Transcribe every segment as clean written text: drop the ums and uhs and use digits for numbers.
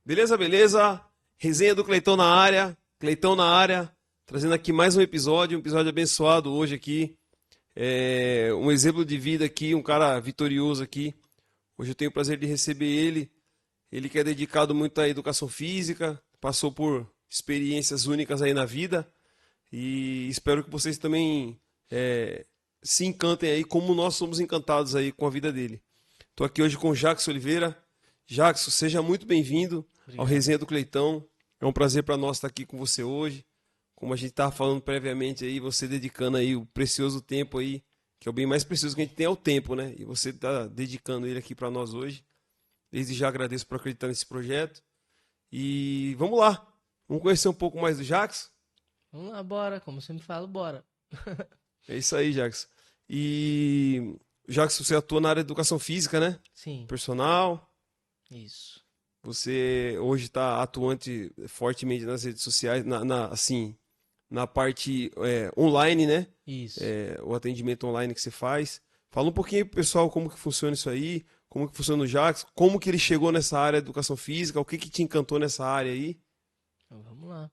Beleza, beleza? Resenha do Cleitão na área. Cleitão na área, trazendo aqui mais um episódio abençoado hoje aqui. Um exemplo de vida aqui, um cara vitorioso aqui. Hoje eu tenho o prazer de receber ele. Ele que é dedicado muito à educação física, passou por experiências únicas aí na vida. E espero que vocês também se encantem aí, como nós somos encantados aí com a vida dele. Estou aqui hoje com o Jackson Oliveira. Jackson, seja muito bem-vindo ao Obrigado. Resenha do Cleitão. É um prazer para nós estar aqui com você hoje. Como a gente estava falando previamente aí, você dedicando aí o precioso tempo aí, que é o bem mais precioso que a gente tem, é o tempo, né? E você está dedicando ele aqui para nós hoje. Desde já agradeço por acreditar nesse projeto. E vamos lá, vamos conhecer um pouco mais do Jackson? Vamos lá, bora. Como eu sempre falo, bora. É isso aí, Jackson. E Jackson, você atua na área de educação física, né? Sim, Personal. isso. Você hoje está atuante fortemente nas redes sociais, assim, na parte online, né? Isso. O atendimento online que você faz. Fala um pouquinho pro pessoal como que funciona isso aí, como que funciona o Jackson, como que ele chegou nessa área de educação física, o que que te encantou nessa área aí. Então, vamos lá.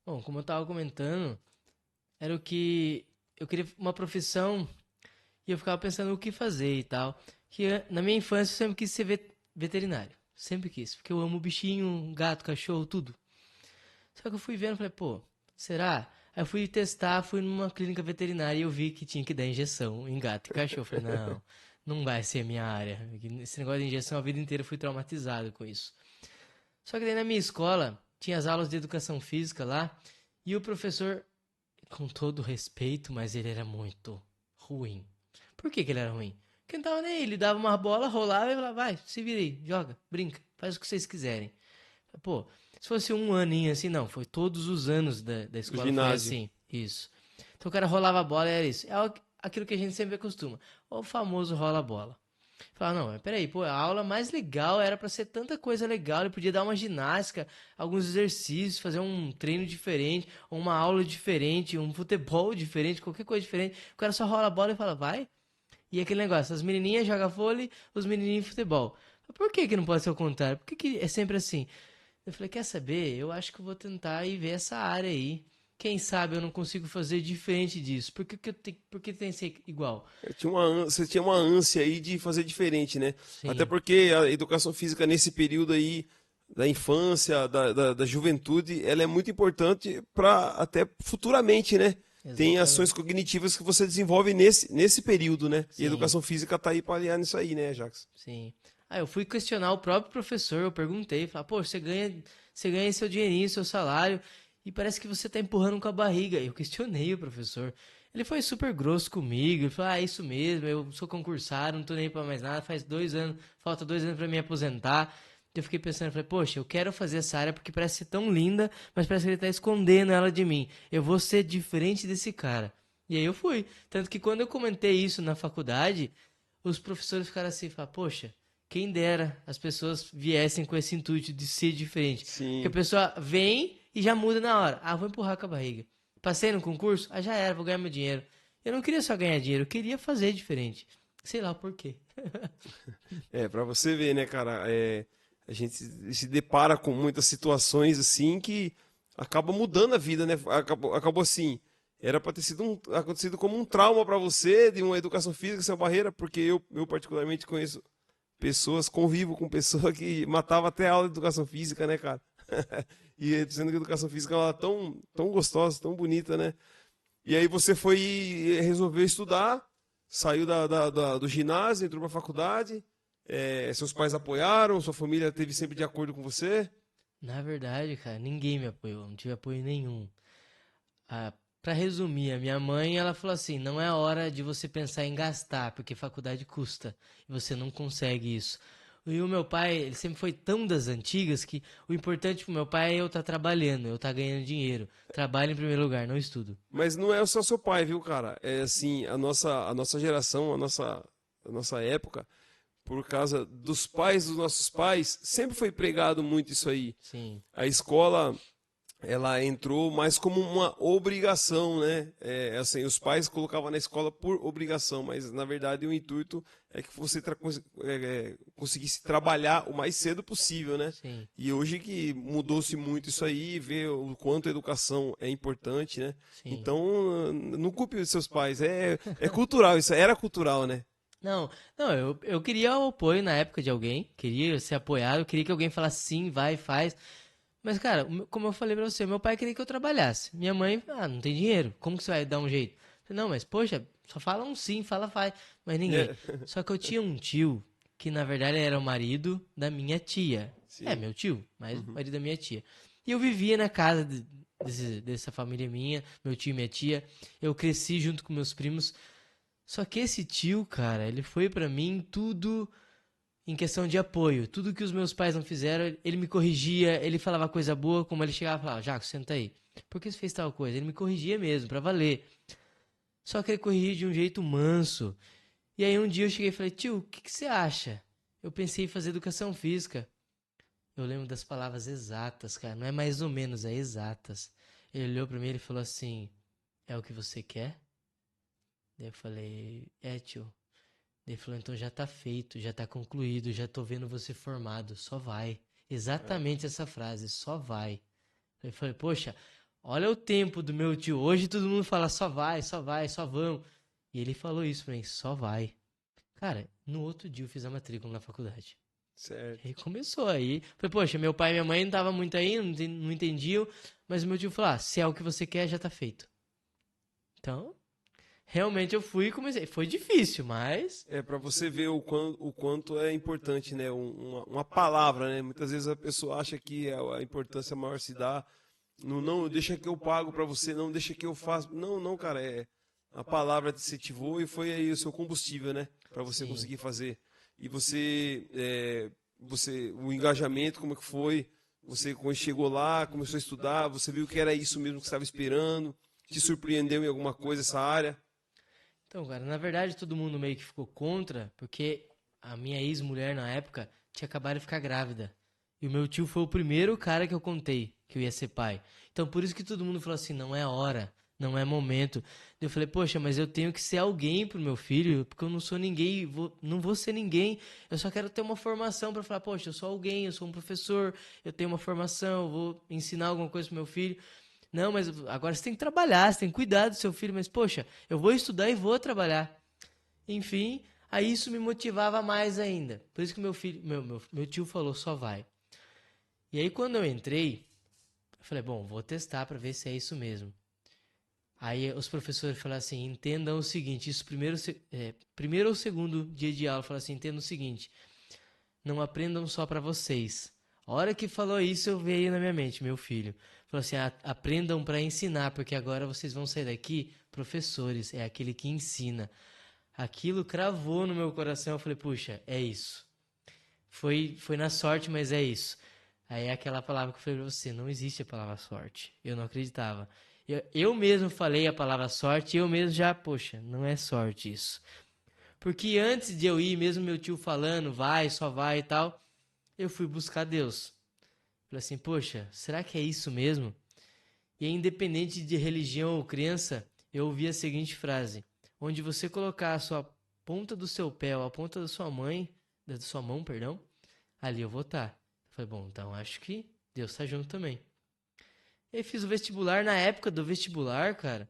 Bom, como eu tava comentando, era o que eu queria uma profissão e eu ficava pensando o que fazer e tal. Na minha infância eu sempre quis ser veterinário. Sempre quis, porque eu amo bichinho, gato, cachorro, tudo. Só que eu fui vendo e falei, pô, será? Aí eu fui testar, fui numa clínica veterinária e eu vi que tinha que dar injeção em gato e cachorro. Eu falei, não, não vai ser a minha área. Esse negócio de injeção a vida inteira eu fui traumatizado com isso. Só que daí na minha escola tinha as aulas de educação física lá e o professor, com todo respeito, mas ele era muito ruim. Por que que ele era ruim? Porque não tava nem aí, ele dava uma bola, rolava e falava, vai, se vira aí, joga, brinca, faz o que vocês quiserem. Pô, se fosse um aninho assim, não, foi todos os anos da O escola foi ginásio. assim, isso. Então o cara rolava a bola e era isso. Aquilo que a gente sempre acostuma, o famoso rola a bola. Fala, não, mas peraí, pô, a aula mais legal era pra ser tanta coisa legal, ele podia dar uma ginástica, alguns exercícios, fazer um treino diferente, ou uma aula diferente, um futebol diferente, qualquer coisa diferente. O cara só rola a bola e fala, vai. E aquele negócio, as menininhas jogam vôlei, os menininhos futebol. Por que que não pode ser o contrário? Por que que é sempre assim? Eu falei, quer saber? Eu acho que eu vou tentar ir ver essa área aí. Quem sabe eu não consigo fazer diferente disso? Por que tem que ser igual? Você tinha uma ânsia aí de fazer diferente, né? Até Sim, porque a educação física nesse período aí da infância, da juventude, ela é muito importante para até futuramente, né? Tem ações exatamente. cognitivas que você desenvolve nesse período, né? E a Sim, educação física tá aí para aliar nisso aí, né, Jax? sim. Ah, eu fui questionar o próprio professor, eu perguntei, falei, pô, você ganha seu dinheirinho, seu salário, e parece que você tá empurrando com a barriga. Eu questionei o professor. Ele foi super grosso comigo, ele falou, ah, é isso mesmo, eu sou concursado, não tô nem pra mais nada, faz 2 anos, falta 2 anos pra me aposentar. Eu fiquei pensando, falei, poxa, eu quero fazer essa área porque parece ser tão linda, mas parece que ele tá escondendo ela de mim. Eu vou ser diferente desse cara. E aí eu fui. Tanto que quando eu comentei isso na faculdade, os professores ficaram assim, falaram, poxa, quem dera as pessoas viessem com esse intuito de ser diferente. Porque a Sim. pessoa vem e já muda na hora. Ah, vou empurrar com a barriga. Passei no concurso? Ah, já era, vou ganhar meu dinheiro. Eu não queria só ganhar dinheiro, eu queria fazer diferente. Sei lá por quê. Para você ver, né, cara, a gente se depara com muitas situações assim que acaba mudando a vida, né? Acabou assim, era para ter sido acontecido como um trauma para você de uma educação física, essa barreira, porque eu particularmente conheço pessoas, convivo com pessoas que matava até a aula de educação física, né, cara? E sendo que a educação física é uma tão gostosa, tão bonita, né? E aí você foi resolveu estudar, saiu do ginásio, entrou para a faculdade. Seus pais apoiaram, sua família teve sempre de acordo com você. Na verdade, cara, ninguém me apoiou, não tive apoio nenhum. Ah, para resumir, a minha mãe, ela falou assim: não é hora de você pensar em gastar, porque faculdade custa e você não consegue isso. E o meu pai, ele sempre foi tão das antigas que o importante pro meu pai é eu estar trabalhando, eu estar ganhando dinheiro. Trabalho em primeiro lugar, não estudo. Mas não é só seu pai, viu, cara? É assim, a nossa geração, a nossa época, por causa dos pais dos nossos pais, sempre foi pregado muito isso aí. Sim, A escola ela entrou mais como uma obrigação, né? Assim, os pais colocavam na escola por obrigação, mas na verdade o intuito é que você conseguisse trabalhar o mais cedo possível, né? Sim, E hoje que mudou-se muito isso aí, vê o quanto a educação é importante, né? sim. Então, não culpe os seus pais, é cultural, isso era cultural, né? Não, não, eu queria o apoio na época de alguém, queria ser apoiado, queria que alguém falasse sim, vai, faz. Mas, cara, como eu falei pra você, meu pai queria que eu trabalhasse. Minha mãe, não tem dinheiro, como que você vai dar um jeito? Eu falei, não, mas poxa, só fala um sim, fala faz, mas ninguém. É, Só que eu tinha um tio que na verdade era o marido da minha tia. É, sim. meu tio, mas o Uhum. marido da minha tia. E eu vivia na casa dessa família minha, meu tio e minha tia. Eu cresci junto com meus primos. Só que esse tio, cara, ele foi pra mim tudo em questão de apoio. Tudo que os meus pais não fizeram, ele me corrigia, ele falava coisa boa, como ele chegava e falava, Jaco, senta aí. Por que você fez tal coisa? Ele me corrigia mesmo, pra valer. Só que ele corrigia de um jeito manso. E aí um dia eu cheguei e falei, tio, o que, que você acha? Eu pensei em fazer educação física. Eu lembro das palavras exatas, cara. Não é mais ou menos, é exatas. Ele olhou pra mim e falou assim, é o que você quer? Daí eu falei, tio. Ele falou, então já tá feito, já tá concluído, já tô vendo você formado, só vai. É, Exatamente essa frase, só vai. Eu falei, poxa, olha o tempo do meu tio. Hoje todo mundo fala só vai, só vai, só vão. E ele falou isso pra mim, só vai. Cara, no outro dia eu fiz a matrícula na faculdade. E certo. aí começou aí. Falei, poxa, meu pai e minha mãe não estavam muito aí, não entendiam. Mas o meu tio falou, se é o que você quer, já tá feito. Então, realmente eu fui e comecei. Foi difícil, mas... Para você ver o quanto é importante, né? Uma palavra, né? Muitas vezes a pessoa acha que a importância maior se dá. Não, não, deixa que eu pago para você, não, deixa que eu faço. Não, não, cara, a palavra te incentivou e foi aí o seu combustível, né? Para você Sim. conseguir fazer. E o engajamento, como é que foi? Você, quando chegou lá, começou a estudar, você viu que era isso mesmo que você estava esperando, te surpreendeu em alguma coisa essa área? Então, cara, na verdade todo mundo meio que ficou contra, porque a minha ex-mulher na época tinha acabado de ficar grávida. E o meu tio foi o primeiro cara que eu contei que eu ia ser pai. Então, por isso que todo mundo falou assim: não é hora, não é momento. Eu falei: poxa, mas eu tenho que ser alguém pro meu filho, porque eu não sou ninguém, não vou ser ninguém. Eu só quero ter uma formação pra falar: poxa, eu sou alguém, eu sou um professor, eu tenho uma formação, eu vou ensinar alguma coisa pro meu filho. Não, mas agora você tem que trabalhar, você tem que cuidar do seu filho. Mas, poxa, eu vou estudar e vou trabalhar. Enfim, aí isso me motivava mais ainda. Por isso que meu filho, meu tio falou, só vai. E aí quando eu entrei, eu falei, bom, vou testar para ver se é isso mesmo. Aí os professores falaram assim, entendam o seguinte, isso primeiro ou segundo dia de aula, falaram assim, entendam o seguinte, não aprendam só para vocês. A hora que falou isso, eu veio na minha mente, meu filho. Falou assim: aprendam para ensinar, porque agora vocês vão sair daqui professores, é aquele que ensina. Aquilo cravou no meu coração. Eu falei: puxa, é isso. Foi na sorte, mas é isso. Aí é aquela palavra que eu falei pra você: não existe a palavra sorte. Eu não acreditava. Eu mesmo falei a palavra sorte e eu mesmo já, poxa, não é sorte isso. Porque antes de eu ir, mesmo meu tio falando, vai, só vai e tal, eu fui buscar Deus. Falei assim, poxa, será que é isso mesmo? E aí, independente de religião ou crença, eu ouvi a seguinte frase: onde você colocar a sua ponta do seu pé ou a ponta da sua da sua mão, perdão, ali eu vou estar. Eu falei, bom, então acho que Deus está junto também. E aí fiz o vestibular, na época do vestibular, cara,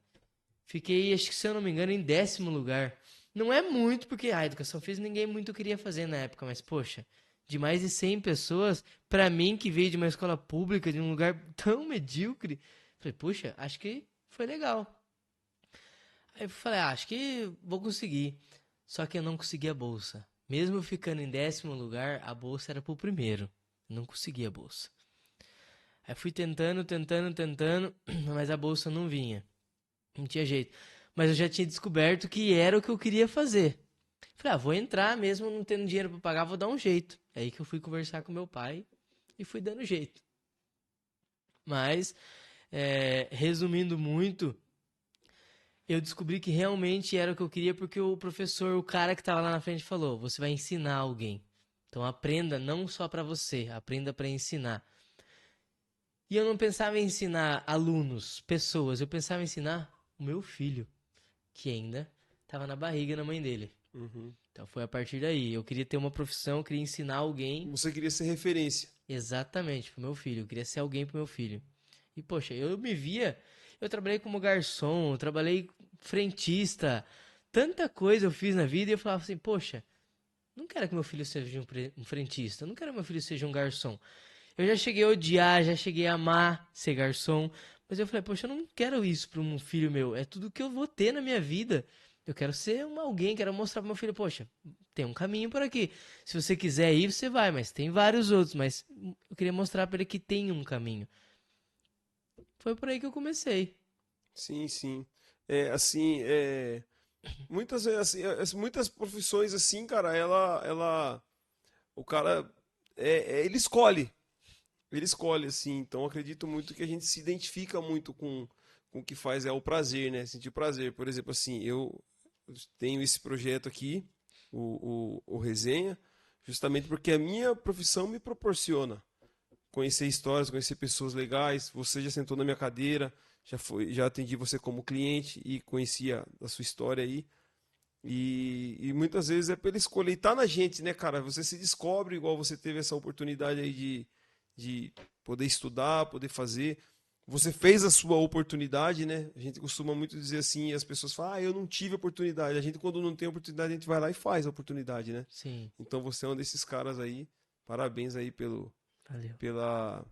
fiquei, acho que se eu não me engano, em 10º lugar. Não é muito, porque a educação física ninguém muito queria fazer na época, mas poxa, de mais de 100 pessoas, pra mim que veio de uma escola pública, de um lugar tão medíocre, falei, puxa, acho que foi legal. Aí eu falei, acho que vou conseguir. Só que eu não consegui a bolsa. Mesmo eu ficando em 10º lugar, a bolsa era pro primeiro. Eu não consegui a bolsa. Aí fui tentando, tentando, tentando, mas a bolsa não vinha. Não tinha jeito. Mas eu já tinha descoberto que era o que eu queria fazer. Falei, vou entrar mesmo não tendo dinheiro pra pagar, vou dar um jeito. É aí que eu fui conversar com meu pai e fui dando jeito. Mas, resumindo muito, eu descobri que realmente era o que eu queria porque o professor, o cara que tava lá na frente falou, você vai ensinar alguém. Então aprenda não só pra você, aprenda pra ensinar. E eu não pensava em ensinar alunos, pessoas, eu pensava em ensinar o meu filho, que ainda estava na barriga da mãe dele. Uhum. Então foi a partir daí. Eu queria ter uma profissão, eu queria ensinar alguém Você queria ser referência. exatamente pro meu filho. Eu queria ser alguém pro meu filho. E, poxa, eu me via. Eu trabalhei como garçom, eu trabalhei frentista. Tanta coisa eu fiz na vida e eu falava assim, poxa, não quero que meu filho seja um frentista, não quero que meu filho seja um garçom. Eu já cheguei a odiar, já cheguei a amar ser garçom, mas eu falei, poxa, eu não quero isso para um filho meu. É tudo que eu vou ter na minha vida. Eu quero ser alguém, quero mostrar pro meu filho, poxa, tem um caminho por aqui. Se você quiser ir, você vai, mas tem vários outros, mas eu queria mostrar para ele que tem um caminho. Foi por aí que eu comecei. Sim, sim. É, assim, muitas vezes, assim, muitas profissões assim, cara, o cara, ele escolhe, assim. Então, acredito muito que a gente se identifica muito com o que faz, é o prazer, né? Sentir prazer. Por exemplo, assim, eu tenho esse projeto aqui, o Resenha, justamente porque a minha profissão me proporciona conhecer histórias, conhecer pessoas legais. Você já sentou na minha cadeira, já atendi você como cliente e conhecia a sua história aí. E muitas vezes é pela escolha. E tá na gente, né, cara? Você se descobre, igual você teve essa oportunidade aí de poder estudar, poder fazer. Você fez a sua oportunidade, né? A gente costuma muito dizer assim, e as pessoas falam, eu não tive oportunidade. A gente, quando não tem oportunidade, a gente vai lá e faz a oportunidade, né? Sim, Então você é um desses caras aí. Parabéns aí valeu. pela,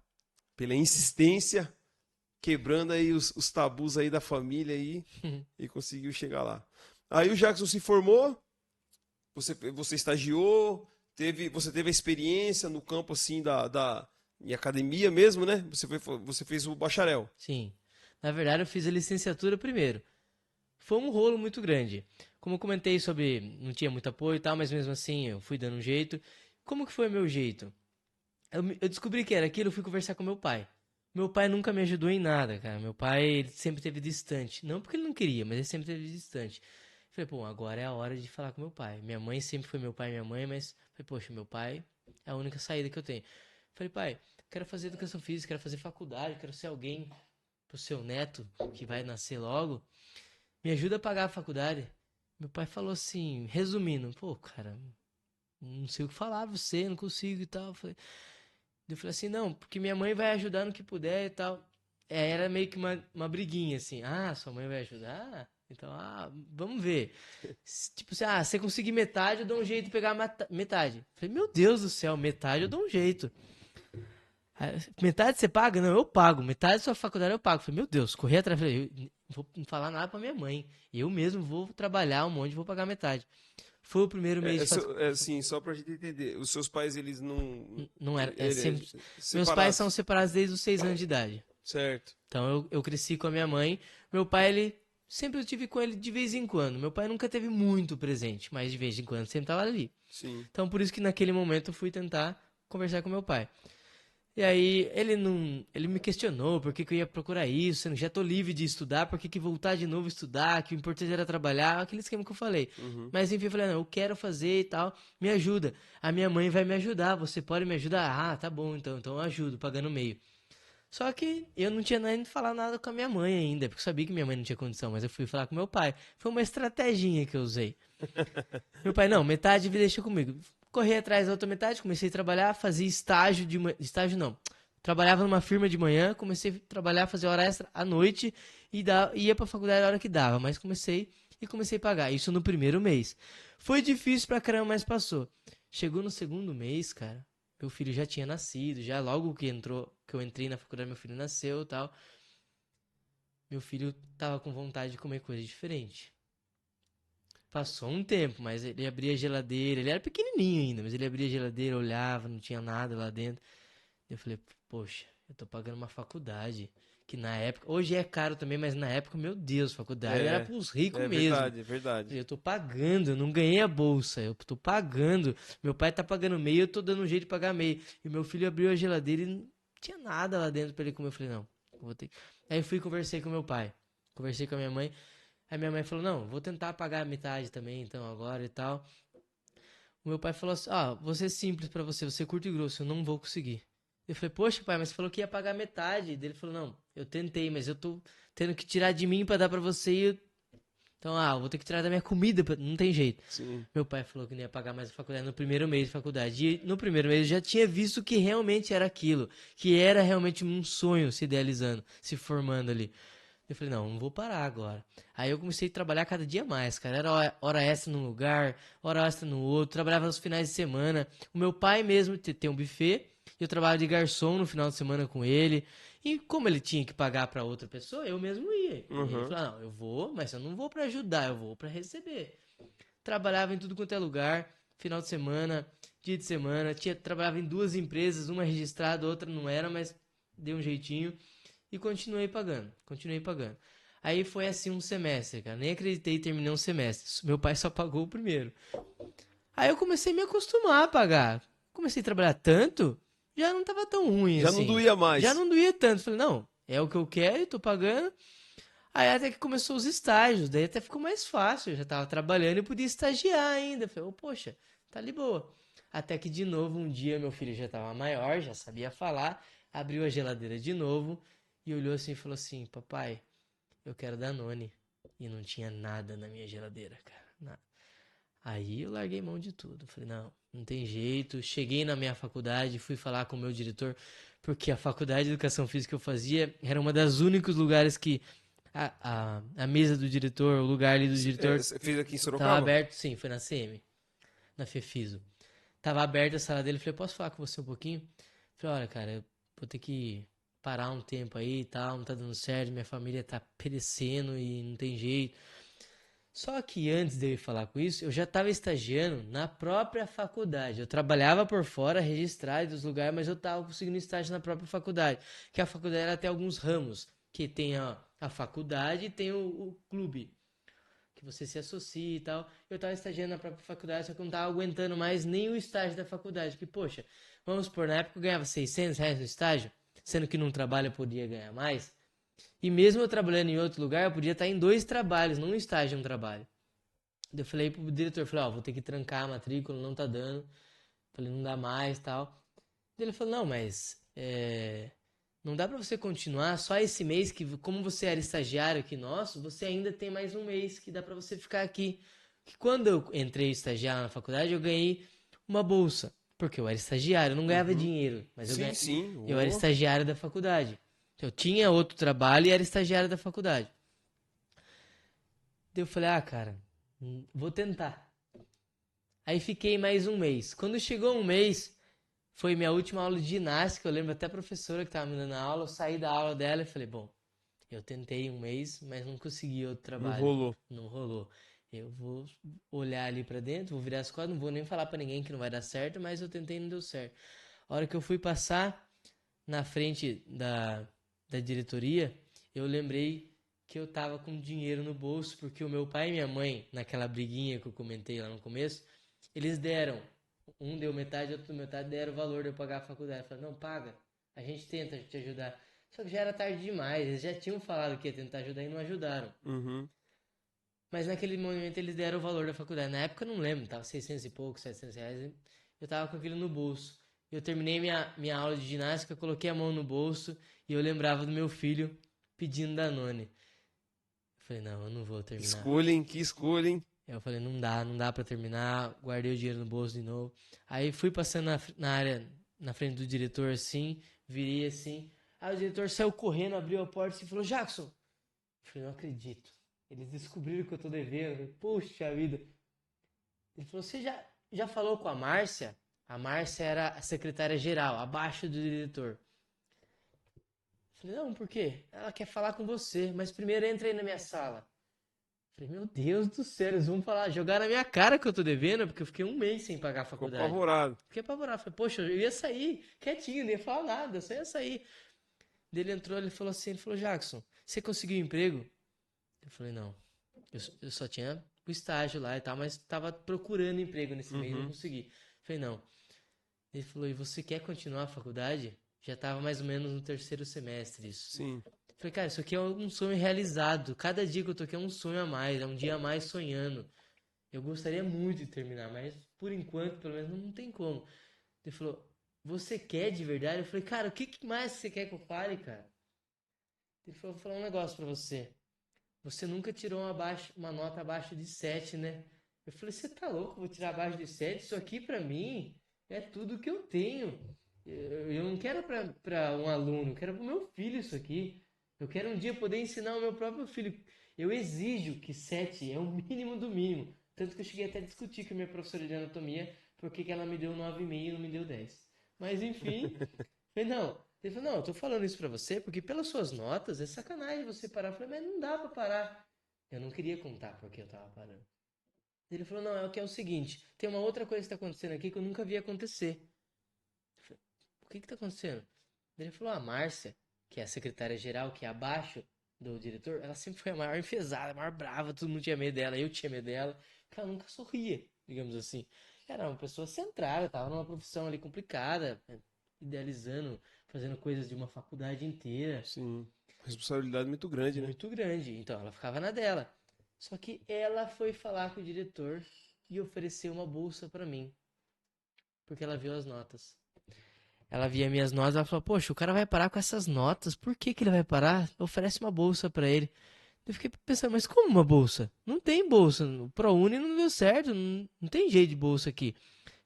pela insistência, quebrando aí os tabus aí da família aí e conseguiu chegar lá. Aí o Jackson se formou, você estagiou, você teve a experiência no campo assim em academia mesmo, né? Você fez o bacharel. Sim. Na verdade, eu fiz a licenciatura primeiro. Foi um rolo muito grande. Como eu comentei sobre, não tinha muito apoio e tal, mas mesmo assim eu fui dando um jeito. Como que foi o meu jeito? Eu descobri que era aquilo, eu fui conversar com meu pai. Meu pai nunca me ajudou em nada, cara. Meu pai, ele sempre teve distante. Não porque ele não queria, mas ele sempre teve distante. Falei, pô, agora é a hora de falar com meu pai. Minha mãe sempre foi meu pai e minha mãe, mas falei, poxa, meu pai é a única saída que eu tenho. Falei, pai, quero fazer educação física, quero fazer faculdade, quero ser alguém pro seu neto que vai nascer logo. Me ajuda a pagar a faculdade. Meu pai falou assim, resumindo, pô, cara, não sei o que falar, você, não consigo e tal. Eu falei assim, não, porque minha mãe vai ajudar no que puder e tal. É, era meio que uma briguinha, assim. Ah, sua mãe vai ajudar? Então, vamos ver. Tipo assim, você conseguir metade, eu dou um jeito de pegar metade. Eu falei, meu Deus do céu, metade eu dou um jeito. Metade você paga? Não, eu pago. Metade da sua faculdade eu pago. Eu falei, meu Deus, correr atrás. Eu falei, eu não vou falar nada pra minha mãe. Eu mesmo vou trabalhar um monte e vou pagar metade. Foi o primeiro mês de faculdade. Assim, só pra gente entender, os seus pais, eles não... Não era, é Ele, sempre. Meus pais são separados, separados desde os 6 anos de idade. certo? Então eu cresci com a minha mãe. Meu pai, ele. Sempre eu tive com ele de vez em quando. Meu pai nunca teve muito presente, mas de vez em quando sempre tava ali. Sim. Então por isso que naquele momento eu fui tentar conversar com meu pai. E aí ele não, ele me questionou por que, que eu ia procurar isso, eu já tô livre de estudar, por que, que voltar de novo a estudar, que o importante era trabalhar, aquele esquema que eu falei. Uhum. Mas enfim, eu falei, não, eu quero fazer e tal, me ajuda. A minha mãe vai me ajudar, você pode me ajudar? Ah, tá bom, então eu ajudo, pagando meio. Só que eu não tinha nem falar nada com a minha mãe ainda, porque eu sabia que minha mãe não tinha condição, mas eu fui falar com meu pai. Foi uma estratégia que eu usei. Meu pai, não, metade deixa comigo. Corri atrás da outra metade, comecei a trabalhar, fazia estágio de estágio não. Trabalhava numa firma de manhã, comecei a trabalhar, fazer hora extra à noite e ia pra faculdade a hora que dava, mas comecei a pagar. Isso no primeiro mês. Foi difícil pra caramba, mas passou. Chegou no segundo mês, cara, meu filho já tinha nascido, já logo que eu entrei na faculdade, meu filho nasceu, e tal. Meu filho tava com vontade de comer coisa diferente. Passou um tempo, mas ele abria a geladeira. Ele era pequenininho ainda, mas ele abria a geladeira, olhava, não tinha nada lá dentro. Eu falei, poxa, eu tô pagando uma faculdade. Que na época, hoje é caro também, mas na época, meu Deus, faculdade era É, pros ricos é mesmo. verdade, é verdade. Eu tô pagando, eu não ganhei a bolsa, eu tô pagando. Meu pai tá pagando meio, eu tô dando um jeito de pagar meio. E meu filho abriu a geladeira e não tinha nada lá dentro pra ele comer. Eu falei, não, vou ter. Aí eu fui e conversei com meu pai, conversei com a minha mãe. Aí minha mãe falou, não, vou tentar pagar a metade também, então, agora e tal. O meu pai falou assim, vou ser simples pra você, você é curto e grosso, eu não vou conseguir. Eu falei, poxa, pai, mas você falou que ia pagar metade. Daí ele falou, não, eu tentei, mas eu tô tendo que tirar de mim pra dar pra você. Então, eu vou ter que tirar da minha comida, não tem jeito. Sim. Meu pai falou que não ia pagar mais a faculdade no primeiro mês de faculdade. E no primeiro mês eu já tinha visto que realmente era aquilo. Que era realmente um sonho se idealizando, se formando ali. Eu falei, não vou parar agora. Aí eu comecei a trabalhar cada dia mais, cara. Era hora extra num lugar, hora extra no outro. Trabalhava nos finais de semana. O meu pai mesmo tem um buffet. Eu trabalhava de garçom no final de semana com ele. E como ele tinha que pagar pra outra pessoa, eu mesmo ia. E ele Uhum. falou, não, eu vou, mas eu não vou pra ajudar, eu vou pra receber. Trabalhava em tudo quanto é lugar. Final de semana, dia de semana. Trabalhava em duas empresas, uma registrada, outra não era, mas deu um jeitinho. E continuei pagando, continuei pagando. Aí foi assim um semestre, cara. Nem acreditei, terminei um semestre. Meu pai só pagou o primeiro. Aí eu comecei a me acostumar a pagar. Comecei a trabalhar tanto, já não tava tão ruim Já não assim. doía Já mais. não doía tanto. Falei, não, é o que eu quero, tô pagando. Aí até que começou os estágios, daí até ficou mais fácil. Eu já tava trabalhando e podia estagiar ainda. Falei, poxa, tá ali boa. Até que de novo, um dia meu filho já tava maior, já sabia falar, abriu a geladeira de novo e olhou assim e falou assim: Papai, eu quero Danone. E não tinha nada na minha geladeira, cara. Nada. Aí eu larguei mão de tudo. Falei, não tem jeito. Cheguei na minha faculdade, fui falar com o meu diretor, porque a faculdade de educação física que eu fazia era uma das únicos lugares que a mesa do diretor, o lugar ali do diretor, Você fez aqui em tava Sorocaba? aberto, sim, foi na CM, na Fefiso. Tava aberta a sala dele, falei, posso falar com você um pouquinho? Falei, olha, cara, eu vou ter que parar um tempo aí e tal, não tá dando certo, minha família tá perecendo e não tem jeito. Só que antes de eu ir falar com isso, eu já estava estagiando na própria faculdade. Eu trabalhava por fora, registrado dos lugares, mas eu estava conseguindo estágio na própria faculdade. Que a faculdade ela tem alguns ramos, que tem a faculdade e tem o clube, que você se associa e tal. Eu estava estagiando na própria faculdade, só que eu não estava aguentando mais nem o estágio da faculdade. Que, poxa, vamos supor, na época eu ganhava R$ 600 no estágio, sendo que num trabalho eu podia ganhar mais. E mesmo eu trabalhando em outro lugar, eu podia estar em dois trabalhos, não um estágio e um trabalho. Eu falei pro diretor, falei, vou ter que trancar a matrícula, não tá dando. Falei, não dá mais, tal. Ele falou, não, mas não dá pra você continuar só esse mês que, como você era estagiário aqui nosso, você ainda tem mais um mês que dá pra você ficar aqui. Que quando eu entrei estagiário na faculdade, eu ganhei uma bolsa, porque eu era estagiário, eu não ganhava Uhum. dinheiro, mas Sim, sim. eu era estagiário da faculdade. Eu tinha outro trabalho e era estagiário da faculdade. Daí eu falei, cara, vou tentar. Aí fiquei mais um mês. Quando chegou um mês, foi minha última aula de ginástica. Eu lembro até a professora que estava me dando a aula. Eu saí da aula dela e falei: Bom, eu tentei um mês, mas não consegui outro Não trabalho. rolou. Não rolou. Eu vou olhar ali pra dentro, vou virar as costas, não vou nem falar pra ninguém que não vai dar certo, mas eu tentei e não deu certo. A hora que eu fui passar na frente da diretoria, eu lembrei que eu tava com dinheiro no bolso, porque o meu pai e minha mãe, naquela briguinha que eu comentei lá no começo, eles deram. Um deu metade, outro deu metade, deram o valor de eu pagar a faculdade. Eu falei, não, paga. A gente tenta te ajudar. Só que já era tarde demais. Eles já tinham falado que ia tentar ajudar e não ajudaram. Uhum. Mas naquele momento eles deram o valor da faculdade. Na época eu não lembro, tava 600 e pouco, R$ 700. Eu tava com aquilo no bolso. Eu terminei minha aula de ginástica, coloquei a mão no bolso e eu lembrava do meu filho pedindo Danone. Eu falei, não, eu não vou terminar. Escolhem, que escolhem. Eu falei, não dá pra terminar. Guardei o dinheiro no bolso de novo. Aí fui passando na área, na frente do diretor assim, virei assim. Aí o diretor saiu correndo, abriu a porta e falou, Jackson. Eu falei, não acredito. Eles descobriram que eu tô devendo. Eu falei, puxa vida. Ele falou, você já falou com a Márcia? A Márcia era a secretária-geral, abaixo do diretor. Eu falei, não, por quê? Ela quer falar com você, mas primeiro entra aí na minha sala. Falei, meu Deus do céu, eles vão falar, jogar na minha cara que eu tô devendo, porque eu fiquei um mês sem pagar a Ficou faculdade. apavorado. Fiquei apavorado. Falei, poxa, eu ia sair quietinho, não ia falar nada, eu só ia sair. Daí ele entrou, ele falou assim, Jackson, você conseguiu emprego? Eu falei, não. Eu só tinha o estágio lá e tal, mas tava procurando emprego nesse mês, não Uhum. consegui. Eu falei, não. Ele falou, e você quer continuar a faculdade? Já tava mais ou menos no terceiro semestre isso. Sim. Falei, cara, isso aqui é um sonho realizado. Cada dia que eu tô aqui é um sonho a mais, é um dia a mais sonhando. Eu gostaria muito de terminar, mas por enquanto, pelo menos, não tem como. Ele falou, você quer de verdade? Eu falei, cara, o que mais você quer que eu fale, cara? Ele falou, vou falar um negócio pra você. Você nunca tirou uma nota abaixo de 7, né? Eu falei, você tá louco? Vou tirar abaixo de 7? Isso aqui pra mim é tudo que eu tenho. Eu não quero pra um aluno, eu quero pro meu filho isso aqui. Eu quero um dia poder ensinar o meu próprio filho. Eu exijo que 7 é o mínimo do mínimo. Tanto que eu cheguei até a discutir com a minha professora de anatomia por que ela me deu 9,5 e não me deu 10. Mas enfim, falei, não. Ele falou, não, eu tô falando isso pra você porque pelas suas notas é sacanagem você parar. Eu falei, mas não dá pra parar. Eu não queria contar porque eu tava parando. Ele falou, não, é o seguinte, tem uma outra coisa que tá acontecendo aqui que eu nunca vi acontecer. Eu falei, o que tá acontecendo? Ele falou, a Márcia, que é a secretária-geral, que é abaixo do diretor, ela sempre foi a maior enfesada, a maior brava, todo mundo tinha medo dela, eu tinha medo dela, porque ela nunca sorria, digamos assim. Era uma pessoa centrada, tava numa profissão ali complicada, idealizando, fazendo coisas de uma faculdade inteira. Sim. Responsabilidade muito grande, né? Muito grande. Então ela ficava na dela. Só que ela foi falar com o diretor e ofereceu uma bolsa pra mim. Porque ela viu as notas. Ela via minhas notas, ela falou: poxa, o cara vai parar com essas notas. Por que que ele vai parar? Oferece uma bolsa pra ele. Eu fiquei pensando, mas como uma bolsa? Não tem bolsa. O ProUni não deu certo. Não tem jeito de bolsa aqui.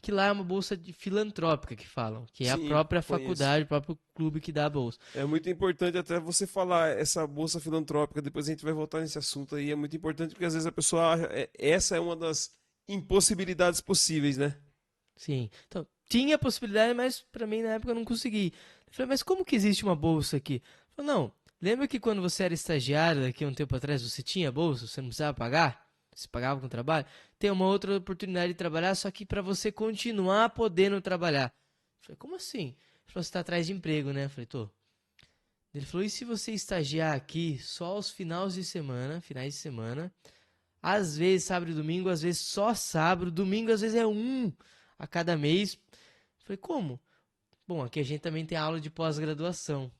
Que lá é uma bolsa filantrópica que falam. Que é a Sim, própria conheço. faculdade, o próprio clube que dá a bolsa. É muito importante até você falar essa bolsa filantrópica, depois a gente vai voltar nesse assunto aí, é muito importante porque às vezes a pessoa acha, essa é uma das impossibilidades possíveis, né? Sim. Então, tinha a possibilidade, mas pra mim na época eu não consegui. Eu falei, mas como que existe uma bolsa aqui? Ele falou, não, lembra que quando você era estagiário daqui a um tempo atrás, você tinha bolsa, você não precisava pagar? Você pagava com o trabalho? Tem uma outra oportunidade de trabalhar, só que pra você continuar podendo trabalhar. Eu falei, como assim? Ele falou, você tá atrás de emprego, né? Eu falei, tô. Ele falou, e se você estagiar aqui só aos finais de semana, às vezes sábado e domingo, às vezes só sábado, domingo às vezes é um a cada mês. Falei, como? Bom, aqui a gente também tem aula de pós-graduação.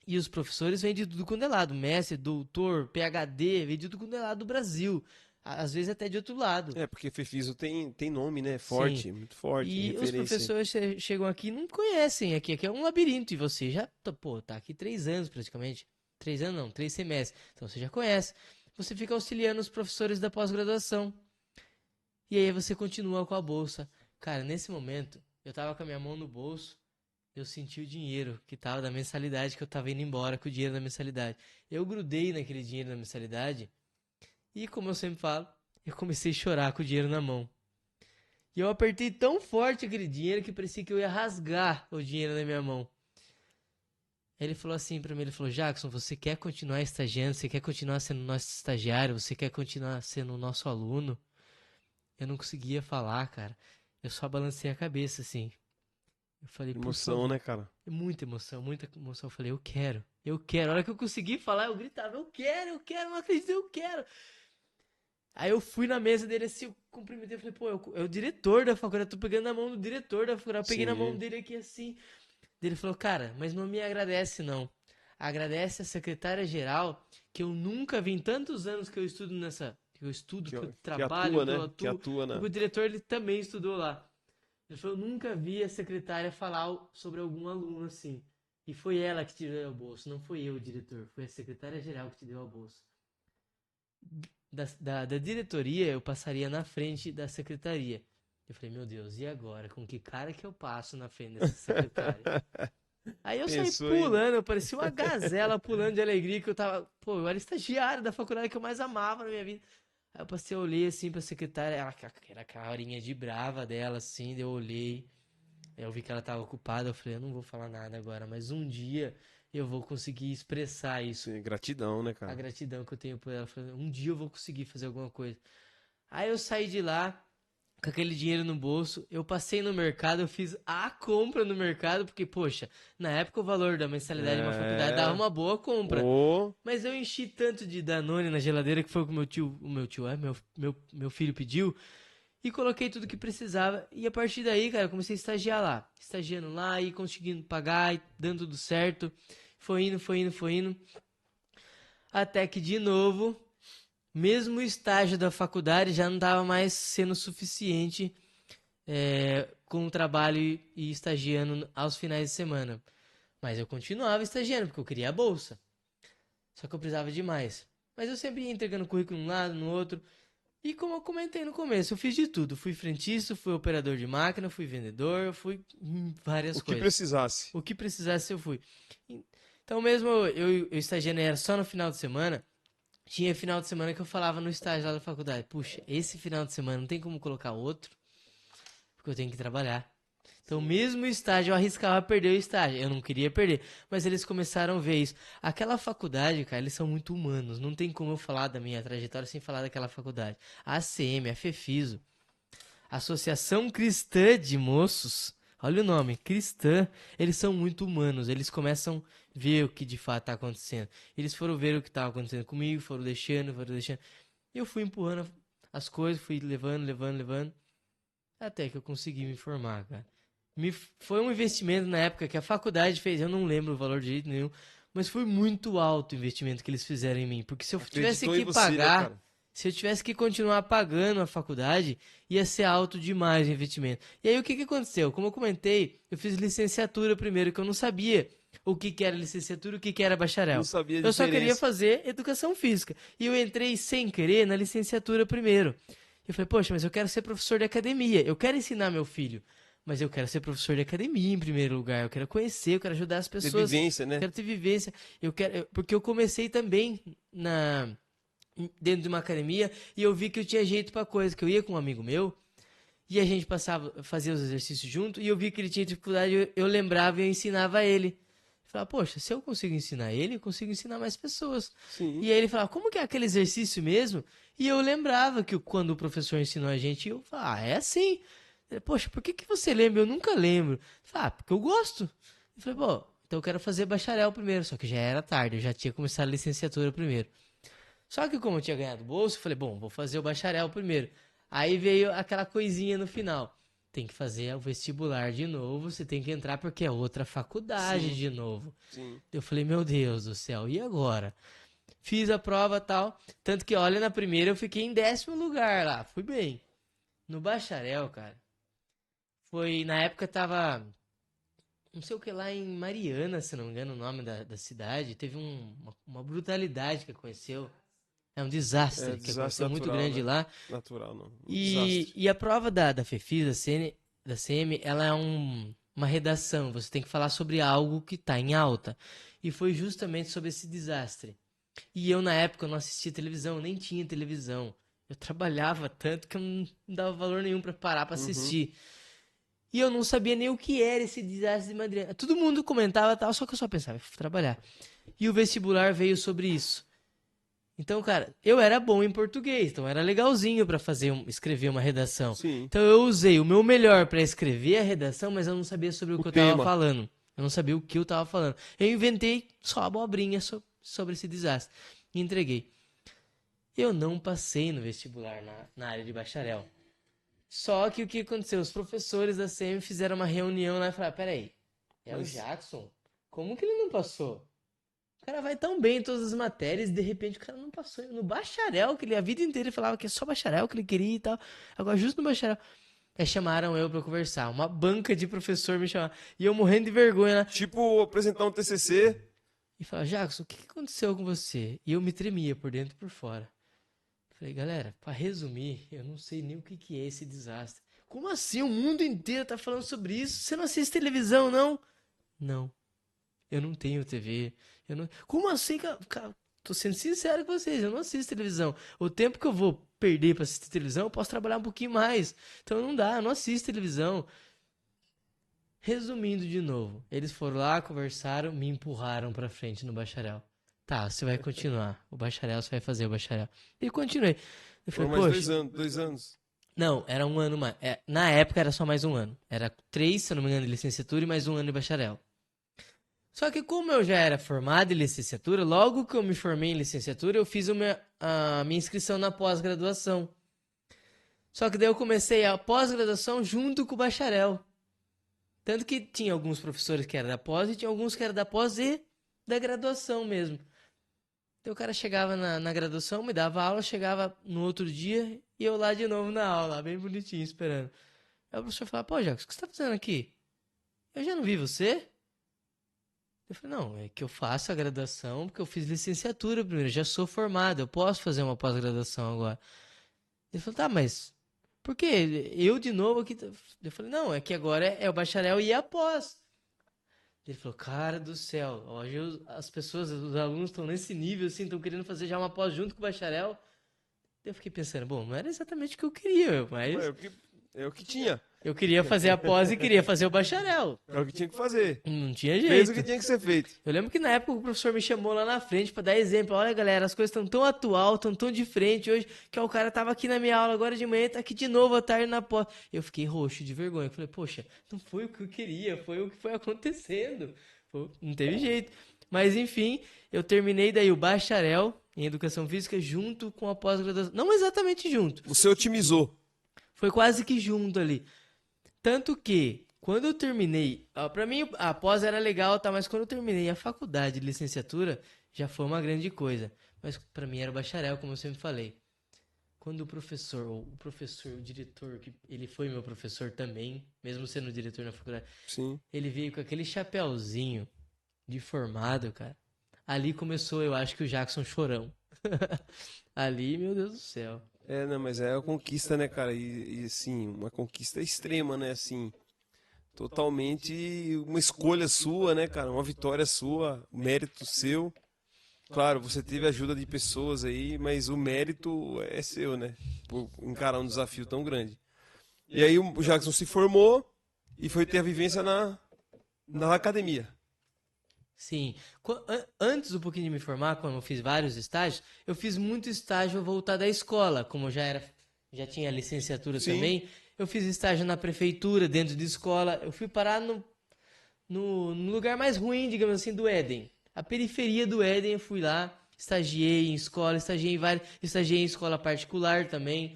E os professores vêm de tudo quanto é lado. Mestre, doutor, PhD, vem de tudo quanto é lado do Brasil. Às vezes até de outro lado. É, porque Fefiso tem nome, né? Sim. Forte, muito forte, E os referência. professores chegam aqui e não conhecem aqui. Aqui é um labirinto. E você já, pô, tá aqui 3 anos praticamente. 3 anos não, 3 semestres. Então você já conhece. Você fica auxiliando os professores da pós-graduação. E aí você continua com a bolsa. Cara, nesse momento, eu tava com a minha mão no bolso, eu senti o dinheiro que tava da mensalidade, que eu tava indo embora com o dinheiro da mensalidade. Eu grudei naquele dinheiro da mensalidade e, como eu sempre falo, eu comecei a chorar com o dinheiro na mão. E eu apertei tão forte aquele dinheiro que parecia que eu ia rasgar o dinheiro na minha mão. Ele falou assim pra mim, ele falou, Jackson, você quer continuar estagiando, você quer continuar sendo nosso estagiário, você quer continuar sendo nosso aluno? Eu não conseguia falar, cara. Eu só balancei a cabeça, assim. Eu falei, por Emoção, favor. né, cara? Muita emoção, muita emoção. Eu falei, eu quero, eu quero. A hora que eu consegui falar, eu gritava, eu quero, não acredito, eu quero. Aí eu fui na mesa dele assim, eu cumprimentei, eu falei, pô, é o diretor da faculdade, eu tô pegando na mão do diretor da faculdade. Eu peguei na mão Sim. dele aqui assim. Ele falou, cara, mas não me agradece não. Agradece a secretária-geral, que eu nunca vi em tantos anos que eu estudo que eu Que trabalho, atua, que eu né? Que atuo, atua porque na. o diretor ele também estudou lá. Ele falou, eu nunca vi a secretária falar sobre algum aluno assim. E foi ela que te deu a bolsa, não foi eu, o diretor. Foi a secretária-geral que te deu a bolsa. Da diretoria, eu passaria na frente da secretaria. Eu falei, meu Deus, e agora? Com que cara que eu passo na frente dessa secretária? Aí eu saí Pensou ainda. pulando, eu parecia uma gazela pulando de alegria que eu tava. Pô, eu era estagiário da faculdade que eu mais amava na minha vida. Aí eu passei, eu olhei assim pra secretária, ela era aquela carinha de brava dela, assim, daí eu olhei. Aí eu vi que ela tava ocupada, eu falei, eu não vou falar nada agora, mas um dia eu vou conseguir expressar isso. Sim, gratidão, né, A cara? gratidão que eu tenho por ela. Eu falei, um dia eu vou conseguir fazer alguma coisa. Aí eu saí de lá, com aquele dinheiro no bolso, eu passei no mercado, eu fiz a compra no mercado, porque, poxa, na época o valor da mensalidade de uma faculdade dava É. uma boa compra. Ô, Mas eu enchi tanto de Danone na geladeira, que foi o que meu filho pediu, e coloquei tudo que precisava. E a partir daí, cara, eu comecei a estagiar lá. Estagiando lá e conseguindo pagar, e dando tudo certo. Foi indo, foi indo, foi indo. Até que, de novo, mesmo o estágio da faculdade já não estava mais sendo suficiente com o trabalho e estagiando aos finais de semana. Mas eu continuava estagiando, porque eu queria a bolsa. Só que eu precisava de mais. Mas eu sempre ia entregando currículo num lado, no outro. E como eu comentei no começo, eu fiz de tudo. Fui frentista, fui operador de máquina, fui vendedor, fui várias O que coisas. precisasse. O que precisasse eu fui. Então mesmo eu estagiando era só no final de semana, tinha final de semana que eu falava no estágio lá da faculdade, puxa, esse final de semana não tem como colocar outro, porque eu tenho que trabalhar. Então mesmo o estágio eu arriscava perder o estágio, eu não queria perder, mas eles começaram a ver isso. Aquela faculdade, cara, eles são muito humanos, não tem como eu falar da minha trajetória sem falar daquela faculdade. A ACM, a FEFISO, Associação Cristã de Moços, olha o nome, cristã, eles são muito humanos, eles começam a ver o que de fato está acontecendo. Eles foram ver o que estava acontecendo comigo, foram deixando. E eu fui empurrando as coisas, fui levando, até que eu consegui me formar, cara. Foi um investimento na época que a faculdade fez, eu não lembro o valor de jeito nenhum, mas foi muito alto o investimento que eles fizeram em mim, porque se eu tivesse Acreditou em que você, né, pagar, cara? se eu tivesse que continuar pagando a faculdade, ia ser alto demais o investimento. E aí o que aconteceu? Como eu comentei, eu fiz licenciatura primeiro, que eu não sabia o que era licenciatura e o que era Não bacharel. sabia a Eu só queria diferença. fazer educação física. E eu entrei sem querer na licenciatura primeiro. Eu falei, poxa, mas eu quero ser professor de academia, eu quero ensinar meu filho. Mas eu quero ser professor de academia em primeiro lugar. Eu quero conhecer, eu quero ajudar as Ter pessoas. vivência, Eu né? quero ter vivência. Porque eu comecei também dentro de uma academia e eu vi que eu tinha jeito pra coisa. Que eu ia com um amigo meu e a gente fazia os exercícios junto e eu vi que ele tinha dificuldade. Eu lembrava e eu ensinava ele. Eu falava, poxa, se eu consigo ensinar ele, eu consigo ensinar mais pessoas. Sim. E aí ele falava, como que é aquele exercício mesmo? E eu lembrava que quando o professor ensinou a gente, eu falava, é assim. Ele, poxa, por que você lembra? Eu nunca lembro. Eu falei, porque eu gosto. Eu falei, pô, então eu quero fazer bacharel primeiro. Só que já era tarde, eu já tinha começado a licenciatura primeiro. Só que como eu tinha ganhado bolsa, eu falei, bom, vou fazer o bacharel primeiro. Aí veio aquela coisinha no final. Tem que fazer o vestibular de novo, você tem que entrar porque é outra faculdade Sim. de novo. Sim. Eu falei, meu Deus do céu, e agora? Fiz a prova e tal. Tanto que, olha, na primeira eu fiquei em 10º lugar lá. Fui bem. No bacharel, cara, foi. Na época tava. Não sei o que lá em Mariana, se não me engano, o nome da cidade. Teve uma brutalidade que aconteceu. É um É desastre que desastre aconteceu muito natural, grande né? lá. Natural, não. Um E, desastre. e a prova da FEFIS, da CM, ela é uma redação. Você tem que falar sobre algo que está em alta. E foi justamente sobre esse desastre. E eu, na época, não assistia televisão, nem tinha televisão. Eu trabalhava tanto que eu não dava valor nenhum para parar para Uhum. assistir. E eu não sabia nem o que era esse desastre de Madrid. Todo mundo comentava tal, só que eu só pensava, vou trabalhar. E o vestibular veio sobre isso. Então, cara, eu era bom em português, então era legalzinho para escrever uma redação. Sim. Então eu usei o meu melhor para escrever a redação, mas eu não sabia sobre o O que eu tava tema. falando. Eu não sabia o que eu tava falando. Eu inventei só abobrinha sobre esse desastre e entreguei. Eu não passei no vestibular na área de bacharel. Só que o que aconteceu? Os professores da CM fizeram uma reunião lá e falaram: peraí, é o Mas Jackson? Como que ele não passou? O cara vai tão bem em todas as matérias e de repente o cara não passou. No bacharel, que ele a vida inteira ele falava que é só bacharel que ele queria e tal. Agora, justo no bacharel. Aí chamaram eu pra conversar. Uma banca de professor me chamava. E eu morrendo de vergonha lá. tipo, apresentar um TCC. E falava, Jackson, o que aconteceu com você? E eu me tremia por dentro e por fora. Falei, galera, pra resumir, eu não sei nem o que é esse desastre. Como assim? O mundo inteiro tá falando sobre isso? Você não assiste televisão, não? Não. Eu não tenho TV. Eu não... Como assim, cara? Tô sendo sincero com vocês, eu não assisto televisão. O tempo que eu vou perder pra assistir televisão, eu posso trabalhar um pouquinho mais. Então não dá, eu não assisto televisão. Resumindo de novo, eles foram lá, conversaram, me empurraram pra frente no bacharel. Tá, você vai continuar. O bacharel, você vai fazer o bacharel. E continuei. Eu falei, Foram mais poxa, 2 anos. 2 anos. não, era um ano mais. Na época era só mais um ano. Era 3, se eu não me engano, de licenciatura e mais um ano de bacharel. Só que como eu já era formado em licenciatura, logo que eu me formei em licenciatura, eu fiz a minha inscrição na pós-graduação. Só que daí eu comecei a pós-graduação junto com o bacharel. Tanto que tinha alguns professores que eram da pós e tinha alguns que eram da pós e da graduação mesmo. Então o cara chegava na graduação, me dava aula, chegava no outro dia e eu lá de novo na aula, bem bonitinho, esperando. Aí o professor falava, pô, Jacques, o que você tá fazendo aqui? Eu já não vi você? Eu falei, não, é que eu faço a graduação porque eu fiz licenciatura primeiro, já sou formado, eu posso fazer uma pós-graduação agora. Ele falou, tá, mas por quê? Eu de novo aqui. Eu falei, não, é que agora é o bacharel e a pós. Ele falou, cara do céu, hoje as pessoas, os alunos estão nesse nível, assim, estão querendo fazer já uma pós junto com o bacharel. Eu fiquei pensando, bom, não era exatamente o que eu queria, Mas mas é o que tinha. eu queria fazer a pós e queria fazer o bacharel. É o que tinha que fazer. Não tinha Fez o jeito. que tinha que ser feito. Eu lembro que na época o professor me chamou lá na frente pra dar exemplo. Olha, galera, as coisas estão tão atual, estão tão de frente hoje, que ó, o cara tava aqui na minha aula agora de manhã, tá aqui de novo à tarde na pós. Eu fiquei roxo de vergonha. Eu falei, poxa, não foi o que eu queria, foi o que foi acontecendo. Não teve jeito. Mas enfim, eu terminei daí o bacharel em educação física junto com a pós-graduação. Não exatamente junto, Você otimizou. foi quase que junto ali. Tanto que, quando eu terminei, pra mim a pós era legal, tá, mas quando eu terminei a faculdade de licenciatura, já foi uma grande coisa. Mas pra mim era o bacharel, como eu sempre falei. Quando o diretor, que ele foi meu professor também, mesmo sendo diretor na faculdade, Sim. ele veio com aquele chapéuzinho de formado, cara. Ali começou, eu acho que o Jackson Chorão. Ali, meu Deus do céu. Não, mas é a conquista, né, cara? E assim, uma conquista extrema, né? Assim, totalmente uma escolha sua, né, cara? Uma vitória sua, mérito seu. Claro, você teve ajuda de pessoas aí, mas o mérito é seu, né? Por encarar um desafio tão grande. E aí o Jackson se formou e foi ter a vivência na academia. Sim. Antes um pouquinho de me formar, quando eu fiz vários estágios, eu fiz muito estágio voltado à escola, como já tinha licenciatura Sim. também. Eu fiz estágio na prefeitura, dentro de escola. Eu fui parar no lugar mais ruim, digamos assim, do Éden. A periferia do Éden, eu fui lá, estagiei em escola, estagiei em escola particular também.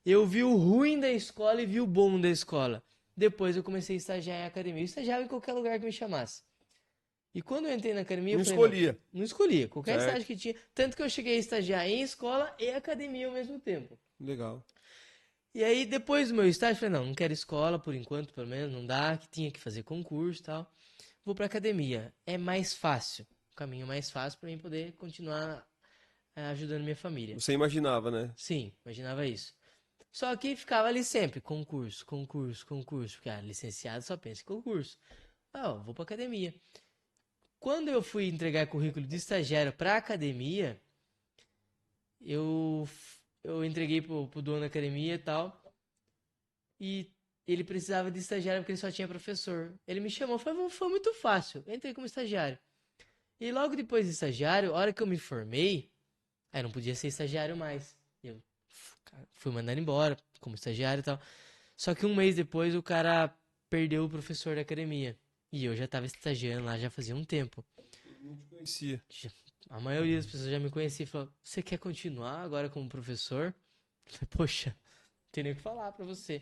Eu vi o ruim da escola e vi o bom da escola. Depois eu comecei a estagiar em academia. Eu estagiava em qualquer lugar que me chamasse. E quando eu entrei na academia, Não eu falei, escolhia. não escolhia. Qualquer Certo. estágio que tinha. Tanto que eu cheguei a estagiar em escola e academia ao mesmo tempo. Legal. E aí, depois do meu estágio, eu falei, não quero escola por enquanto, pelo menos, não dá, que tinha que fazer concurso e tal. Vou pra academia. É mais fácil. O caminho mais fácil pra mim poder continuar ajudando minha família. Você imaginava, né? Sim, imaginava isso. Só que ficava ali sempre, concurso, concurso, concurso. Porque, licenciado só pensa em concurso. Vou pra academia. Quando eu fui entregar currículo de estagiário pra academia, eu entreguei pro dono da academia e tal. E ele precisava de estagiário porque ele só tinha professor. Ele me chamou, foi muito fácil. Eu entrei como estagiário. E logo depois de estagiário, a hora que eu me formei, aí não podia ser estagiário mais. Eu fui mandado embora como estagiário e tal. Só que um mês depois o cara perdeu o professor da academia. E eu já tava estagiando lá já fazia um tempo. Não te conhecia. A maioria das pessoas já me conhecia e falou: você quer continuar agora como professor? Eu falei, poxa, não tem nem o que falar pra você.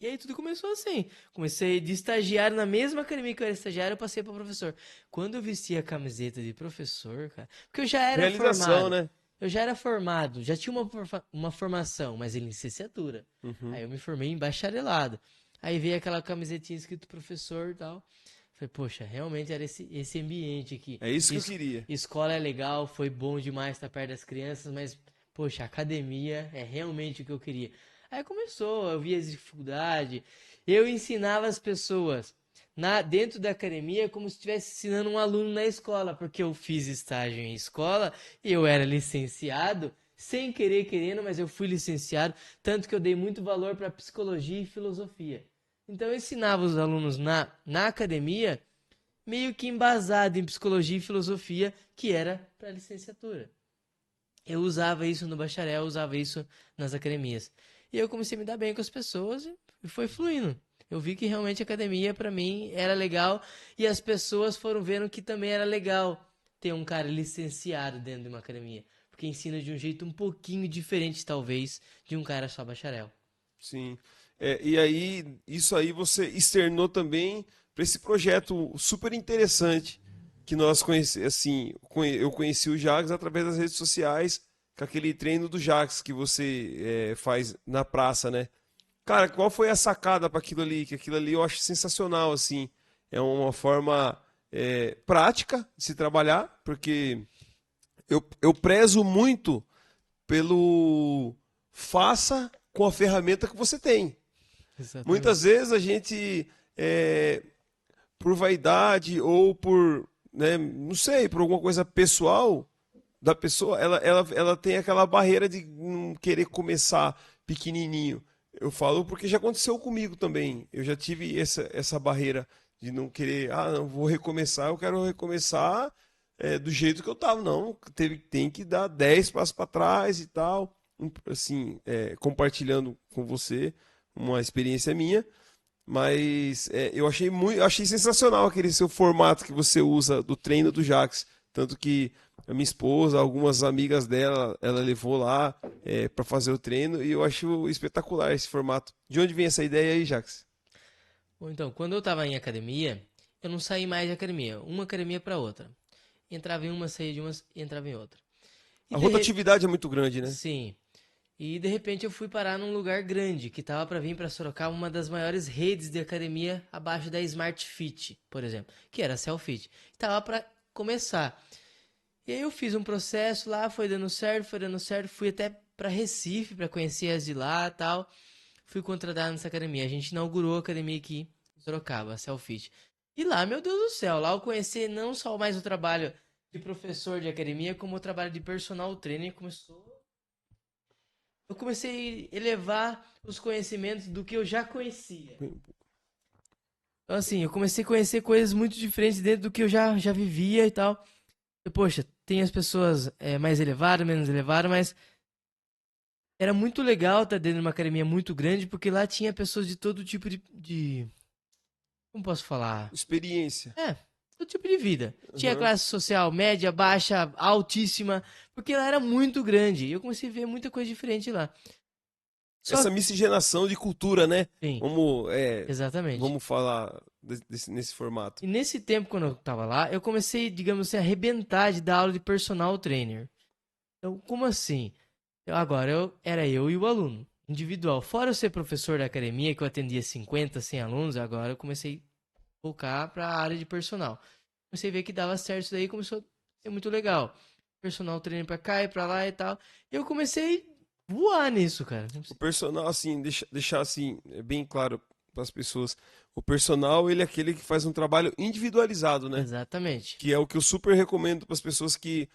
E aí tudo começou assim. Comecei de estagiário na mesma academia que eu era estagiário, eu passei pra professor. Quando eu vesti a camiseta de professor, cara, porque eu já era Realização, formado. né? Eu já era formado, já tinha uma formação, mas em licenciatura. Uhum. Aí eu me formei em bacharelado. Aí veio aquela camisetinha escrito professor e tal. Falei, poxa, realmente era esse ambiente aqui. É isso que eu queria. Escola é legal, foi bom demais estar perto das crianças, mas, poxa, academia é realmente o que eu queria. Aí começou, eu via as dificuldades, eu ensinava as pessoas dentro da academia como se estivesse ensinando um aluno na escola, porque eu fiz estágio em escola e eu era licenciado, sem querer querendo, mas eu fui licenciado, tanto que eu dei muito valor para psicologia e filosofia. Então eu ensinava os alunos na academia meio que embasado em psicologia e filosofia, que era para licenciatura. Eu usava isso no bacharel, usava isso nas academias. E eu comecei a me dar bem com as pessoas e foi fluindo. Eu vi que realmente a academia para mim era legal e as pessoas foram vendo que também era legal ter um cara licenciado dentro de uma academia, porque ensina de um jeito um pouquinho diferente talvez de um cara só bacharel. Sim. E aí, isso aí você externou também para esse projeto super interessante que nós eu conheci o Jax através das redes sociais, com aquele treino do Jax que você faz na praça, né? Cara, qual foi a sacada para aquilo ali? Que aquilo ali eu acho sensacional, assim. É uma forma prática de se trabalhar, porque eu prezo muito pelo faça com a ferramenta que você tem. Exatamente. Muitas vezes a gente, por vaidade ou por, né, não sei, por alguma coisa pessoal da pessoa, ela tem aquela barreira de não querer começar pequenininho. Eu falo porque já aconteceu comigo também. Eu já tive essa barreira de não querer, não vou recomeçar, eu quero recomeçar do jeito que eu tava. Não, tem que dar 10 passos para trás e tal. Assim, compartilhando com você uma experiência minha. Mas eu achei sensacional aquele seu formato que você usa do treino do Jax. Tanto que a minha esposa, algumas amigas dela, ela levou lá para fazer o treino e eu acho espetacular esse formato. De onde vem essa ideia aí, Jax? Bom, então, quando eu tava em academia, eu não saí mais de academia, uma academia pra outra. Entrava em uma, saía de uma e entrava em outra. E A de re... rotatividade é muito grande, né? Sim. E de repente eu fui parar num lugar grande, que tava pra vir pra Sorocaba, uma das maiores redes de academia abaixo da Smart Fit, por exemplo, que era a Cellfit. Tava pra começar. E aí eu fiz um processo lá, foi dando certo, fui até pra Recife pra conhecer as de lá, e tal. Fui contratado nessa academia. A gente inaugurou a academia aqui em Sorocaba, a Cellfit. E lá, meu Deus do céu, lá eu conheci não só mais o trabalho de professor de academia, como o trabalho de personal trainer. Eu comecei a elevar os conhecimentos do que eu já conhecia. Então, assim, eu comecei a conhecer coisas muito diferentes dentro do que eu já vivia e tal. E, poxa, tem as pessoas mais elevadas, menos elevadas, mas era muito legal estar dentro de uma academia muito grande, porque lá tinha pessoas de todo tipo de como posso falar? Experiência. É, todo tipo de vida. Tinha Uhum. classe social média, baixa, altíssima, porque ela era muito grande. E eu comecei a ver muita coisa diferente lá. Só Essa miscigenação de cultura, né? sim, Vamos, exatamente. vamos falar nesse formato. E nesse tempo, quando eu tava lá, eu comecei, digamos assim, a arrebentar de dar aula de personal trainer. Então, como assim? Agora era eu e o aluno, individual. Fora eu ser professor da academia, que eu atendia 50, 100 alunos, agora eu comecei a focar para a área de personal. Comecei a ver que dava certo isso daí, começou a ser muito legal. Personal trainer pra cá e pra lá e tal. E eu comecei a voar nisso, cara. O personal, assim, deixar assim, bem claro para as pessoas. O personal, ele é aquele que faz um trabalho individualizado, né? Exatamente. Que é o que eu super recomendo para as pessoas que.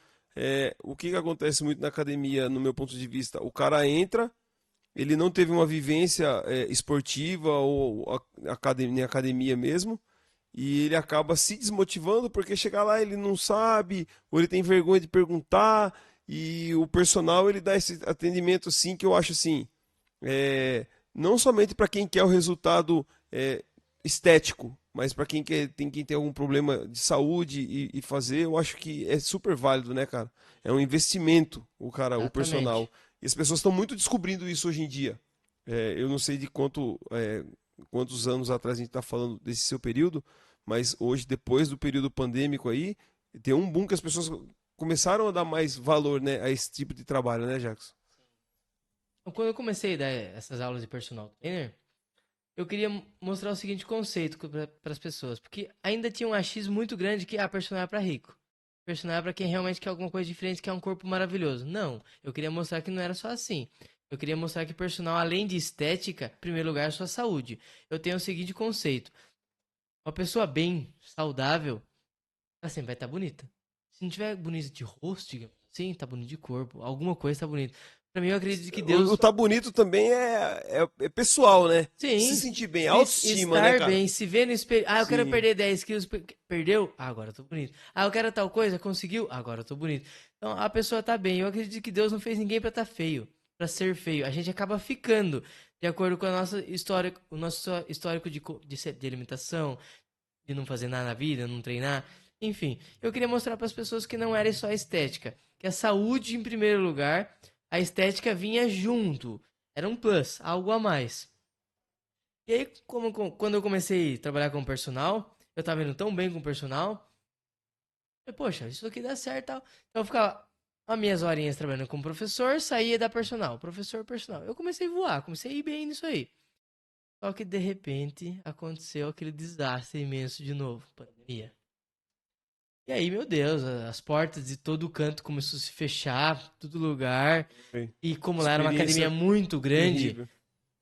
O que acontece muito na academia, no meu ponto de vista? O cara entra, ele não teve uma vivência esportiva ou em academia mesmo, e ele acaba se desmotivando porque chegar lá ele não sabe, ou ele tem vergonha de perguntar, e o personal ele dá esse atendimento assim que eu acho assim, não somente para quem quer o resultado estético, mas para quem tem algum problema de saúde e fazer, eu acho que é super válido, né, cara? É um investimento, o personal. Exatamente. E as pessoas estão muito descobrindo isso hoje em dia. Eu não sei de quantos anos atrás a gente está falando desse seu período, mas hoje, depois do período pandêmico aí, tem um boom que as pessoas começaram a dar mais valor, né, a esse tipo de trabalho, né, Jackson? Então, quando eu comecei a dar essas aulas de personal trainer, eu queria mostrar o seguinte conceito para as pessoas, porque ainda tinha um achismo muito grande que personal é para rico. Personal é para quem realmente quer alguma coisa diferente, quer um corpo maravilhoso. Não, eu queria mostrar que não era só assim. Eu queria mostrar que personal, além de estética, em primeiro lugar, é sua saúde. Eu tenho o seguinte conceito: uma pessoa bem, saudável, ela sempre vai estar bonita. Se não tiver bonita de rosto, digamos assim, tá bonito de corpo. Alguma coisa tá bonita. Pra mim, eu acredito que O Deus. tá bonito também é pessoal, né? Se Sim, sentir bem, autoestima, né, estar cara? bem, se ver no espelho. Ah, eu quero Sim. perder 10 quilos. Perdeu? Ah, agora eu tô bonito. Ah, eu quero tal coisa. Conseguiu? Agora eu tô bonito. Então, a pessoa tá bem. Eu acredito que Deus não fez ninguém pra estar feio, pra ser feio. A gente acaba ficando de acordo com a nossa história, o nosso histórico de alimentação, de não fazer nada na vida, não treinar. Enfim, eu queria mostrar para as pessoas que não era só a estética, que a saúde em primeiro lugar, a estética vinha junto. Era um plus, algo a mais. E aí, quando eu comecei a trabalhar com personal, eu tava indo tão bem com o personal, poxa, isso aqui dá certo e tal. Então eu ficava as minhas horinhas trabalhando como professor, saía da personal, professor, personal. Eu comecei a voar, comecei a ir bem nisso aí. Só que de repente aconteceu aquele desastre imenso de novo, pandemia. E aí, meu Deus, as portas de todo canto começou a se fechar, todo lugar. Foi. E como lá era uma academia Experiência muito grande, terrível.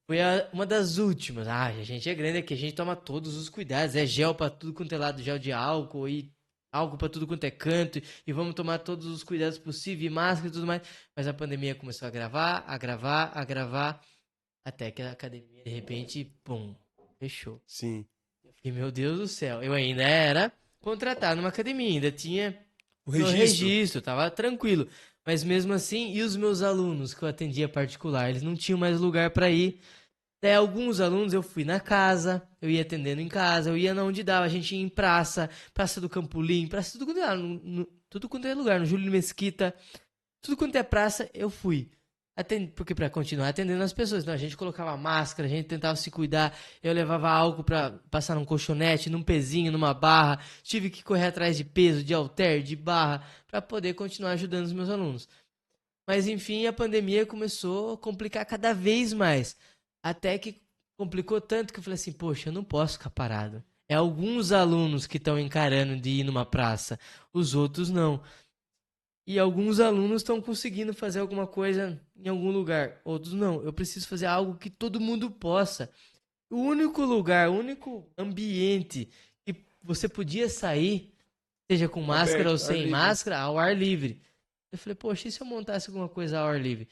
foi uma das últimas. Ah, a gente é grande aqui, a gente toma todos os cuidados. É gel pra tudo quanto é lado, gel de álcool e álcool pra tudo quanto é canto. E vamos tomar todos os cuidados possíveis, máscara e tudo mais. Mas a pandemia começou a agravar, agravar, agravar. Até que a academia, de repente, pum, fechou. Sim. E meu Deus do céu, eu ainda era contratado numa academia, ainda tinha O meu registro. registro, tava tranquilo. Mas mesmo assim, e os meus alunos que eu atendia particular, eles não tinham mais lugar para ir. Daí alguns alunos eu fui na casa, eu ia atendendo em casa, eu ia na onde dava, a gente ia em praça, Praça do Campolim, praça tudo quanto é, tudo quanto é lugar, no Júlio Mesquita, tudo quanto é praça, eu fui. Porque para continuar atendendo as pessoas, então a gente colocava máscara, a gente tentava se cuidar, eu levava álcool para passar num colchonete, num pezinho, numa barra, tive que correr atrás de peso, de halter, de barra, para poder continuar ajudando os meus alunos. Mas enfim, a pandemia começou a complicar cada vez mais, até que complicou tanto que eu falei assim, poxa, eu não posso ficar parado. É alguns alunos que estão encarando de ir numa praça, os outros não. E alguns alunos estão conseguindo fazer alguma coisa em algum lugar, outros não. Eu preciso fazer algo que todo mundo possa. O único lugar, o único ambiente que você podia sair, seja com máscara ou Aberto, ar sem livre. máscara, ao ar livre. Eu falei, poxa, e se eu montasse alguma coisa ao ar livre?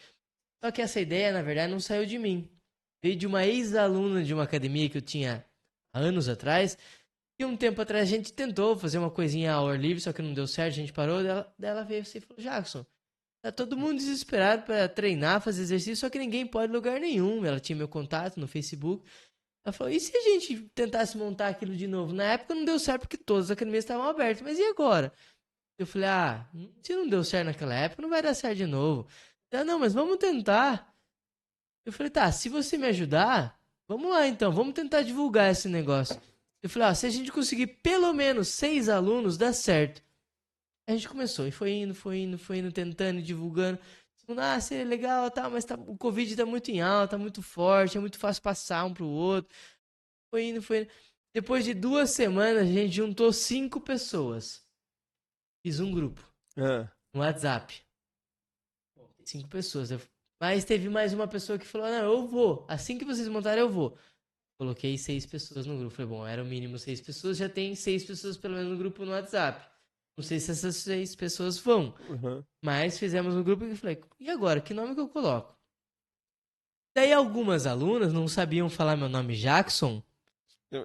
Só que essa ideia, na verdade, não saiu de mim. Veio de uma ex-aluna de uma academia que eu tinha há anos atrás. E um tempo atrás a gente tentou fazer uma coisinha ao ar livre, só que não deu certo, a gente parou. Daí ela veio assim e falou: Jackson, tá todo mundo desesperado pra treinar, fazer exercício, só que ninguém pode em lugar nenhum. Ela tinha meu contato no Facebook. Ela falou: e se a gente tentasse montar aquilo de novo? Na época não deu certo porque todas as academias estavam abertas, mas e agora? Eu falei: ah, se não deu certo naquela época, não vai dar certo de novo. Ela: não, mas vamos tentar. Eu falei: tá, se você me ajudar, vamos lá então, vamos tentar divulgar esse negócio. Eu falei: se a gente conseguir pelo menos 6 alunos, dá certo. A gente começou e foi indo, tentando, divulgando. Seria legal, tá, mas o Covid tá muito em alta, tá muito forte, é muito fácil passar um pro outro. Foi indo. Depois de 2 semanas, a gente juntou 5 pessoas. Fiz um grupo Ah, no WhatsApp. 5 pessoas. Mas teve mais uma pessoa que falou: não, eu vou. Assim que vocês montarem, eu vou. Coloquei 6 pessoas no grupo. Falei, bom, era o mínimo 6 pessoas, já tem 6 pessoas pelo menos no grupo no WhatsApp. Não sei se essas 6 pessoas vão. uhum. Mas fizemos no grupo e falei, e agora? Que nome que eu coloco? Daí algumas alunas não sabiam falar meu nome Jackson.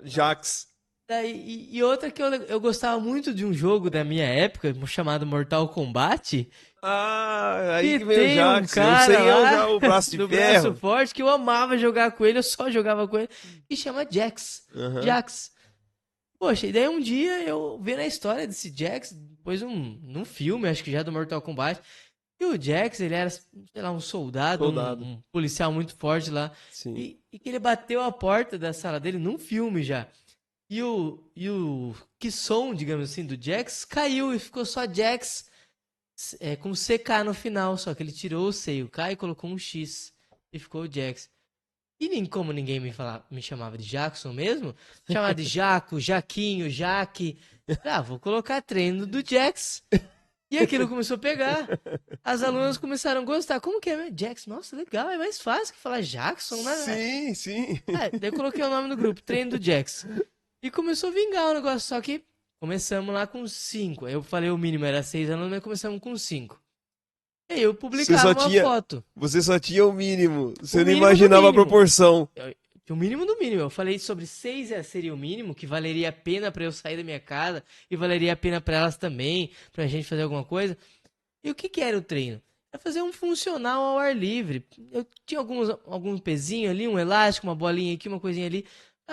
Jax. Daí, e outra que eu gostava muito de um jogo da minha época, chamado Mortal Kombat. Ah, aí Que que vem o tem um Jax. Eu sei cara eu lá já o braço de do braço ferro. forte que eu amava jogar com ele, eu só jogava com ele. E chama Jax. Aham. Jax. Poxa, e daí um dia eu vi na história desse Jax, depois num filme, acho que já do Mortal Kombat, e o Jax, ele era, sei lá, um soldado, Soldado. um policial muito forte lá, Sim. e que ele bateu a porta da sala dele num filme já. E o que som, digamos assim, do Jax caiu e ficou só Jax com CK no final, só que ele tirou o C e o K e colocou um X e ficou o Jax. E nem como ninguém me chamava de Jackson mesmo, chamava de Jaco, Jaquinho, Jaque. Vou colocar treino do Jax. E aquilo começou a pegar. As alunas começaram a gostar. Como que é? Jax, nossa, legal, é mais fácil que falar Jackson, né? Sim, sim. Daí eu coloquei o nome no grupo, treino do Jax. E começou a vingar o negócio, só que começamos lá com 5. Eu falei o mínimo era 6 alunos, mas começamos com 5. E aí eu publicava uma foto. Você só tinha o mínimo. Você O não mínimo do imaginava a mínimo. proporção. O mínimo do mínimo. Eu falei sobre 6 seria o mínimo, que valeria a pena pra eu sair da minha casa e valeria a pena pra elas também, pra gente fazer alguma coisa. E o que era o treino? Era fazer um funcional ao ar livre. Eu tinha algum pezinho ali, um elástico, uma bolinha aqui, uma coisinha ali.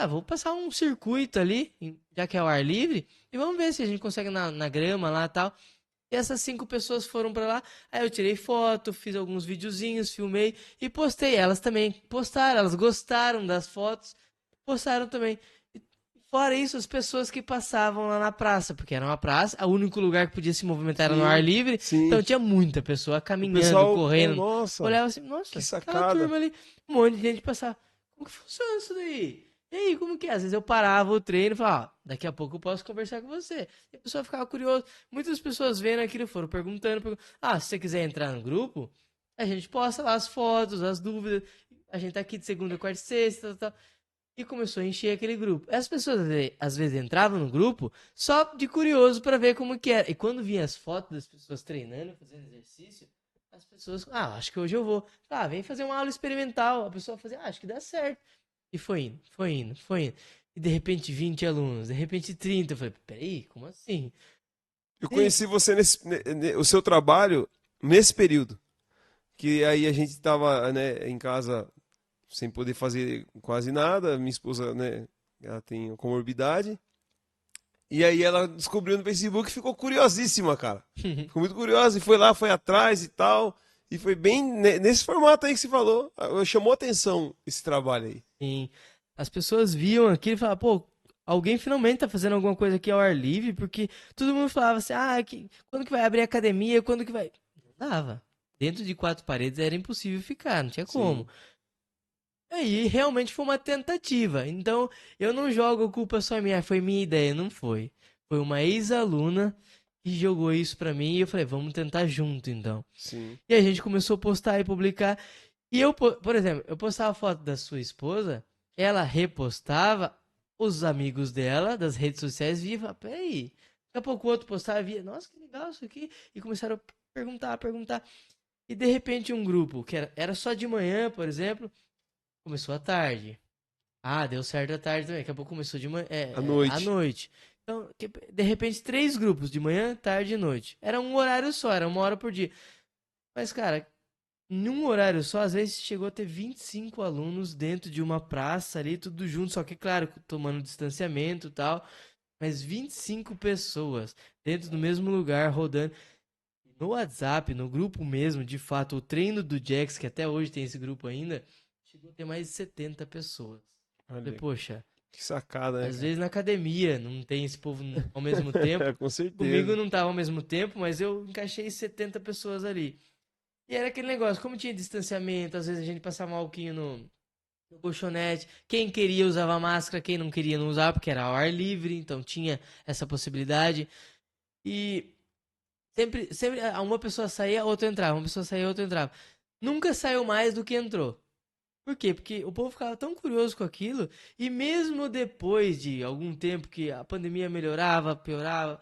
Vou passar um circuito ali, já que é ao ar livre, e vamos ver se a gente consegue na grama lá e tal. E essas 5 pessoas foram pra lá. Aí eu tirei foto, fiz alguns videozinhos, filmei e postei. Elas também postaram, elas gostaram das fotos, postaram também. E fora isso, as pessoas que passavam lá na praça, porque era uma praça, o único lugar que podia se movimentar era no ar livre. Sim. Então tinha muita pessoa O caminhando, pessoal, correndo. nossa, Olhava assim, nossa, que aquela sacada. turma ali, um monte de gente passava. como que funciona isso daí? E aí, como que é? Às vezes eu parava o treino e falava, daqui a pouco eu posso conversar com você. E a pessoa ficava curiosa. Muitas pessoas vendo aquilo foram perguntando, se você quiser entrar no grupo, a gente posta lá as fotos, as dúvidas. A gente tá aqui de segunda, quarta e sexta, tal, tal. E começou a encher aquele grupo. As pessoas às vezes entravam no grupo só de curioso pra ver como que era. E quando vinha as fotos das pessoas treinando, fazendo exercício, as pessoas, acho que hoje eu vou. Vem fazer uma aula experimental. A pessoa fazia, acho que dá certo. E foi indo, foi indo, foi indo. E de repente 20 alunos, de repente 30. Eu falei, peraí, como assim? Eu E, conheci você o seu trabalho nesse período. Que aí a gente tava, né, em casa sem poder fazer quase nada. Minha esposa, né, ela tem comorbidade. E aí ela descobriu no Facebook e ficou curiosíssima, cara. Ficou muito curiosa e foi lá, foi atrás e tal. E foi bem nesse formato aí que você falou. Chamou atenção esse trabalho aí. sim, as pessoas viam aquilo e falavam, pô, alguém finalmente tá fazendo alguma coisa aqui ao ar livre, porque todo mundo falava assim, quando que vai abrir a academia, quando que vai... Não dava. Dentro de quatro paredes era impossível ficar, não tinha como. Sim. Aí realmente foi uma tentativa. Então, eu não jogo culpa só minha, foi minha ideia, não foi. Foi uma ex-aluna que jogou isso pra mim e eu falei, vamos tentar junto então. Sim. E a gente começou a postar e publicar. E eu, por exemplo, eu postava foto da sua esposa, ela repostava, os amigos dela das redes sociais via, e falava, peraí. Daqui a pouco o outro postava e via, nossa, que legal isso aqui. E começaram a perguntar. E de repente um grupo que era só de manhã, por exemplo, começou à tarde. Deu certo à tarde também. Daqui a pouco começou de manhã, À à noite. noite. Então, de repente, três grupos, de manhã, tarde e noite. Era um horário só, era uma hora por dia. Mas, cara, num horário só, às vezes chegou a ter 25 alunos dentro de uma praça ali, tudo junto. Só que, claro, tomando distanciamento e tal. Mas 25 pessoas dentro do mesmo lugar, rodando. No WhatsApp, no grupo mesmo, de fato, o treino do Jax, que até hoje tem esse grupo ainda, chegou a ter mais de 70 pessoas. Falei, Olha, poxa, que sacada, né, às cara? vezes na academia não tem esse povo ao mesmo tempo. Com Comigo certeza. não tava ao mesmo tempo, mas eu encaixei 70 pessoas ali. E era aquele negócio, como tinha distanciamento, às vezes a gente passava um alquinho no colchonete. Quem queria usava máscara, quem não queria não usava, porque era ao ar livre, então tinha essa possibilidade. E sempre uma pessoa saía, outra entrava, uma pessoa saía, outra entrava. Nunca saiu mais do que entrou. Por quê? Porque o povo ficava tão curioso com aquilo, e mesmo depois de algum tempo que a pandemia melhorava, piorava,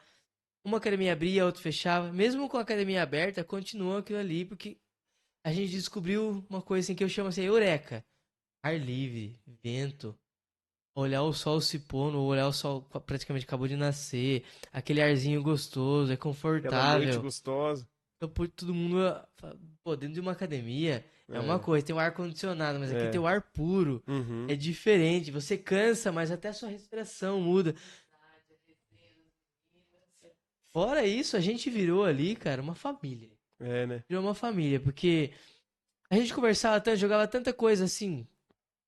uma academia abria, outra fechava, mesmo com a academia aberta, continuou aquilo ali, porque a gente descobriu uma coisa assim que eu chamo assim, eureka. Ar livre, vento, olhar o sol se pondo, ou olhar o sol praticamente acabou de nascer, aquele arzinho gostoso, é Aquela noite confortável. gostosa. Então, todo mundo, pô, dentro de uma academia é uma É, coisa, tem o ar condicionado, mas aqui tem é. o ar puro. É Uhum. diferente, você cansa, mas até a sua respiração muda. Fora isso, a gente virou ali, cara, uma família. É, né? Virou uma família, porque a gente conversava tanto, jogava tanta coisa assim,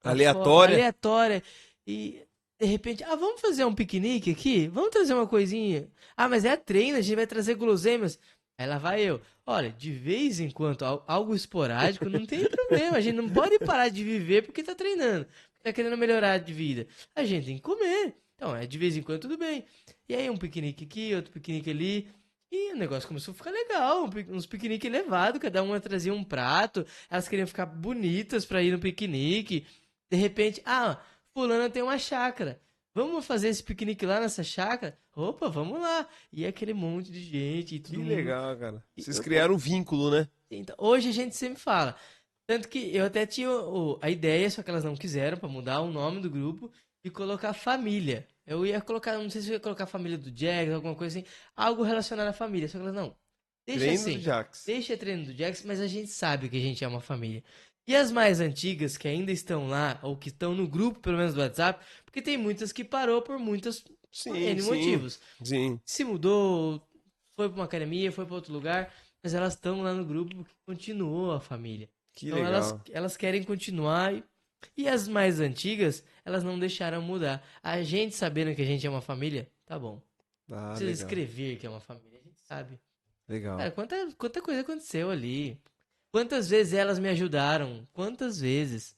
Aleatória. aleatória, e de repente, vamos fazer um piquenique aqui? Vamos trazer uma coisinha? Mas é treino, a gente vai trazer guloseimas. Aí lá vai eu. Olha, de vez em quando, algo esporádico, não tem problema. A gente não pode parar de viver porque tá treinando, porque tá querendo melhorar de vida. A gente tem que comer. Então, de vez em quando tudo bem. E aí um piquenique aqui, outro piquenique ali. E o negócio começou a ficar legal, uns piqueniques elevados, cada uma trazia um prato, elas queriam ficar bonitas pra ir no piquenique. De repente, fulana tem uma chácara. Vamos fazer esse piquenique lá nessa chácara? Opa, vamos lá. E é aquele monte de gente e todo Que mundo. legal, cara. Vocês Pô, criaram um vínculo, né? então, hoje a gente sempre fala. Tanto que eu até tinha a ideia, só que elas não quiseram, pra mudar o nome do grupo e colocar família. Eu ia colocar, não sei se eu ia colocar família do Jax, alguma coisa assim, algo relacionado à família. Só que elas, não, deixa Treino do assim, Jax. deixa treino do Jax, mas a gente sabe que a gente é uma família. E as mais antigas, que ainda estão lá, ou que estão no grupo, pelo menos do WhatsApp, porque tem muitas que parou por Sim, N sim, motivos. sim. Se mudou, foi pra uma academia, foi pra outro lugar, mas elas estão lá no grupo porque continuou a família. Que Então legal. elas querem continuar e as mais antigas, elas não deixaram mudar. A gente sabendo que a gente é uma família, tá bom. Não Ah, precisa legal. escrever que é uma família, a gente sabe. Legal. Cara, quanta coisa aconteceu ali. Quantas vezes elas me ajudaram? Quantas vezes?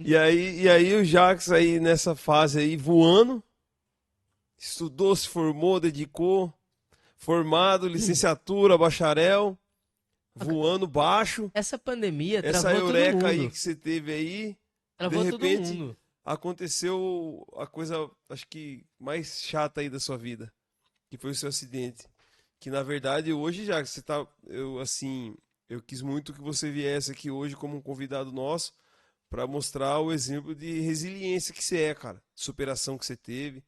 E aí o Jax aí nessa fase aí voando, estudou, se formou, dedicou, formado, licenciatura, bacharel, voando baixo. Essa pandemia Essa travou todo eureka aí mundo. que você teve aí, de Travou todo repente mundo. aconteceu a coisa, acho que mais chata aí da sua vida, que foi o seu acidente. Que na verdade hoje já que você tá, eu assim, eu quis muito que você viesse aqui hoje como um convidado nosso para mostrar o exemplo de resiliência que você é, cara, superação que você teve.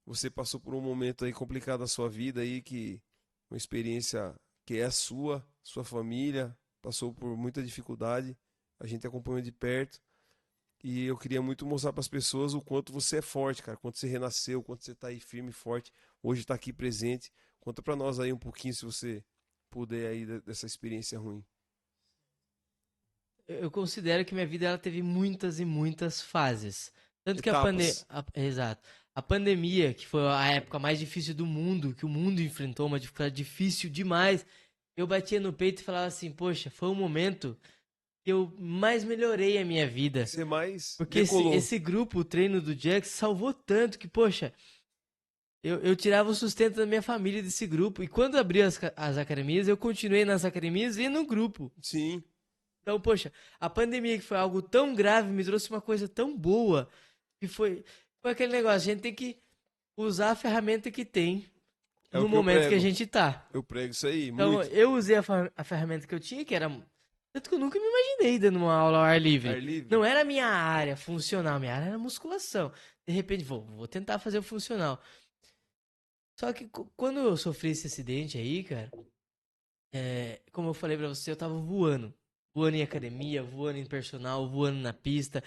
Você passou por um momento aí complicado da sua vida aí que uma experiência que é a sua família passou por muita dificuldade. A gente acompanhou de perto e eu queria muito mostrar para as pessoas o quanto você é forte, cara, quanto você renasceu, quanto você tá aí firme e forte, hoje tá aqui presente. Conta para nós aí um pouquinho se você puder aí dessa experiência ruim. Eu considero que minha vida ela teve muitas e muitas fases. Tanto que Etapas. Exato. A pandemia, que foi a época mais difícil do mundo, que o mundo enfrentou, uma dificuldade difícil demais, eu batia no peito e falava assim, poxa, foi um momento que eu mais melhorei a minha Que vida. você mais Porque decolou. esse grupo, o treino do Jax, salvou tanto que, poxa, eu tirava o sustento da minha família desse grupo. E quando abriu as academias, eu continuei nas academias e no grupo. Sim, Então, poxa, a pandemia que foi algo tão grave me trouxe uma coisa tão boa que foi aquele negócio, a gente tem que usar a ferramenta que tem é o no que eu momento que a prego. gente tá. Eu prego isso aí, Então, muito. eu usei a ferramenta que eu tinha, que era. Tanto que eu nunca me imaginei dando uma aula ao ar livre. Ar livre. Não era a minha área funcional, minha área era musculação. De repente, vou tentar fazer o funcional. Só que quando eu sofri esse acidente aí, cara, como eu falei pra você, eu tava voando. Voando em academia, voando em personal, voando na pista.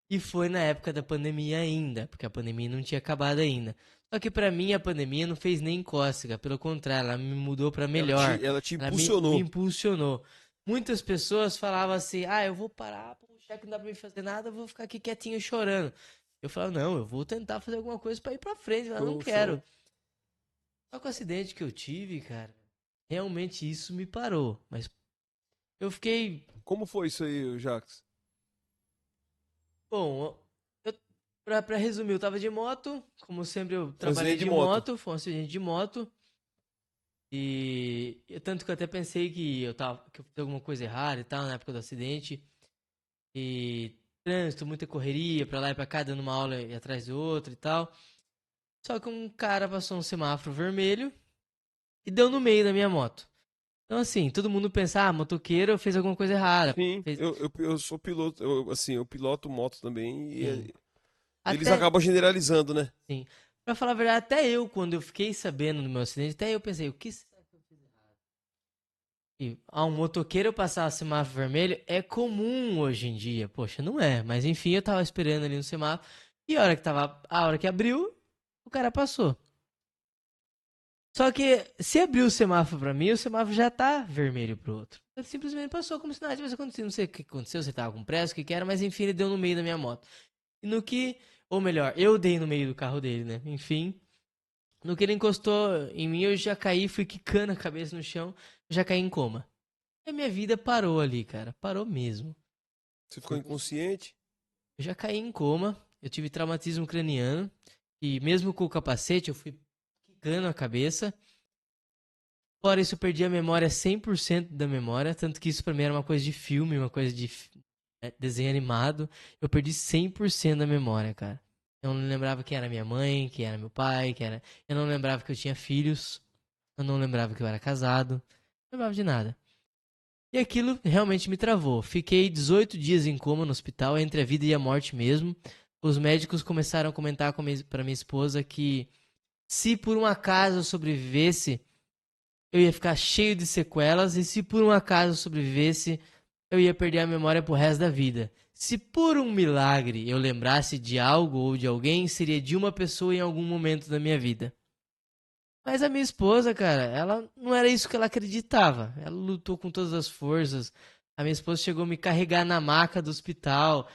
E foi na época da pandemia ainda, porque a pandemia não tinha acabado ainda. Só que pra mim a pandemia não fez nem cócega, pelo contrário, ela me mudou pra melhor. Ela te Me impulsionou. impulsionou. Muitas pessoas falavam assim: "Ah, eu vou parar, pô, já que não dá pra me fazer nada, eu vou ficar aqui quietinho chorando". Eu falava: "Não, eu vou tentar fazer alguma coisa pra ir pra frente, eu não Show, quero". show. Só com o acidente que eu tive, cara, realmente isso me parou, mas eu fiquei, Como foi isso aí, Jax? bom, pra resumir, eu tava de moto, como sempre eu trabalhei Acidente de de moto. moto, foi um acidente de moto. Tanto que eu até pensei que eu fiz alguma coisa errada e tal na época do acidente. E trânsito, muita correria pra lá e pra cá, dando uma aula e atrás do outro e tal. Só que um cara passou um semáforo vermelho e deu no meio da minha moto. Então assim, todo mundo pensa, ah, motoqueiro fez alguma coisa errada. Sim, Fez... eu sou piloto, assim, eu piloto moto também e Sim. eles Até, acabam generalizando, né? sim. Pra falar a verdade, até eu, quando eu fiquei sabendo do meu acidente, até eu pensei, o que será que eu fiz errado? E um motoqueiro passar semáforo vermelho é comum hoje em dia. Poxa, não é. Mas enfim, eu tava esperando ali no semáforo. E a hora que abriu, o cara passou. Só que se abriu o semáforo pra mim, o semáforo já tá vermelho pro outro. Ele simplesmente passou como se nada tivesse acontecido. Não sei o que aconteceu, se tava com pressa, o que que era, mas enfim, ele deu no meio da minha moto. E no que, ou melhor, eu dei no meio do carro dele, né? Enfim, no que ele encostou em mim, eu já caí, fui quicando a cabeça no chão, já caí em coma. E a minha vida parou ali, cara. Parou mesmo. Você ficou inconsciente? Eu já caí em coma, eu tive traumatismo craniano. E mesmo com o capacete, eu fui quicando a cabeça. Fora isso, eu perdi a memória 100% da memória. Tanto que isso pra mim era uma coisa de filme, uma coisa de desenho animado. Eu perdi 100% da memória, cara. Eu não lembrava quem era minha mãe, quem era meu pai, quem era... Eu não lembrava que eu tinha filhos. Eu não lembrava que eu era casado. Não lembrava de nada. E aquilo realmente me travou. Fiquei 18 dias em coma no hospital, entre a vida e a morte mesmo. Os médicos começaram a comentar para minha esposa que se por um acaso eu sobrevivesse, eu ia ficar cheio de sequelas, e se por um acaso eu sobrevivesse, eu ia perder a memória pro resto da vida. Se por um milagre eu lembrasse de algo ou de alguém, seria de uma pessoa em algum momento da minha vida. Mas a minha esposa, cara, ela não era isso que ela acreditava. Ela lutou com todas as forças. A minha esposa chegou a me carregar na maca do hospital.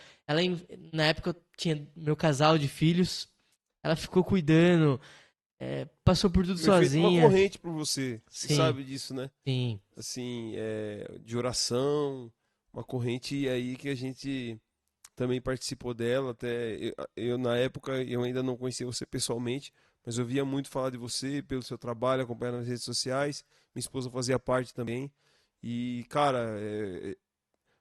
Na época eu tinha meu casal de filhos. Ela ficou cuidando, passou por tudo Foi feita uma sozinha. corrente por você. Você Sim, sabe disso, né? sim. Assim, de oração, uma corrente aí que a gente também participou dela, até na época eu ainda não conhecia você pessoalmente, mas eu via muito falar de você pelo seu trabalho, acompanhando nas redes sociais. Minha esposa fazia parte também. E, cara,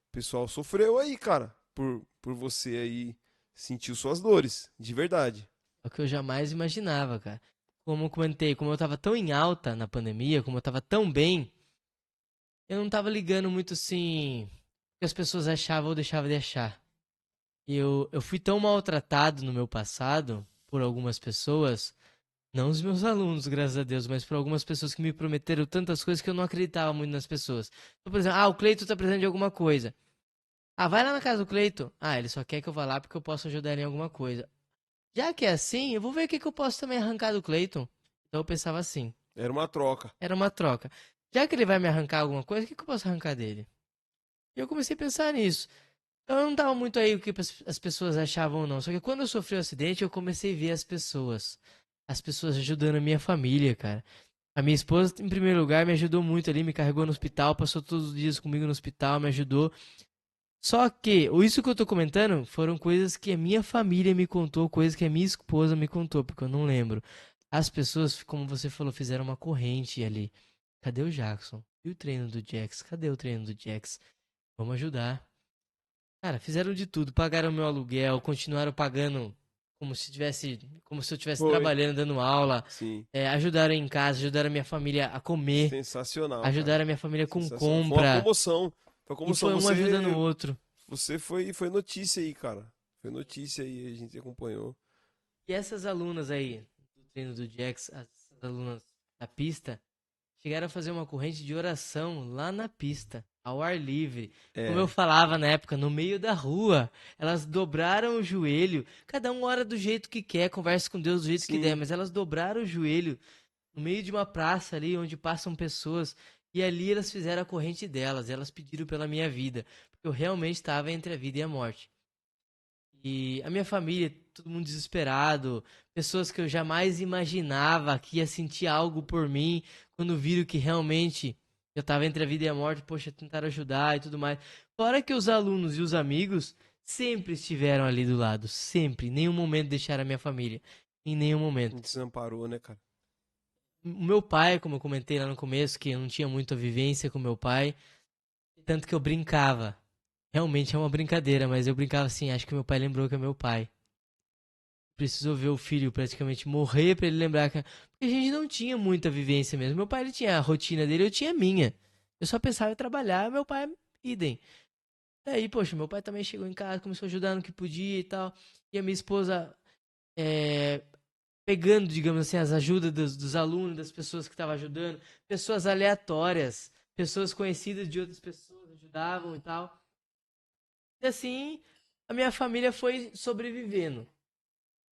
o pessoal sofreu aí, cara, por você aí sentiu suas dores, de verdade. É o que eu jamais imaginava, cara. Como eu comentei, como eu tava tão em alta na pandemia, como eu tava tão bem, eu não tava ligando muito assim o que as pessoas achavam ou deixavam de achar. Eu fui tão maltratado no meu passado por algumas pessoas, não os meus alunos, graças a Deus, mas por algumas pessoas que me prometeram tantas coisas que eu não acreditava muito nas pessoas. Então, por exemplo, o Cleito tá precisando de alguma coisa. Vai lá na casa do Cleito. Ele só quer que eu vá lá porque eu posso ajudar ele em alguma coisa. Já que é assim, eu vou ver o que eu posso também arrancar do Cleiton. Então eu pensava assim, Era uma troca. era uma troca. Já que ele vai me arrancar alguma coisa, o que eu posso arrancar dele? E eu comecei a pensar nisso. Então eu não tava muito aí o que as pessoas achavam ou não. Só que quando eu sofri o acidente, eu comecei a ver as pessoas. As pessoas ajudando a minha família, cara. A minha esposa, em primeiro lugar, me ajudou muito ali, me carregou no hospital, passou todos os dias comigo no hospital, me ajudou. Só que, isso que eu tô comentando foram coisas que a minha família me contou, coisas que a minha esposa me contou, porque eu não lembro. As pessoas, como você falou, fizeram uma corrente ali. Cadê o Jackson? E o treino do Jax? Cadê o treino do Jax? Vamos ajudar. Cara, fizeram de tudo, pagaram meu aluguel, continuaram pagando como se eu estivesse Foi. trabalhando, dando aula, Sim. ajudaram em casa, ajudaram a minha família a comer, Sensacional, cara. ajudaram a minha família com Sensacional. Foi uma compra, comoção. Foi uma e comoção. foi um ajudando o Você, outro. você foi notícia aí, cara. Foi notícia aí, a gente acompanhou. E essas alunas aí, do treino do Jax, as alunas da pista, chegaram a fazer uma corrente de oração lá na pista, ao ar livre. Como eu É, falava na época, no meio da rua. Elas dobraram o joelho. Cada um ora do jeito que quer, conversa com Deus do jeito que der, sim. mas elas dobraram o joelho no meio de uma praça ali onde passam pessoas. E ali elas fizeram a corrente delas. Elas pediram pela minha vida, porque eu realmente estava entre a vida e a morte. E a minha família, todo mundo desesperado, pessoas que eu jamais imaginava que ia sentir algo por mim, quando viram que realmente eu estava entre a vida e a morte, poxa, tentaram ajudar e tudo mais. Fora que os alunos e os amigos sempre estiveram ali do lado, sempre, em nenhum momento deixaram a minha família, em nenhum momento. Desamparou, né, cara? O meu pai, como eu comentei lá no começo, que eu não tinha muita vivência com meu pai, tanto que eu brincava. Realmente é uma brincadeira, mas eu brincava assim, acho que meu pai lembrou que é meu pai. Precisou ver o filho praticamente morrer pra ele lembrar que. Porque a gente não tinha muita vivência mesmo. Meu pai ele tinha a rotina dele, eu tinha a minha. Eu só pensava em trabalhar, meu pai, idem. E aí, poxa, meu pai também chegou em casa, começou a ajudar no que podia e tal. E a minha esposa é, pegando, digamos assim, as ajudas dos alunos, das pessoas que estavam ajudando, pessoas aleatórias, pessoas conhecidas de outras pessoas ajudavam e tal. E assim, a minha família foi sobrevivendo.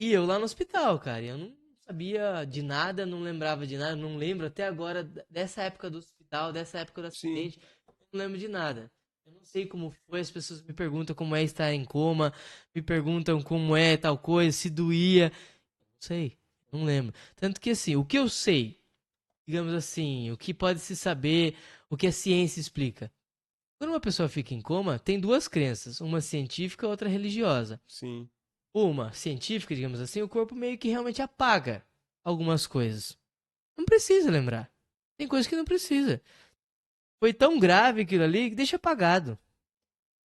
E eu lá no hospital, cara. Eu não sabia de nada, não lembrava de nada, não lembro até agora dessa época do hospital, dessa época do Sim. acidente. Não lembro de nada. Eu não sei como foi, as pessoas me perguntam como é estar em coma, me perguntam como é tal coisa, se doía. Não sei, não lembro. Tanto que assim, o que eu sei, digamos assim, o que pode se saber, o que a ciência explica. Quando uma pessoa fica em coma, tem duas crenças, uma científica e outra religiosa. Sim. Uma científica, digamos assim, o corpo meio que realmente apaga algumas coisas. Não precisa lembrar. Tem coisas que não precisa. Foi tão grave aquilo ali que deixa apagado.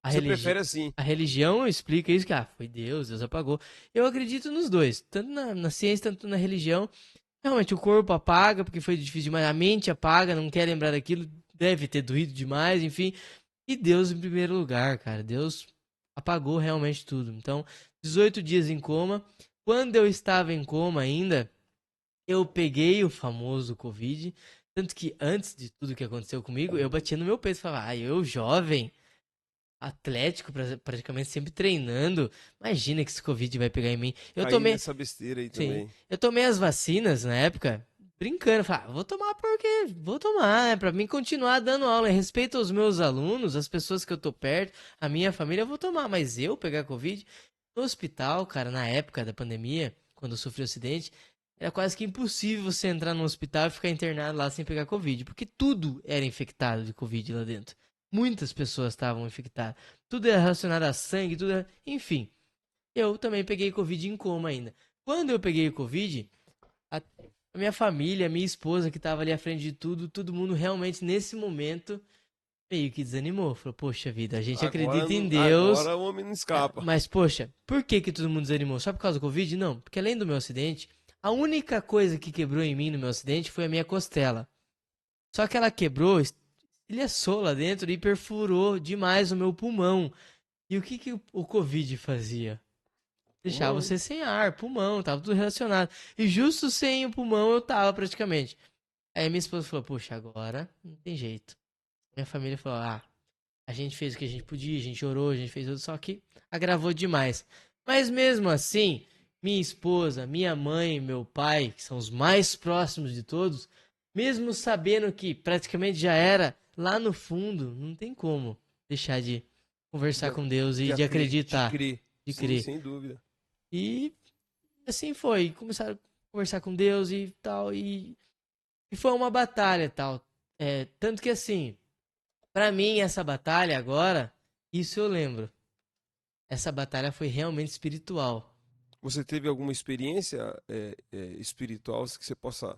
A, Você religi prefere assim? a religião explica isso que foi Deus, Deus apagou. Eu acredito nos dois, tanto na ciência, tanto na religião. Realmente o corpo apaga porque foi difícil demais, a mente apaga, não quer lembrar daquilo, deve ter doído demais, enfim. E Deus em primeiro lugar, cara. Deus apagou realmente tudo. Então, 18 dias em coma. Quando eu estava em coma ainda, eu peguei o famoso Covid. Tanto que antes de tudo que aconteceu comigo, eu batia no meu peito e falava, eu jovem, atlético, praticamente sempre treinando. Imagina que esse Covid vai pegar em mim. Eu Caí tomei, nessa besteira aí sim, também. eu tomei as vacinas na época, brincando. Falei, vou tomar porque vou tomar, né? Pra mim continuar dando aula. Em respeito aos meus alunos, as pessoas que eu tô perto, a minha família, eu vou tomar. Mas eu pegar Covid no hospital, cara, na época da pandemia, quando eu sofri o acidente, era quase que impossível você entrar no hospital e ficar internado lá sem pegar Covid, porque tudo era infectado de Covid lá dentro. Muitas pessoas estavam infectadas. Tudo é relacionado a sangue, enfim. Eu também peguei Covid em coma ainda. Quando eu peguei o Covid, a, a minha família, a minha esposa que estava ali à frente de tudo, todo mundo realmente nesse momento meio que desanimou. Falou, poxa vida, a gente Agora, acredita em Deus, agora o homem não escapa. mas poxa, por que que todo mundo desanimou? Só por causa do Covid? Não, porque além do meu acidente, a única coisa que quebrou em mim no meu acidente foi a minha costela. Só que ela quebrou, estilhaçou lá dentro e perfurou demais o meu pulmão. E o que que o Covid fazia? Deixava Pulmão. você sem ar, pulmão, tava tudo relacionado. E justo sem o pulmão eu tava praticamente. Aí minha esposa falou, poxa, agora não tem jeito. Minha família falou, a gente fez o que a gente podia, a gente orou, a gente fez tudo, só que agravou demais. Mas mesmo assim, minha esposa, minha mãe, meu pai, que são os mais próximos de todos, mesmo sabendo que praticamente já era lá no fundo, não tem como deixar de conversar com Deus e de De acreditar, crer. de Sim, crer. sem dúvida. E assim foi, começaram a conversar com Deus e tal, e foi uma batalha tal. Tanto que assim, pra mim essa batalha agora, isso eu lembro. Essa batalha foi realmente espiritual. Você teve alguma experiência espiritual que você possa,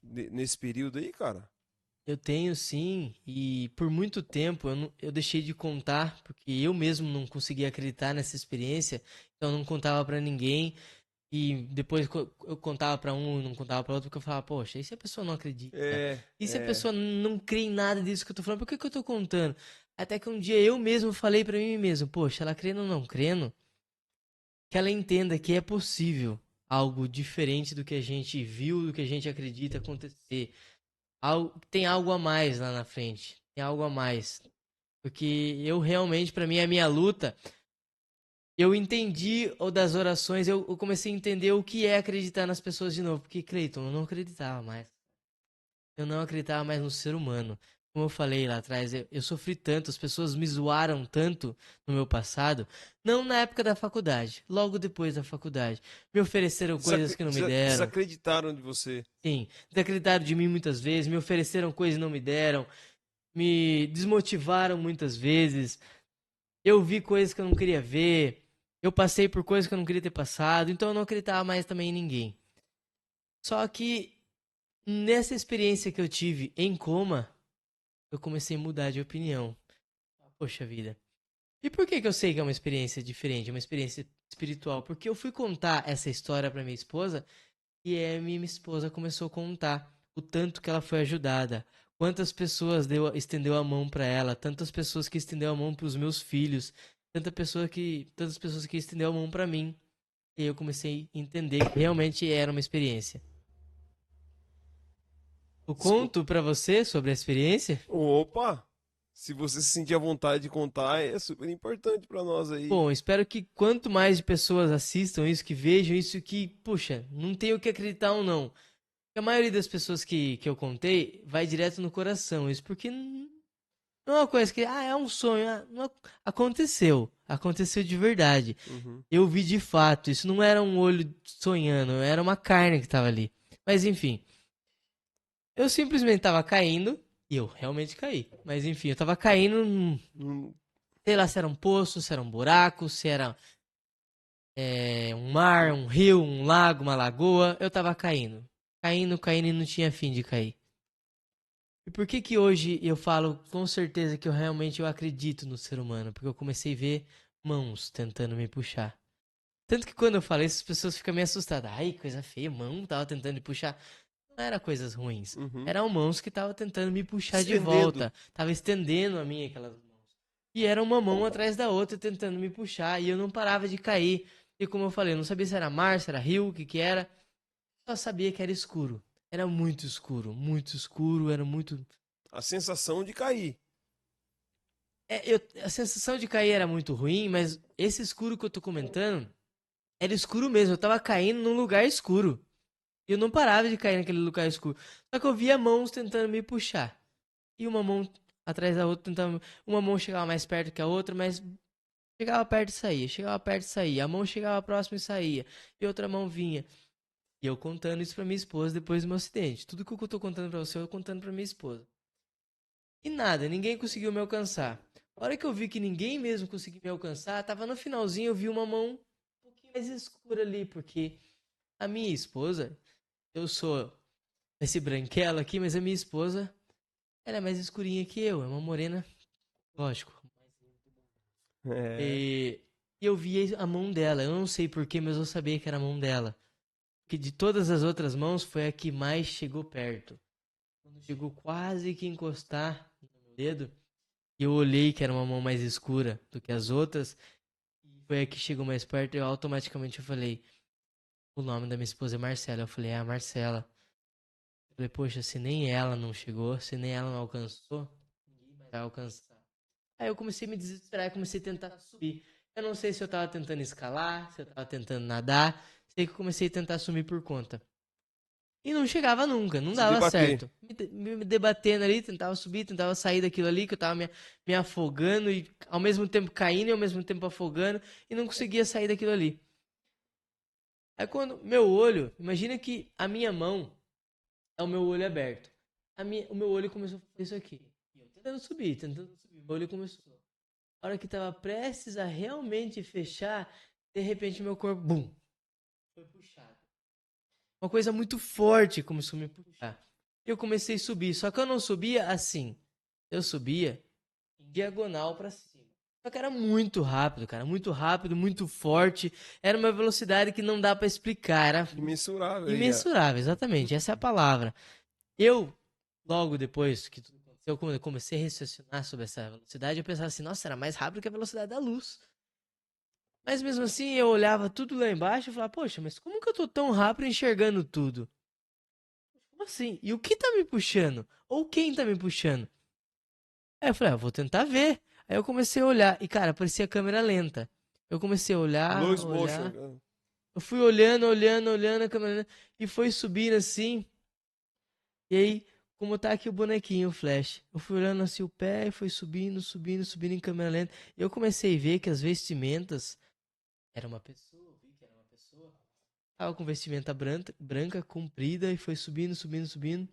nesse período aí, cara? Eu tenho sim, e por muito tempo eu deixei de contar, porque eu mesmo não conseguia acreditar nessa experiência, então eu não contava pra ninguém. E depois eu contava pra um e não contava pra outro, porque eu falava, poxa, e se a pessoa não acredita? É, E se a é. pessoa não crê em nada disso que eu tô falando, por que que eu tô contando? Até que um dia eu mesmo falei pra mim mesmo, poxa, ela crendo ou não crendo, que ela entenda que é possível algo diferente do que a gente viu, do que a gente acredita acontecer. Tem algo a mais lá na frente, tem algo a mais. Porque eu realmente, pra mim, a minha luta eu entendi o das orações, eu comecei a entender o que é acreditar nas pessoas de novo. Porque, Cleiton, eu não acreditava mais. Eu não acreditava mais no ser humano. Como eu falei lá atrás, eu sofri tanto, as pessoas me zoaram tanto no meu passado. Não na época da faculdade, logo depois da faculdade. Me ofereceram coisas que não me deram. Desacreditaram de você. Sim, desacreditaram de mim muitas vezes, me ofereceram coisas e não me deram. Me desmotivaram muitas vezes. Eu vi coisas que eu não queria ver. Eu passei por coisas que eu não queria ter passado. Então eu não acreditava mais também em ninguém. Só que nessa experiência que eu tive em coma, eu comecei a mudar de opinião. Poxa vida. E por que que eu sei que é uma experiência diferente, uma experiência espiritual? Porque eu fui contar essa história pra minha esposa e a minha esposa começou a contar o tanto que ela foi ajudada. Quantas pessoas estendeu a mão pra ela, tantas pessoas que estendeu a mão pros meus filhos, tantas pessoas que estendeu a mão pra mim. E eu comecei a entender que realmente era uma experiência. Eu Desculpa. conto pra você sobre a experiência? Opa! Se você se sentir à vontade de contar, é super importante pra nós aí. Bom, espero que quanto mais de pessoas assistam isso, que vejam isso, que, puxa, não tem o que acreditar ou não. A maioria das pessoas que eu contei vai direto no coração, isso porque não é uma coisa que, é um sonho, aconteceu, aconteceu de verdade. Uhum. Eu vi de fato, isso não era um olho sonhando, era uma carne que tava ali. Mas enfim, eu simplesmente tava caindo, e eu realmente caí. Mas enfim, eu tava caindo, Hum. sei lá se era um poço, se era um buraco, se era um mar, um rio, um lago, uma lagoa. Eu tava caindo. Caindo, caindo e não tinha fim de cair. E por que que hoje eu falo com certeza que eu acredito no ser humano? Porque eu comecei a ver mãos tentando me puxar. Tanto que quando eu falo isso, as pessoas ficam meio assustadas. Ai, coisa feia, mão tava tentando me puxar. Não era coisas ruins. Uhum. Eram mãos que estavam tentando me puxar de Estendendo. volta. Tava estendendo a mim aquelas mãos. E era uma mão atrás da outra tentando me puxar. E eu não parava de cair. E como eu falei, eu não sabia se era mar, se era rio, o que que era. Só sabia que era escuro. Era muito escuro, era muito. A sensação de cair. A sensação de cair era muito ruim, mas esse escuro que eu tô comentando era escuro mesmo. Eu tava caindo num lugar escuro. E eu não parava de cair naquele lugar escuro. Só que eu via mãos tentando me puxar. E uma mão atrás da outra tentando. Uma mão chegava mais perto que a outra, mas chegava perto e saía. Chegava perto e saía. A mão chegava próximo e saía. E outra mão vinha. E eu contando isso pra minha esposa depois do meu acidente. Tudo que eu tô contando pra você, eu contando pra minha esposa. E nada, ninguém conseguiu me alcançar. A hora que eu vi que ninguém mesmo conseguiu me alcançar, tava no finalzinho, eu vi uma mão um pouquinho mais escura ali, porque a minha esposa, eu sou esse branquelo aqui, mas a minha esposa, ela é mais escurinha que eu, é uma morena, lógico. É, E eu vi a mão dela, eu não sei porquê, mas eu sabia que era a mão dela. Porque de todas as outras mãos, foi a que mais chegou perto. Quando chegou quase que encostar no meu dedo, eu olhei que era uma mão mais escura do que as outras, e foi a que chegou mais perto, e eu automaticamente eu falei, o nome da minha esposa é Marcela. Eu falei, é a Marcela. Eu falei, poxa, se nem ela não chegou, se nem ela não alcançou, ninguém mais vai alcançar. Aí eu comecei a me desesperar, comecei a tentar subir. Eu não sei se eu tava tentando escalar, se eu tava tentando nadar, sei que eu comecei a tentar sumir por conta. E não chegava nunca, não se dava debater. certo. Me debatendo ali, tentava subir, tentava sair daquilo ali, que eu tava me afogando e ao mesmo tempo caindo e ao mesmo tempo afogando e não conseguia sair daquilo ali. Aí quando meu olho, imagina que a minha mão é o meu olho aberto. O meu olho começou a fazer isso aqui. E eu tentando subir, tentando subir. Meu olho começou. A hora que tava prestes a realmente fechar, de repente meu corpo, bum, foi puxado. Uma coisa muito forte começou a me puxar. Eu comecei a subir, só que eu não subia assim. Eu subia em diagonal pra cima. Só que era muito rápido, cara, muito rápido, muito forte. Era uma velocidade que não dá pra explicar, era Imensurável. imensurável, exatamente, essa é a palavra. Eu, logo depois que tudo aconteceu, quando eu comecei a raciocinar sobre essa velocidade, eu pensava assim, nossa, era mais rápido que a velocidade da luz. Mas mesmo assim, eu olhava tudo lá embaixo e falava, poxa, mas como que eu tô tão rápido enxergando tudo? Como assim? E o que tá me puxando? Ou quem tá me puxando? Aí eu falei, vou tentar ver. Aí eu comecei a olhar. E, cara, parecia câmera lenta. Eu comecei a Slow olhar, motion. olhar. Eu fui olhando, olhando, olhando a câmera lenta. E foi subindo assim. E aí, como tá aqui o bonequinho, o flash. Eu fui olhando assim o pé e foi subindo, subindo, subindo em câmera lenta. E eu comecei a ver que as vestimentas... Era uma pessoa, eu vi que era uma pessoa. Tava com vestimenta branca, comprida. E foi subindo, subindo, subindo.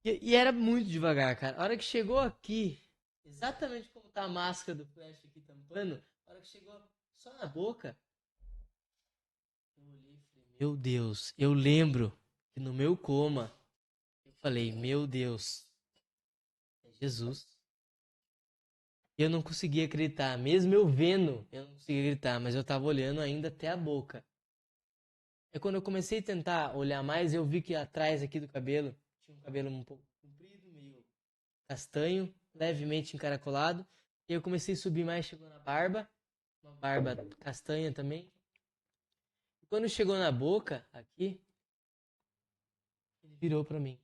E era muito devagar, cara. A hora que chegou aqui, exatamente como tá a máscara do Flash aqui tampando, a hora que chegou só na boca, eu olhei e falei, meu Deus, eu lembro que no meu coma, eu falei, meu Deus, é Jesus. E eu não conseguia acreditar, mesmo eu vendo, eu não conseguia acreditar, mas eu tava olhando ainda até a boca. É quando eu comecei a tentar olhar mais, eu vi que atrás aqui do cabelo, tinha um cabelo um pouco comprido, meio castanho, levemente encaracolado. E eu comecei a subir mais, chegou na barba, uma barba castanha também. E quando chegou na boca, aqui, ele virou pra mim.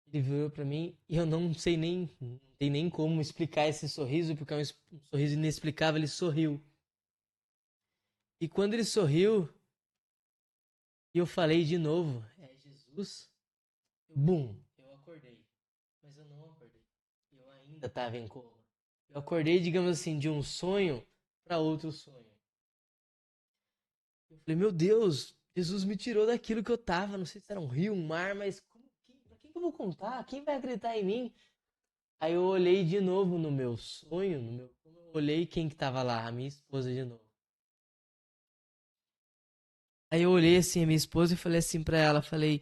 Ele virou pra mim e eu não sei nem, não tem nem como explicar esse sorriso, porque é um sorriso inexplicável, ele sorriu. E quando ele sorriu, e eu falei de novo, é Jesus, bum, eu acordei. Mas eu não acordei. Eu ainda estava em coma. Eu acordei, digamos assim, de um sonho para outro sonho. Eu falei, meu Deus, Jesus me tirou daquilo que eu tava. Não sei se era um rio, um mar, mas pra quem que eu vou contar? Quem vai acreditar em mim? Aí eu olhei de novo no meu sonho, eu olhei quem que tava lá, a minha esposa de novo. Aí eu olhei assim a minha esposa e falei assim pra ela, falei,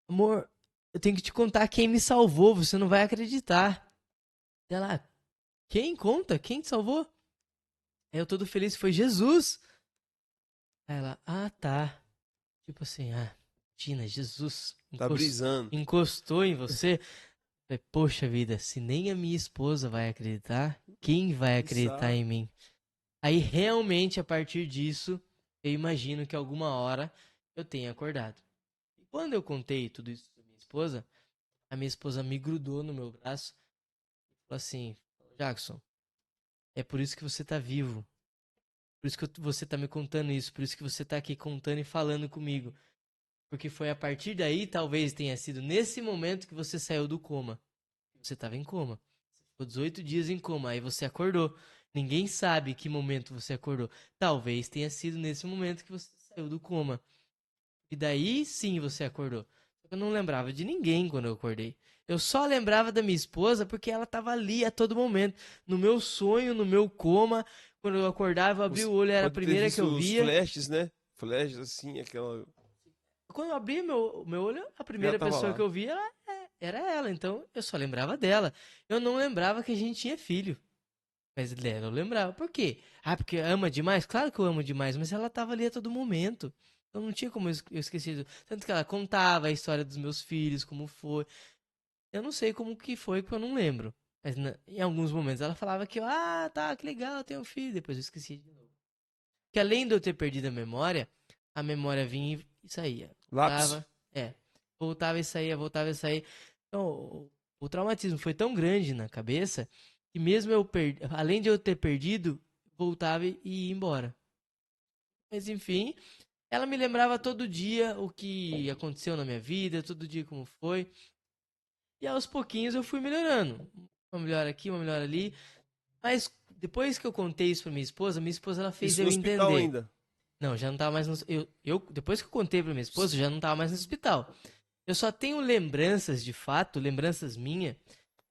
amor, eu tenho que te contar quem me salvou, você não vai acreditar. Ela, quem conta? Quem te salvou? Aí eu todo feliz, foi Jesus. Aí ela, tá. Tipo assim, Tina, Jesus Tá brisando. encostou em você. Falei, poxa vida, se nem a minha esposa vai acreditar, quem vai Quem acreditar sabe? em mim? Aí realmente, a partir disso, eu imagino que alguma hora eu tenha acordado. E quando eu contei tudo isso pra minha esposa, a minha esposa me grudou no meu braço e falou assim, Jackson, é por isso que você tá vivo. Por isso que você tá me contando isso, por isso que você tá aqui contando e falando comigo. Porque foi a partir daí, talvez tenha sido nesse momento que você saiu do coma. Você estava em coma. Você ficou 18 dias em coma, aí você acordou. Ninguém sabe que momento você acordou. Talvez tenha sido nesse momento que você saiu do coma. E daí sim você acordou. Só que eu não lembrava de ninguém quando eu acordei. Eu só lembrava da minha esposa porque ela tava ali a todo momento. No meu sonho, no meu coma. Quando eu acordava, eu abria o olho, era a Pode ter primeira que eu visto os via. flashes, né? Flashes assim, aquela. Quando eu abria meu olho, a Já primeira tava pessoa que lá. eu via era ela. Então eu só lembrava dela. Eu não lembrava que a gente tinha filho. Mas dela eu lembrava. Por quê? Ah, porque ama demais? Claro que eu amo demais, mas ela tava ali a todo momento. Então não tinha como eu esquecer. Tanto que ela contava a história dos meus filhos, como foi. Eu não sei como que foi, porque eu não lembro. Mas em alguns momentos ela falava que, tá, que legal, eu tenho um filho. Depois eu esqueci de novo. Que além de eu ter perdido a memória vinha e saía. Lápis. Voltava, voltava e saía, voltava e saía. Então, o traumatismo foi tão grande na cabeça que mesmo além de eu ter perdido, voltava e ia embora. Mas enfim, ela me lembrava todo dia o que aconteceu na minha vida, todo dia como foi. E aos pouquinhos eu fui melhorando. Uma melhora aqui, uma melhora ali. Mas depois que eu contei isso pra minha esposa ela fez Isso no eu hospital entender. ainda. Não, já não tava mais no. Depois que eu contei pra minha esposa, já não tava mais no hospital. Eu só tenho lembranças, de fato, lembranças minhas,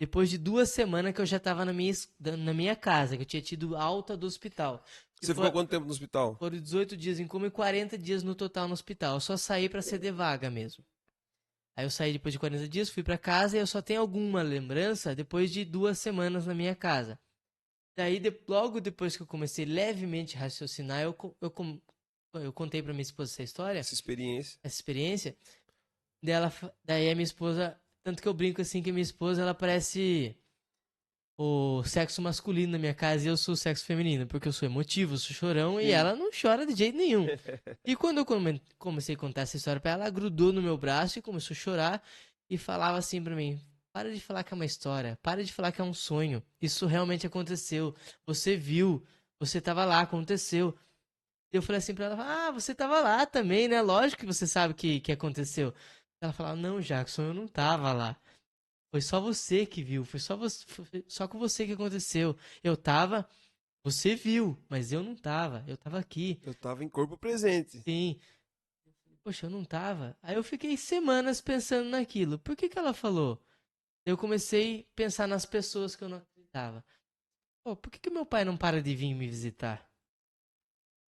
depois de 2 semanas que eu já tava na minha casa, que eu tinha tido alta do hospital. Que Você ficou quanto tempo no hospital? foram 18 dias em coma e 40 dias no total no hospital. Eu só saí pra ceder vaga mesmo. Aí eu saí depois de 40 dias, fui pra casa e eu só tenho alguma lembrança depois de 2 semanas na minha casa. Daí, logo depois que eu comecei levemente a raciocinar, eu contei pra minha esposa essa história, Essa experiência. essa experiência. Daí a minha esposa, tanto que eu brinco assim que a minha esposa, ela parece o sexo masculino na minha casa e eu sou o sexo feminino, porque eu sou emotivo, eu sou chorão e Sim. ela não chora de jeito nenhum. E quando eu comecei a contar essa história pra ela, ela grudou no meu braço e começou a chorar e falava assim pra mim: para de falar que é uma história, para de falar que é um sonho. Isso realmente aconteceu. Você viu, você tava lá, aconteceu. Eu falei assim pra ela: você tava lá também, né? Lógico que você sabe que aconteceu. Ela falava: não, Jackson, eu não tava lá. Foi só você que viu, foi só você, foi só com você que aconteceu. Eu tava, você viu, mas eu não tava. Eu tava aqui. Eu tava em corpo presente. Sim. Poxa, eu não tava. Aí eu fiquei semanas pensando naquilo. Por que que ela falou? Eu comecei a pensar nas pessoas que eu não acreditava. Pô, por que que meu pai não para de vir me visitar?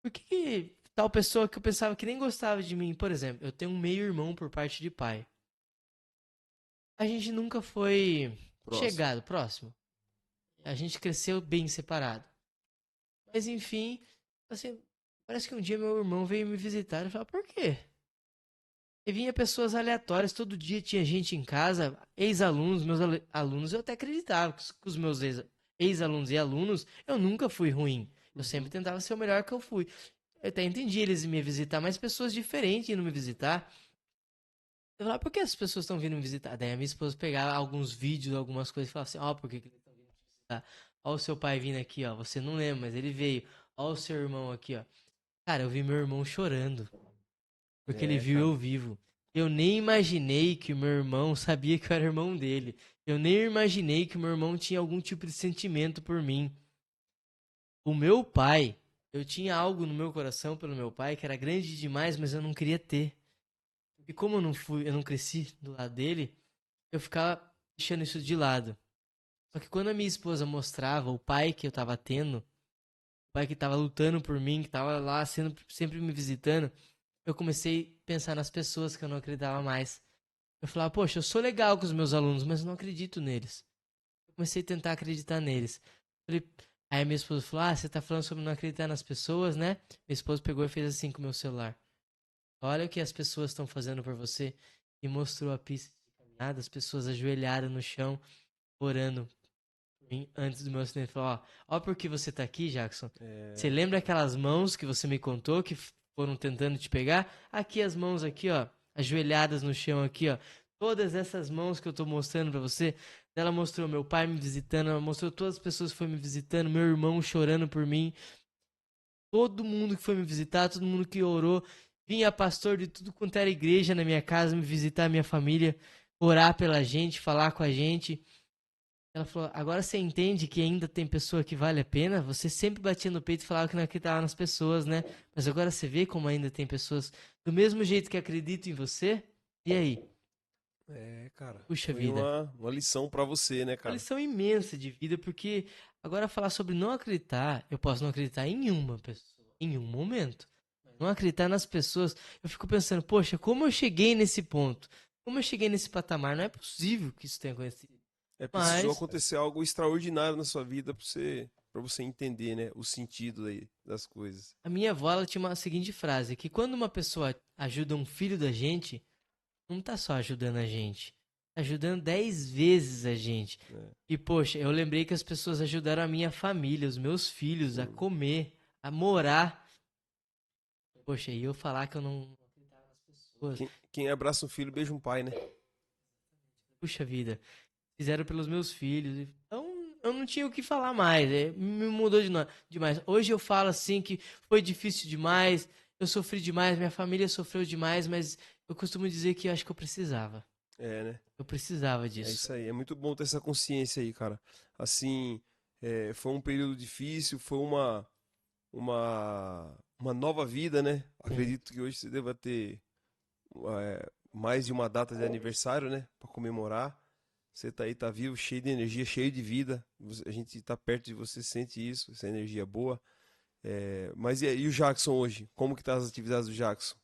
Por que que tal pessoa que eu pensava que nem gostava de mim, por exemplo, eu tenho um meio-irmão por parte de pai. A gente nunca foi Próximo. chegado, próximo. A gente cresceu bem separado. Mas enfim, assim, parece que um dia meu irmão veio me visitar e falou, por quê? E vinha pessoas aleatórias, todo dia tinha gente em casa, ex-alunos, meus alunos, eu até acreditava que os meus ex-alunos e alunos, eu nunca fui ruim. Eu sempre Uhum. tentava ser o melhor que eu fui. Eu até entendi eles me visitar, mas pessoas diferentes indo me visitar. Eu falava, por que as pessoas estão vindo me visitar? Daí a minha esposa pegava alguns vídeos, algumas coisas e falava assim, por que eles estão vindo te visitar? Ó o seu pai vindo aqui, ó, você não lembra, mas ele veio. Ó o seu irmão aqui, ó. Cara, eu vi meu irmão chorando, porque ele É, viu cara. eu vivo. Eu nem imaginei que o meu irmão sabia que eu era irmão dele. Eu nem imaginei que o meu irmão tinha algum tipo de sentimento por mim. O meu pai, eu tinha algo no meu coração pelo meu pai que era grande demais, mas eu não queria ter. E como eu não cresci do lado dele, eu ficava deixando isso de lado. Só que quando a minha esposa mostrava o pai que eu tava tendo, o pai que tava lutando por mim, que tava lá sempre me visitando, eu comecei a pensar nas pessoas que eu não acreditava mais. Eu falava, poxa, eu sou legal com os meus alunos, mas eu não acredito neles. Eu comecei a tentar acreditar neles. Falei- Aí a minha esposa falou, você tá falando sobre não acreditar nas pessoas, né? Minha esposa pegou e fez assim com o meu celular. Olha o que as pessoas estão fazendo por você. E mostrou a pista de caminhada, as pessoas ajoelhadas no chão, orando por mim antes do meu acidente. Falou, ó por que você tá aqui, Jackson. Você É, lembra aquelas mãos que você me contou que foram tentando te pegar? Aqui as mãos aqui, ó, ajoelhadas no chão aqui, ó. Todas essas mãos que eu tô mostrando pra você. Ela mostrou meu pai me visitando, ela mostrou todas as pessoas que foram me visitando, meu irmão chorando por mim. Todo mundo que foi me visitar, todo mundo que orou, vinha pastor de tudo quanto era igreja na minha casa me visitar, minha família, orar pela gente, falar com a gente. Ela falou: agora você entende que ainda tem pessoa que vale a pena? Você sempre batia no peito e falava que não acreditava nas pessoas, né? Mas agora você vê como ainda tem pessoas do mesmo jeito que acreditam em você? E aí? É, cara. Puxa Foi vida. uma lição pra você, né, Uma cara? lição imensa de vida, porque agora falar sobre não acreditar, eu posso não acreditar em uma pessoa, em um momento. Não acreditar nas pessoas, eu fico pensando, poxa, como eu cheguei nesse ponto? Como eu cheguei nesse patamar? Não é possível que isso tenha acontecido. É, precisou Mas acontecer algo extraordinário na sua vida pra você entender, né, o sentido aí das coisas. a minha avó ela tinha uma seguinte frase, que quando uma pessoa ajuda um filho da gente, não tá só ajudando a gente, tá ajudando 10 vezes a gente. Né? E poxa, eu lembrei que as pessoas ajudaram a minha família, os meus filhos a Sim. comer, a morar. Poxa, e eu falar que eu não acreditava nas pessoas. Quem abraça um filho, beija um pai, né? Puxa vida, fizeram pelos meus filhos. Então, eu não tinha o que falar mais. Me mudou demais. Hoje eu falo assim que foi difícil demais, eu sofri demais, minha família sofreu demais, mas eu costumo dizer que eu acho que eu precisava. É, né? Eu precisava É disso. isso aí. É muito bom ter essa consciência aí, cara. Assim, foi um período difícil, foi uma nova vida, né? Sim. Acredito que hoje você deva ter mais de uma data de aniversário, né? Pra comemorar. Você tá aí, tá vivo, cheio de energia, cheio de vida. A gente tá perto de você, sente isso, essa energia boa. Mas e o Jackson hoje? Como que tá as atividades do Jackson?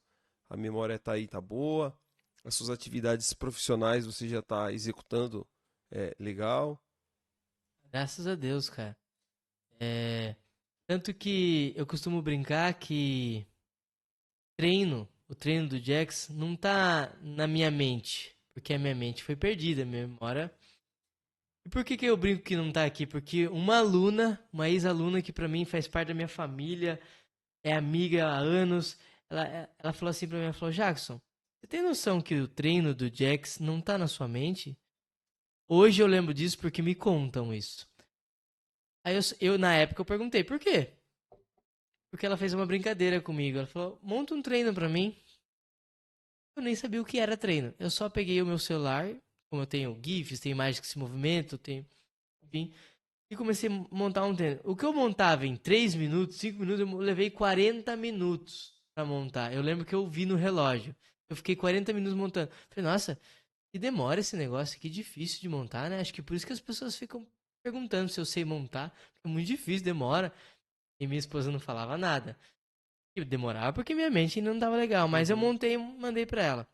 A memória tá aí, tá boa? As suas atividades profissionais você já tá executando legal? Graças a Deus, cara. É, tanto que eu costumo brincar que o treino do Jax não tá na minha mente, porque a minha mente foi perdida, a minha memória. E por que que eu brinco que não tá aqui? Porque uma aluna, uma ex-aluna que pra mim faz parte da minha família, é amiga há anos, ela falou assim pra mim, ela falou, Jackson, você tem noção que o treino do Jax não tá na sua mente? Hoje eu lembro disso porque me contam isso. Aí na época, eu perguntei, por quê? Porque ela fez uma brincadeira comigo. Ela falou, monta um treino pra mim. Eu nem sabia o que era treino. Eu só peguei o meu celular, como eu tenho GIFs, tenho imagens que se movimentam, tenho, enfim, e comecei a montar um treino. O que eu montava em 3 minutos, 5 minutos, eu levei 40 minutos pra montar. Eu lembro que eu vi no relógio. Eu fiquei 40 minutos montando. Falei, nossa, que demora esse negócio, que difícil de montar, né? Acho que por isso que as pessoas ficam perguntando se eu sei montar. É muito difícil, demora. E minha esposa não falava nada. E demorava porque minha mente ainda não tava legal. Mas eu Uhum. montei e mandei pra ela.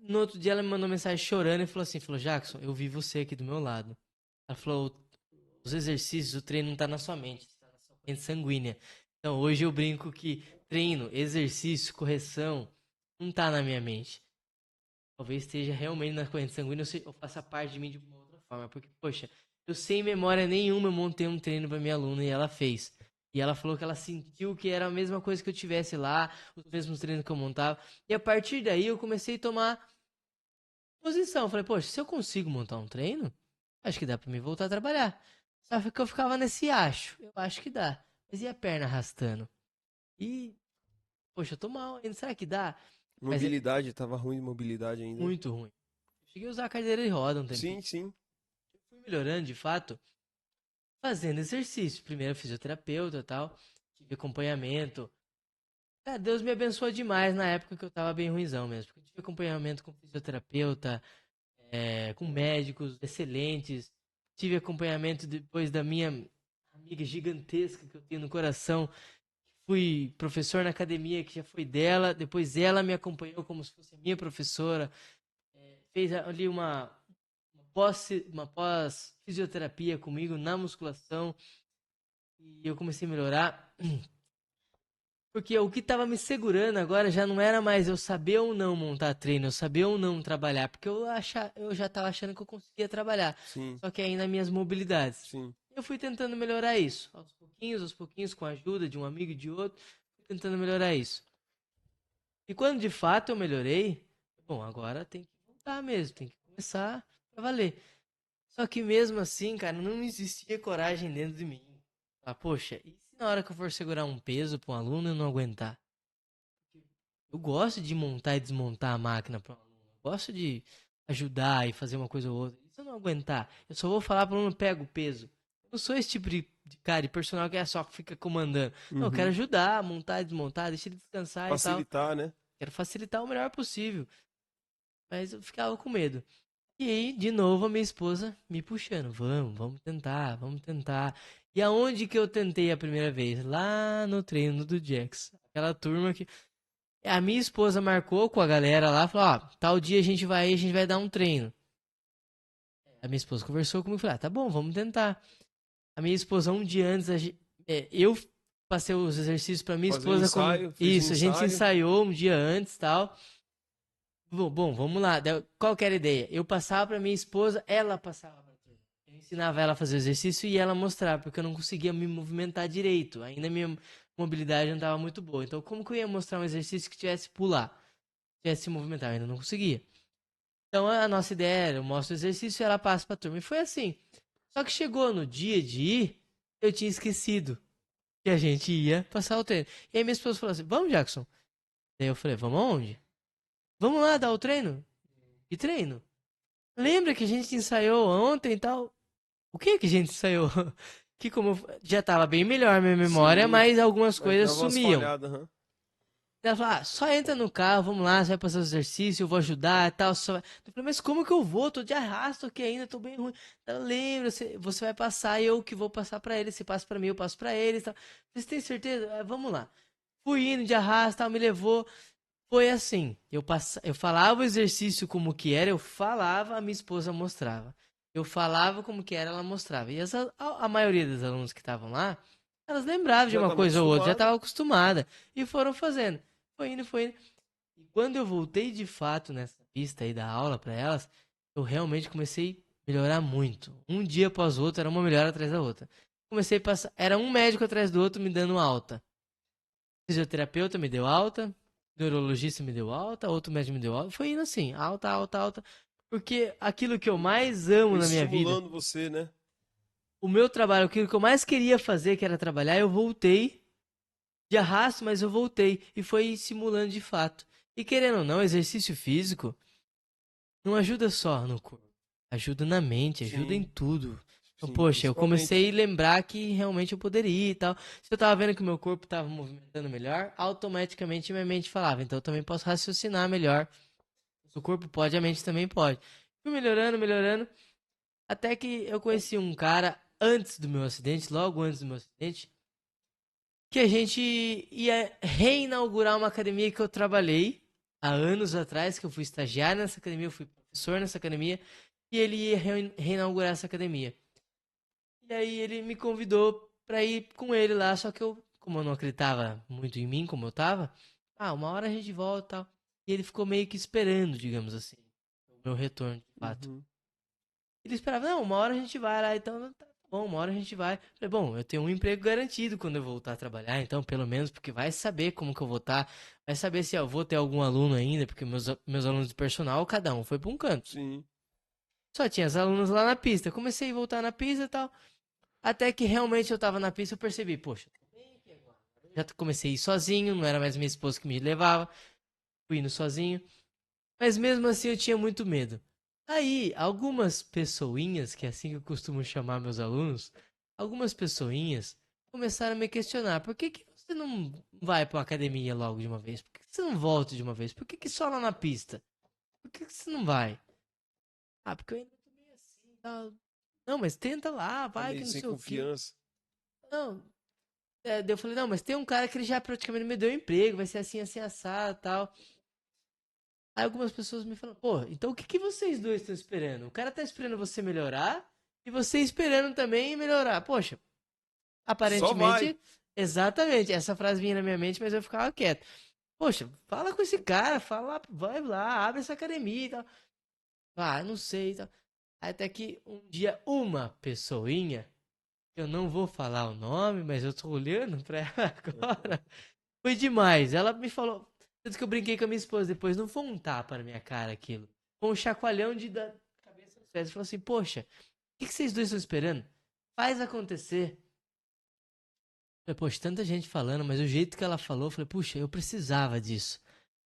No outro dia ela me mandou mensagem chorando e falou assim, falou, Jackson, eu vi você aqui do meu lado. Ela falou, os exercícios, o treino não tá na sua mente, tá na sua corrente sanguínea. Então hoje eu brinco que treino, exercício, correção, não tá na minha mente. Talvez esteja realmente na corrente sanguínea ou faça parte de mim de uma outra forma. Porque, poxa, eu sem memória nenhuma eu montei um treino pra minha aluna e ela fez. E ela falou que ela sentiu que era a mesma coisa que eu tivesse lá, os mesmos treinos que eu montava. E a partir daí eu comecei a tomar posição. Falei, poxa, se eu consigo montar um treino, acho que dá pra mim voltar a trabalhar. Só que eu ficava nesse acho. Eu acho que dá. Mas e a perna arrastando? E, poxa, eu tô mal ainda. Será que dá? Mas é Mobilidade, tava ruim de mobilidade ainda. muito ruim. Cheguei a usar a cadeira de roda um tempinho. Sim, sim. Fui melhorando, de fato, fazendo exercício. Primeiro fisioterapeuta e tal. Tive acompanhamento. Cara, Deus me abençoou demais na época que eu tava bem ruimzão mesmo. Porque eu tive acompanhamento com fisioterapeuta, com médicos excelentes. Tive acompanhamento depois da minha amiga gigantesca que eu tenho no coração. Fui professor na academia que já foi dela. Depois ela me acompanhou como se fosse a minha professora. Fez ali uma pós fisioterapia comigo na musculação. E eu comecei a melhorar. Porque o que estava me segurando agora já não era mais eu saber ou não montar treino, eu saber ou não trabalhar, porque eu já estava achando que eu conseguia trabalhar, Sim, só que ainda minhas mobilidades. sim. Eu fui tentando melhorar isso, aos pouquinhos, com a ajuda de um amigo e de outro, fui tentando melhorar isso. E quando de fato eu melhorei, bom, agora tem que voltar mesmo, tem que começar a valer. Só que mesmo assim, cara, não existia coragem dentro de mim. Ah, poxa, e se na hora que eu for segurar um peso para um aluno eu não aguentar? Eu gosto de montar e desmontar a máquina para um aluno. Eu gosto de ajudar e fazer uma coisa ou outra. E se eu não aguentar, eu só vou falar para o aluno, pega o peso. Eu não sou esse tipo de cara, de personal que é só que fica comandando. Não, eu quero Uhum. ajudar, montar e desmontar, deixar ele descansar e tal. Facilitar, né? Quero facilitar o melhor possível. mas eu ficava com medo. E aí, de novo, a minha esposa me puxando. Vamos tentar, vamos tentar. E aonde que eu tentei a primeira vez? Lá no treino do Jax. Aquela turma que. A minha esposa marcou com a galera lá, falou: ó, tal dia a gente vai dar um treino. A minha esposa conversou comigo e falou: ah, tá bom, vamos tentar. A minha esposa, um dia antes, eu passei os exercícios pra minha Fazer um esposa como. ensaio, fez um Isso, a gente ensaio. ensaiou um dia antes e tal. Bom, vamos lá. Qual que era a ideia? Eu passava pra minha esposa, ela passava pra turma. Eu ensinava ela a fazer o exercício e ela mostrava, porque eu não conseguia me movimentar direito. Ainda minha mobilidade não estava muito boa. Então, como que eu ia mostrar um exercício que tivesse pular, tivesse se movimentar? Eu ainda não conseguia. Então, a nossa ideia era, eu mostro o exercício e ela passa pra turma. E foi assim. Só que chegou no dia de ir, eu tinha esquecido que a gente ia passar o treino. E aí minha esposa falou assim, vamos, Jackson? Daí eu falei, vamos aonde? Vamos lá dar o treino? Que treino? Lembra que a gente ensaiou ontem e tal? O que que a gente ensaiou? Que como já tava bem melhor a minha memória, Sim, mas algumas mas coisas dava umas sumiam. falhadas, aham. Ela falou, só entra no carro, vamos lá, você vai passar os exercícios, eu vou ajudar e tal. Eu falei, mas como que eu vou? Tô de arrasto aqui ainda, tô bem ruim. Ela lembra, você vai passar e eu que vou passar pra ele. Você passa pra mim, eu passo pra ele e tal. Vocês têm certeza? Vamos lá. Fui indo de arrasto, tal, me levou. Foi assim, eu falava o exercício como que era, eu falava, a minha esposa mostrava. Eu falava como que era, ela mostrava. E a maioria dos alunos que estavam lá, elas lembravam de Já uma estava coisa ou outra, já acostumado. estavam acostumadas. E foram fazendo. Foi indo, foi indo. E quando eu voltei de fato nessa pista aí da aula para elas, eu realmente comecei a melhorar muito. Um dia após o outro, era uma melhora atrás da outra. Comecei a passar, era um médico atrás do outro me dando alta. Fisioterapeuta me deu alta, neurologista me deu alta, outro médico me deu alta. Foi indo assim, alta, alta, alta. Porque aquilo que eu mais amo Foi na minha vida, estimulando você, né? o meu trabalho, aquilo que eu mais queria fazer, que era trabalhar, eu voltei de arrasto, mas eu voltei e foi simulando de fato. E querendo ou não, exercício físico não ajuda só no corpo, ajuda na mente, ajuda em Sim, tudo. Então, sim, poxa, eu comecei principalmente. a lembrar que realmente eu poderia e tal. Se eu tava vendo que o meu corpo tava movimentando melhor, automaticamente minha mente falava, então eu também posso raciocinar melhor. Se o corpo pode, a mente também pode. Fui melhorando, melhorando, até que eu conheci um cara antes do meu acidente, logo antes do meu acidente, que a gente ia reinaugurar uma academia que eu trabalhei há anos atrás, que eu fui estagiário nessa academia, eu fui professor nessa academia, e ele ia reinaugurar essa academia. E aí ele me convidou pra ir com ele lá, só que eu, como eu não acreditava muito em mim, como eu tava, uma hora a gente volta e tal. E ele ficou meio que esperando, digamos assim, o meu retorno, de fato. Uhum. Ele esperava, não, uma hora a gente vai lá, então tá bom, uma hora a gente vai. Falei, bom, eu tenho um emprego garantido quando eu voltar a trabalhar, então pelo menos, porque vai saber como que eu vou estar, vai saber se eu vou ter algum aluno ainda, porque meus alunos de personal, cada um foi pra um canto. Sim. Só tinha as alunas lá na pista. Comecei a voltar na pista e tal. Até que realmente eu tava na pista, eu percebi, poxa, já comecei a ir sozinho, não era mais minha esposa que me levava, fui indo sozinho. Mas mesmo assim eu tinha muito medo. Aí, algumas pessoinhas, que é assim que eu costumo chamar meus alunos, algumas pessoinhas começaram a me questionar: por que que você não vai pra uma academia logo de uma vez? Por que que você não volta de uma vez? Por que que só lá na pista? Por que que você não vai? Ah, porque eu ainda tô meio assim, tal. Não, mas tenta lá, Tá vai que meio não sem sei o quê. confiança. Não, daí eu falei, não, mas tem um cara que ele já praticamente me deu emprego, vai ser assim, assim, assado, tal. Aí algumas pessoas me falam, pô, então o que que vocês dois estão esperando? O cara tá esperando você melhorar e você esperando também melhorar. Poxa, Só vai. aparentemente, exatamente, essa frase vinha na minha mente, mas eu ficava quieto. Poxa, fala com esse cara, fala, vai lá, abre essa academia e tal. Ah, não sei e tal. Até que um dia uma pessoinha, eu não vou falar o nome, mas eu tô olhando pra ela agora. Foi demais. Ela me falou. Tanto que eu brinquei com a minha esposa depois. Não foi um tapa na minha cara aquilo. Foi um chacoalhão da cabeça aos pés. Falou assim: poxa, o que vocês dois estão esperando? Faz acontecer. Eu falei, poxa, tanta gente falando, mas o jeito que ela falou, eu falei, puxa, eu precisava disso.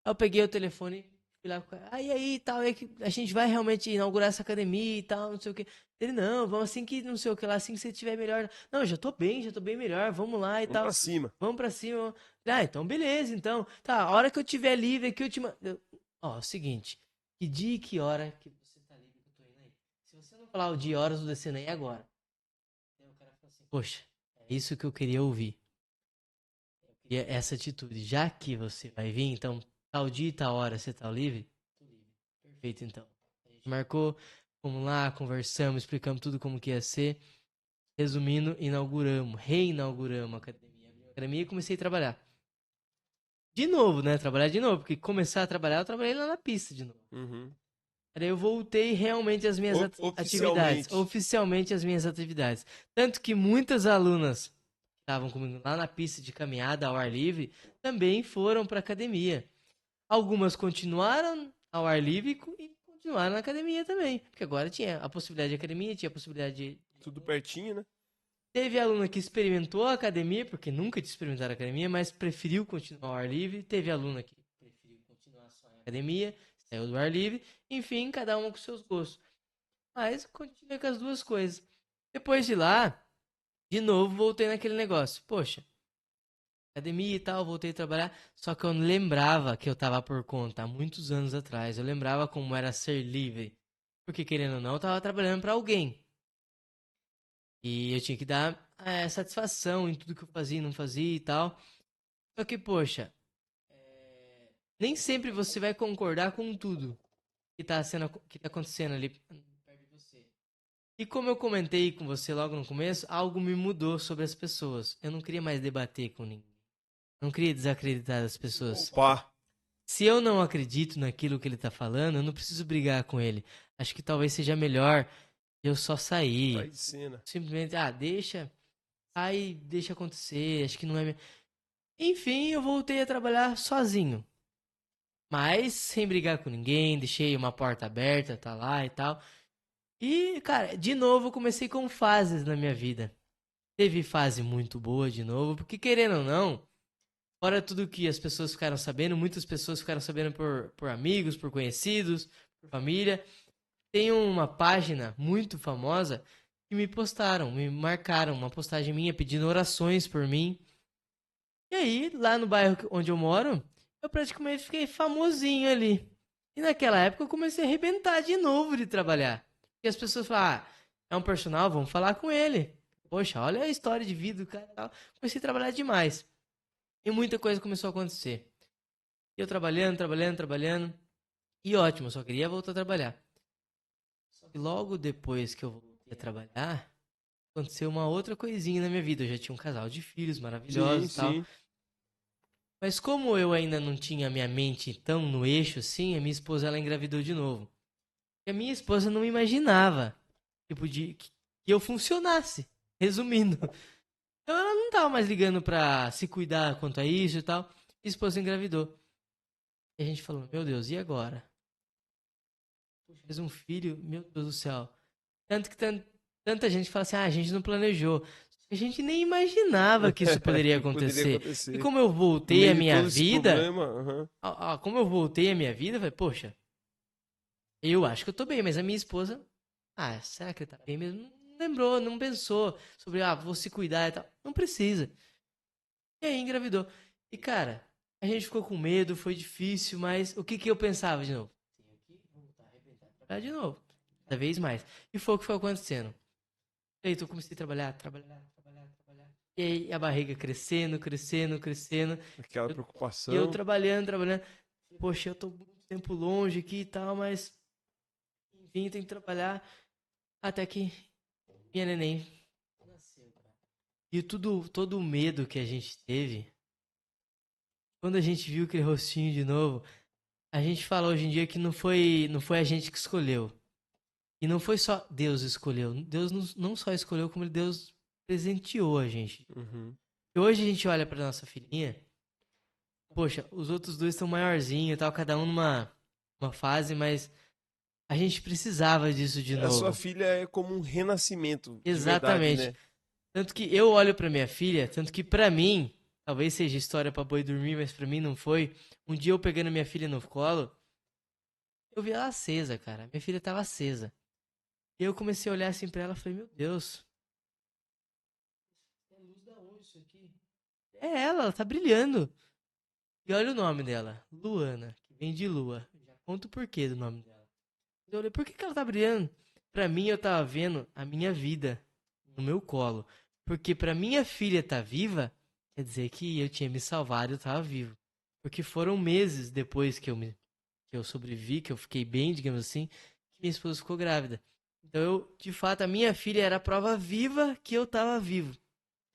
Aí eu peguei o telefone, fui lá com o cara, aí, tal, aí que a gente vai realmente inaugurar essa academia e tal, não sei o que. Ele, não, vamos assim que não sei o que lá, assim que você estiver melhor. Não, já tô bem melhor, vamos lá e Vamos pra tal. cima. Vamos pra cima. Ah, então beleza, então. Tá, a hora que eu tiver livre aqui, ó, é o seguinte. que dia e que hora que você tá livre que eu tô indo aí. Se você não falar o dia e horas, eu tô descendo aí agora. Aí o cara fala assim, poxa, é isso que eu queria ouvir. Eu queria essa atitude. Já que você vai vir, então, tal dia e tal hora você tá livre? Tô livre. Perfeito, então. A gente marcou, fomos lá, conversamos, explicamos tudo como que ia ser. Resumindo, reinauguramos a academia. Abri a academia e comecei a trabalhar. De novo, né? Trabalhar de novo, porque começar a trabalhar, eu trabalhei lá na pista de novo. Uhum. Aí eu voltei realmente às minhas atividades, Oficialmente. oficialmente às minhas atividades. Tanto que muitas alunas que estavam comigo lá na pista de caminhada ao ar livre também foram para academia. Algumas continuaram ao ar livre e continuaram na academia também, porque agora tinha a possibilidade de academia, tinha a possibilidade de. Tudo pertinho, né? Teve aluna que experimentou a academia, porque nunca tinha experimentado a academia, mas preferiu continuar ao ar livre. Teve aluna que preferiu continuar só em academia, saiu do ar livre. Enfim, cada uma com seus gostos. Mas continuei com as duas coisas. Depois de lá, de novo, voltei naquele negócio. Poxa, academia e tal, voltei a trabalhar. Só que eu não lembrava que eu tava por conta, há muitos anos atrás. Eu lembrava como era ser livre. Porque, querendo ou não, eu tava trabalhando para alguém. E eu tinha que dar satisfação em tudo que eu fazia e não fazia e tal. Só que, poxa, nem sempre você vai concordar com tudo que tá acontecendo ali perto de você. E como eu comentei com você logo no começo, algo me mudou sobre as pessoas. Eu não queria mais debater com ninguém. Não queria desacreditar as pessoas. Opa! Se eu não acredito naquilo que ele tá falando, eu não preciso brigar com ele. Acho que talvez seja melhor eu só Sai sair. de cena. Simplesmente, deixa. Aí deixa acontecer, acho que não é. Enfim, eu voltei a trabalhar sozinho. Mas sem brigar com ninguém, deixei uma porta aberta, tá lá e tal. E, cara, de novo eu comecei com fases na minha vida. Teve fase muito boa de novo, porque querendo ou não, fora tudo que as pessoas ficaram sabendo, muitas pessoas ficaram sabendo por amigos, por conhecidos, por família. Tem uma página muito famosa que me postaram, me marcaram, uma postagem minha pedindo orações por mim. E aí, lá no bairro onde eu moro, eu praticamente fiquei famosinho ali. E naquela época eu comecei a arrebentar de novo de trabalhar. E as pessoas falam, é um personal, vamos falar com ele. Poxa, olha a história de vida do cara e tal. Comecei a trabalhar demais. E muita coisa começou a acontecer. E eu trabalhando, trabalhando, trabalhando. E ótimo, eu só queria voltar a trabalhar. Só que logo depois que eu voltei a trabalhar, aconteceu uma outra coisinha na minha vida. Eu já tinha um casal de filhos Sim, maravilhosos e tal. sim. Mas como eu ainda não tinha minha mente tão no eixo assim, a minha esposa ela engravidou de novo. E a minha esposa não imaginava que eu funcionasse. Resumindo. Então ela não tava mais ligando pra se cuidar quanto a isso e tal. Minha esposa engravidou. E a gente falou, meu Deus, e agora? Puxa, fez um filho, meu Deus do céu. Tanto que tanta gente fala assim, a gente não planejou. A gente nem imaginava que isso poderia Que poderia acontecer. E acontecer. como eu No voltei à meio de minha todo esse vida, problema, aham. como eu voltei à minha vida, eu falei, poxa, eu acho que eu tô bem, mas a minha esposa, será que ele tá bem mesmo? Não lembrou, não pensou sobre, vou se cuidar e tal. Não precisa. E aí engravidou. E cara, a gente ficou com medo, foi difícil, mas o que que eu pensava de novo? Tenho que voltar a arrebentar, trabalhar de novo, cada vez mais. E foi o que foi acontecendo. E aí eu comecei a trabalhar, trabalhar, trabalhar, trabalhar. E aí a barriga crescendo, crescendo, crescendo. Aquela Eu- E eu preocupação. trabalhando, trabalhando. Poxa, eu tô muito tempo longe aqui e tal, mas enfim, tem que trabalhar até que minha neném nasceu, cara. E todo o medo que a gente teve, quando a gente viu aquele rostinho de novo, a gente fala hoje em dia que não foi a gente que escolheu. E não foi só Deus escolheu. Deus não só escolheu, como Deus presenteou a gente. Uhum. E hoje a gente olha pra nossa filhinha, poxa, os outros dois estão maiorzinhos e tal, cada um numa uma fase, mas a gente precisava disso de A sua novo. filha é como um renascimento, de verdade, Exatamente. né? Tanto que eu olho pra minha filha, tanto que pra mim, talvez seja história pra boi dormir, mas pra mim não foi. Um dia eu pegando minha filha no colo, eu vi ela acesa, cara. Minha filha tava acesa. E eu comecei a olhar assim pra ela e falei, meu Deus, é luz da onde isso aqui? É ela tá brilhando. E olha o nome dela, Luana, que vem de lua. conto o porquê do nome dela. Eu olhei, por que ela tá brilhando? Pra mim, eu tava vendo a minha vida no meu colo. Porque pra minha filha tá viva, quer dizer que eu tinha me salvado e eu tava vivo. Porque foram meses depois que eu sobrevivi, que eu fiquei bem, digamos assim, que minha esposa ficou grávida. Então, de fato, a minha filha era a prova viva que eu tava vivo.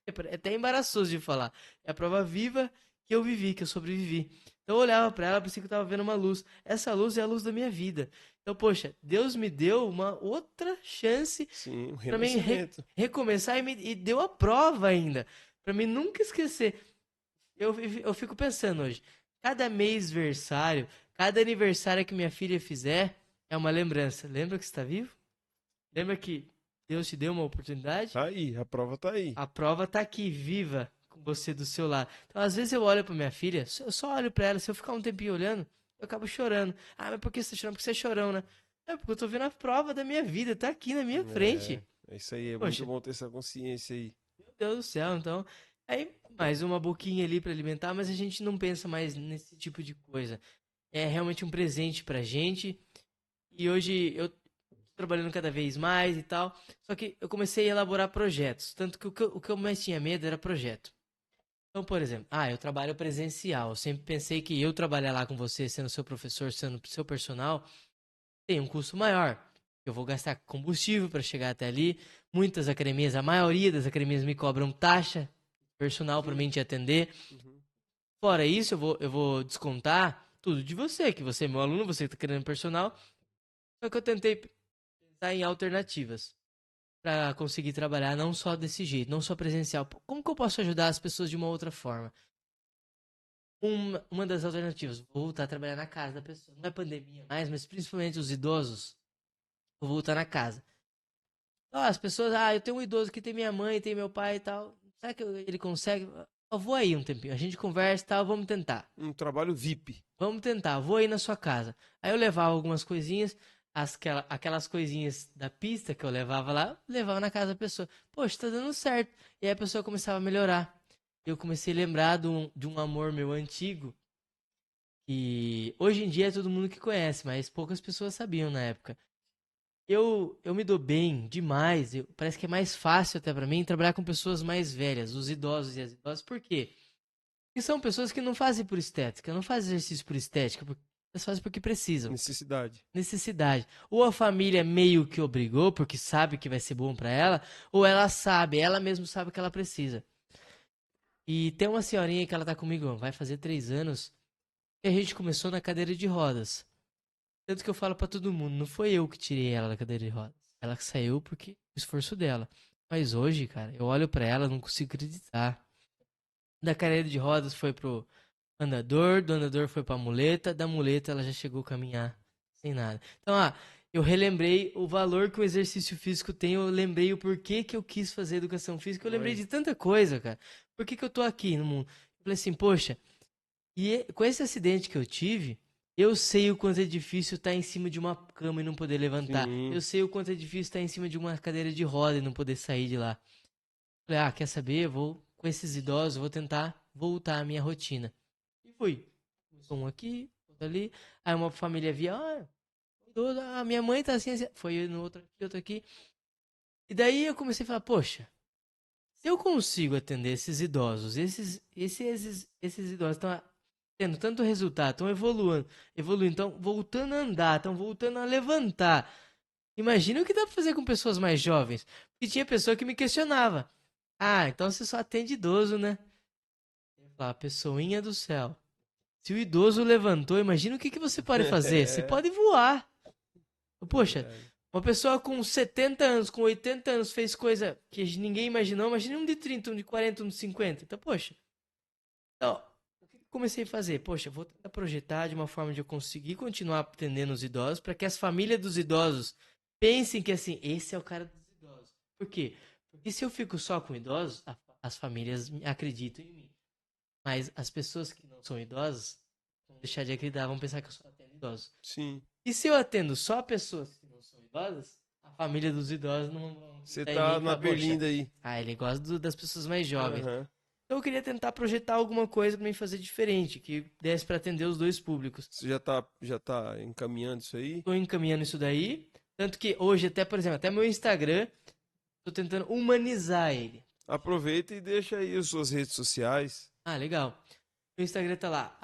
É até embaraçoso de falar. É a prova viva que eu vivi, que eu sobrevivi. Então eu olhava pra ela, pensei que eu tava vendo uma luz. Essa luz é a luz da minha vida. Então, poxa, Deus me deu uma outra chance Sim, um pra mim renascimento. recomeçar e deu a prova ainda. Pra mim nunca esquecer. Eu fico pensando hoje, cada mês versário, cada aniversário que minha filha fizer é uma lembrança. Lembra que está vivo? Lembra que Deus te deu uma oportunidade? Tá aí, a prova tá aí. A prova tá aqui, viva, com você do seu lado. Então, às vezes eu olho pra minha filha, eu só olho pra ela, se eu ficar um tempinho olhando, eu acabo chorando. Ah, mas por que você tá chorando? Porque você é chorão, né? É porque eu tô vendo a prova da minha vida, tá aqui na minha frente. É isso aí, é muito Poxa, bom ter essa consciência aí. meu Deus do céu, então. Aí, mais uma boquinha ali pra alimentar, mas a gente não pensa mais nesse tipo de coisa. É realmente um presente pra gente. E hoje eu tô trabalhando cada vez mais e tal. Só que eu comecei a elaborar projetos. Tanto que o que eu mais tinha medo era projeto. Então, por exemplo, eu trabalho presencial. Eu sempre pensei que eu trabalhar lá com você, sendo seu professor, sendo seu personal, tem um custo maior. Eu vou gastar combustível para chegar até ali. Muitas academias, a maioria das academias me cobram taxa personal para Sim. mim te atender. Uhum. Fora isso, eu vou descontar tudo de você, que você é meu aluno, você está querendo personal. Só que eu tentei pensar em alternativas para conseguir trabalhar não só desse jeito, não só presencial. Como que eu posso ajudar as pessoas de uma outra forma? Uma das alternativas, vou voltar a trabalhar na casa da pessoa. Não é pandemia mais, mas principalmente os idosos, vou voltar na casa. Então, as pessoas, eu tenho um idoso que tem minha mãe, tem meu pai e tal. Será que ele consegue? Eu vou aí um tempinho, a gente conversa e tal, vamos tentar. Um trabalho VIP. Vamos tentar, vou aí na sua casa. Aí eu levava algumas coisinhas, aquelas coisinhas da pista que eu levava lá, levava na casa da pessoa. Poxa, tá dando certo. E aí a pessoa começava a melhorar. Eu comecei a lembrar de um amor meu antigo, que hoje em dia é todo mundo que conhece, mas poucas pessoas sabiam na época. Eu me dou bem demais, parece que é mais fácil até pra mim trabalhar com pessoas mais velhas, os idosos e as idosas. Por quê? Porque são pessoas que não fazem por estética, não fazem exercício por estética, elas fazem porque precisam. Necessidade. Necessidade. Ou a família meio que obrigou, porque sabe que vai ser bom pra ela, ou ela sabe, ela mesma sabe que ela precisa. E tem uma senhorinha que ela tá comigo, vai fazer 3 anos, e a gente começou na cadeira de rodas. Tanto que eu falo pra todo mundo, não foi eu que tirei ela da cadeira de rodas. Ela que saiu porque o esforço dela. Mas hoje, cara, eu olho pra ela, não consigo acreditar. Da cadeira de rodas foi pro andador, do andador foi pra muleta, da muleta ela já chegou a caminhar sem nada. Então, eu relembrei o valor que o exercício físico tem, eu lembrei o porquê que eu quis fazer educação física, eu lembrei Oi. de tanta coisa, cara. Por que que eu tô aqui no mundo? Eu falei assim, poxa, com esse acidente que eu tive, eu sei o quanto é difícil estar em cima de uma cama e não poder levantar. Sim. Eu sei o quanto é difícil estar em cima de uma cadeira de roda e não poder sair de lá. Falei, quer saber? Eu vou, com esses idosos, eu vou tentar voltar à minha rotina. E fui. Começou um aqui, outro ali. Aí uma família via, idoso, minha mãe tá assim, assim. Foi no outro aqui, outro aqui. E daí eu comecei a falar, poxa, se eu consigo atender esses idosos, esses idosos estão tendo tanto resultado, estão evoluindo, estão voltando a andar, estão voltando a levantar. Imagina o que dá pra fazer com pessoas mais jovens. Porque tinha pessoa que me questionava. Então você só atende idoso, né? Eu falava, pessoinha do céu. Se o idoso levantou, imagina o que você pode fazer. Você É, pode voar. é Poxa, verdade. uma pessoa com 70 anos, com 80 anos fez coisa que ninguém imaginou. Imagina um de 30, um de 40, um de 50. Então, poxa. Então, o que eu comecei a fazer? Poxa, eu vou tentar projetar de uma forma de eu conseguir continuar atendendo os idosos para que as famílias dos idosos pensem que assim, esse é o cara dos idosos. Por quê? Porque se eu fico só com idosos, as famílias acreditam em mim. Mas as pessoas que não são idosas vão deixar de acreditar, vão pensar que eu só atendo idosos. Sim. E se eu atendo só pessoas que não são idosas, a família dos idosos não vão Você acreditar em mim tá e na falar, poxa, berlinda aí. ele gosta das pessoas mais jovens. Aham. Então eu queria tentar projetar alguma coisa pra mim fazer diferente, que desse pra atender os dois públicos. Você já tá encaminhando isso aí? Tô encaminhando isso daí, tanto que hoje até, por exemplo, até meu Instagram, tô tentando humanizar ele. Aproveita e deixa aí as suas redes sociais. Ah, legal. Meu Instagram tá lá,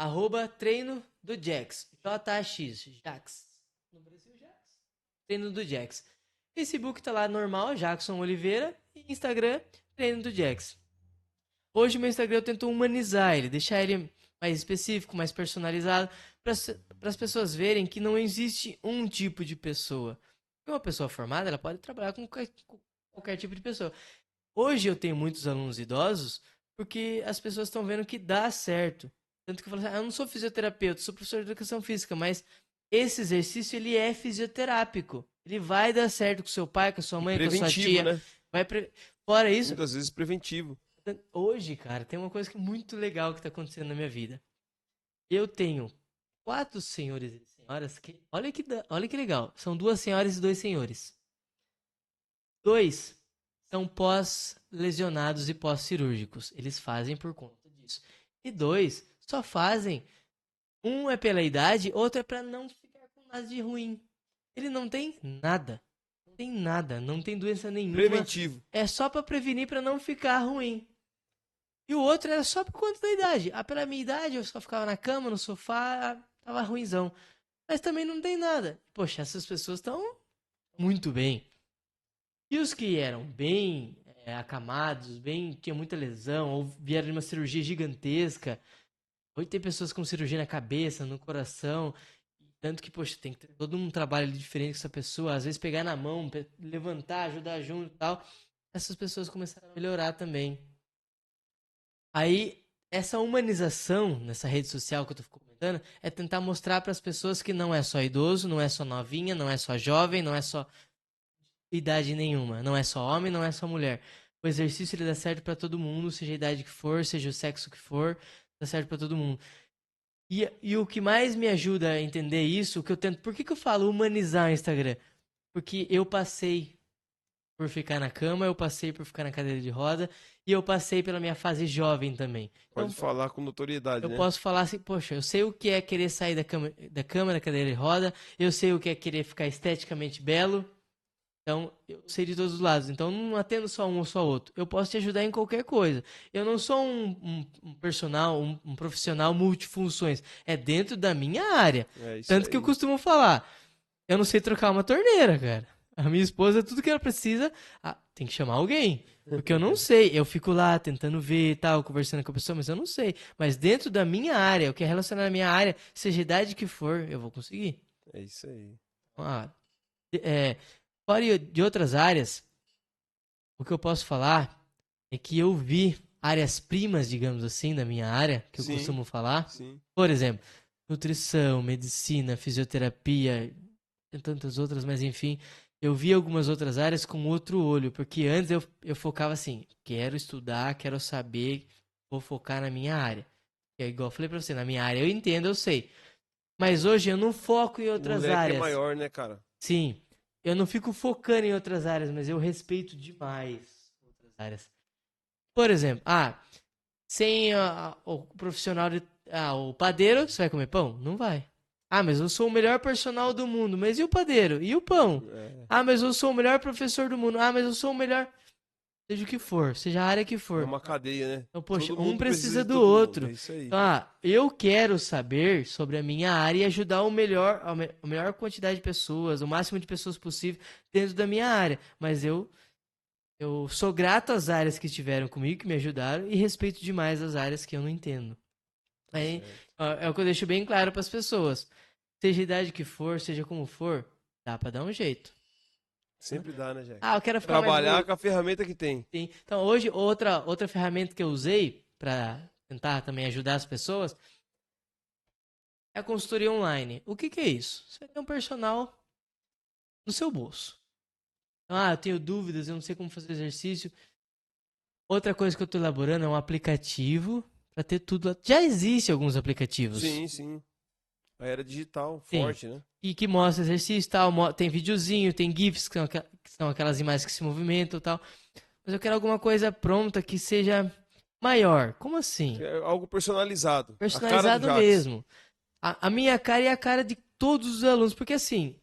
treino do Jax. JX, Jax. No Brasil, Jax. Treino do Jax. Facebook tá lá normal, Jackson Oliveira. E Instagram, treino do Jax. Hoje meu Instagram eu tento humanizar ele, deixar ele mais específico, mais personalizado, para as pessoas verem que não existe um tipo de pessoa. Uma pessoa formada, ela pode trabalhar com qualquer tipo de pessoa. Hoje eu tenho muitos alunos idosos porque as pessoas estão vendo que dá certo. Tanto que eu falo assim, eu não sou fisioterapeuta, sou professor de educação física, mas esse exercício ele é fisioterápico. Ele vai dar certo com seu pai, com a sua mãe, com a sua tia. Né? Fora isso, muitas vezes preventivo. hoje, cara, tem uma coisa muito legal que tá acontecendo na minha vida. Eu tenho 4 senhores e senhoras que. Olha que legal. São 2 senhoras e 2 senhores. 2 são pós-lesionados e pós-cirúrgicos. Eles fazem por conta disso. E 2 só fazem. Um é pela idade, outro é pra não ficar com nada de ruim. Ele não tem nada. Não tem nada. Não tem doença nenhuma. Preventivo. É só pra prevenir pra não ficar ruim. E o outro era só por conta da idade. Ah, pela minha idade, eu só ficava na cama, no sofá, tava ruinzão. Mas também não tem nada. Poxa, essas pessoas estão muito bem. E os que eram bem acamados, tinham muita lesão, ou vieram de uma cirurgia gigantesca. Hoje tem pessoas com cirurgia na cabeça, no coração. Tanto que, poxa, tem que ter todo um trabalho diferente com essa pessoa. Às vezes pegar na mão, levantar, ajudar junto e tal. Essas pessoas começaram a melhorar também. Aí, essa humanização nessa rede social que eu tô comentando é tentar mostrar para as pessoas que não é só idoso, não é só novinha, não é só jovem, não é só idade nenhuma, não é só homem, não é só mulher. O exercício ele dá certo para todo mundo, seja a idade que for, seja o sexo que for, dá certo para todo mundo. E o que mais me ajuda a entender isso, o que eu tento, por que eu falo humanizar o Instagram? Porque eu passei por ficar na cama, eu passei por ficar na cadeira de roda e eu passei pela minha fase jovem também. Pode falar com notoriedade, eu né? posso falar assim, poxa, eu sei o que é querer sair da cadeira de roda, eu sei o que é querer ficar esteticamente belo, então eu sei de todos os lados. Então não atendo só um ou só outro. Eu posso te ajudar em qualquer coisa. Eu não sou um profissional multifunções. É dentro da minha área. Tanto que eu costumo falar, eu não sei trocar uma torneira, cara. A minha esposa, tudo que ela precisa, tem que chamar alguém. Porque eu não sei. Eu fico lá tentando ver e tal, conversando com a pessoa, mas eu não sei. Mas dentro da minha área, o que é relacionado à minha área, seja a idade que for, eu vou conseguir. É isso aí. Fora de outras áreas, o que eu posso falar é que eu vi áreas primas, digamos assim, da minha área, que eu costumo falar. Sim. Por exemplo, nutrição, medicina, fisioterapia, e tantas outras, mas enfim, eu vi algumas outras áreas com outro olho, porque antes eu focava assim, quero estudar, quero saber, vou focar na minha área. É igual eu falei pra você, na minha área eu entendo, eu sei. Mas hoje eu não foco em outras áreas. É maior, né, cara? Sim. Eu não fico focando em outras áreas, mas eu respeito demais outras áreas. Por exemplo, sem o profissional o padeiro, você vai comer pão? Não vai. Mas eu sou o melhor personal do mundo. Mas e o padeiro? E o pão? Mas eu sou o melhor professor do mundo. Mas eu sou o melhor... Seja o que for, seja a área que for. É uma cadeia, né? Então, poxa, um precisa do outro. É isso aí. Então, eu quero saber sobre a minha área e ajudar a melhor quantidade de pessoas, o máximo de pessoas possível dentro da minha área. Mas eu sou grato às áreas que estiveram comigo, que me ajudaram, e respeito demais as áreas que eu não entendo. Aí, é o que eu deixo bem claro para as pessoas. Seja a idade que for, seja como for, dá para dar um jeito. Sempre dá, né, Jack? Eu quero ficar trabalhar com a ferramenta que tem. Sim. Então, hoje, outra ferramenta que eu usei para tentar também ajudar as pessoas é a consultoria online. O que é isso? Você vai ter um personal no seu bolso. Então, eu tenho dúvidas, eu não sei como fazer exercício. Outra coisa que eu estou elaborando é um aplicativo para ter tudo. Já existem alguns aplicativos. Sim. A era digital, forte, né? E que mostra exercício e tal, tem videozinho, tem GIFs, que são aquelas imagens que se movimentam e tal. Mas eu quero alguma coisa pronta que seja maior. Como assim? É algo personalizado. A cara do Personalizado Jax. mesmo. A minha cara é a cara de todos os alunos, porque assim,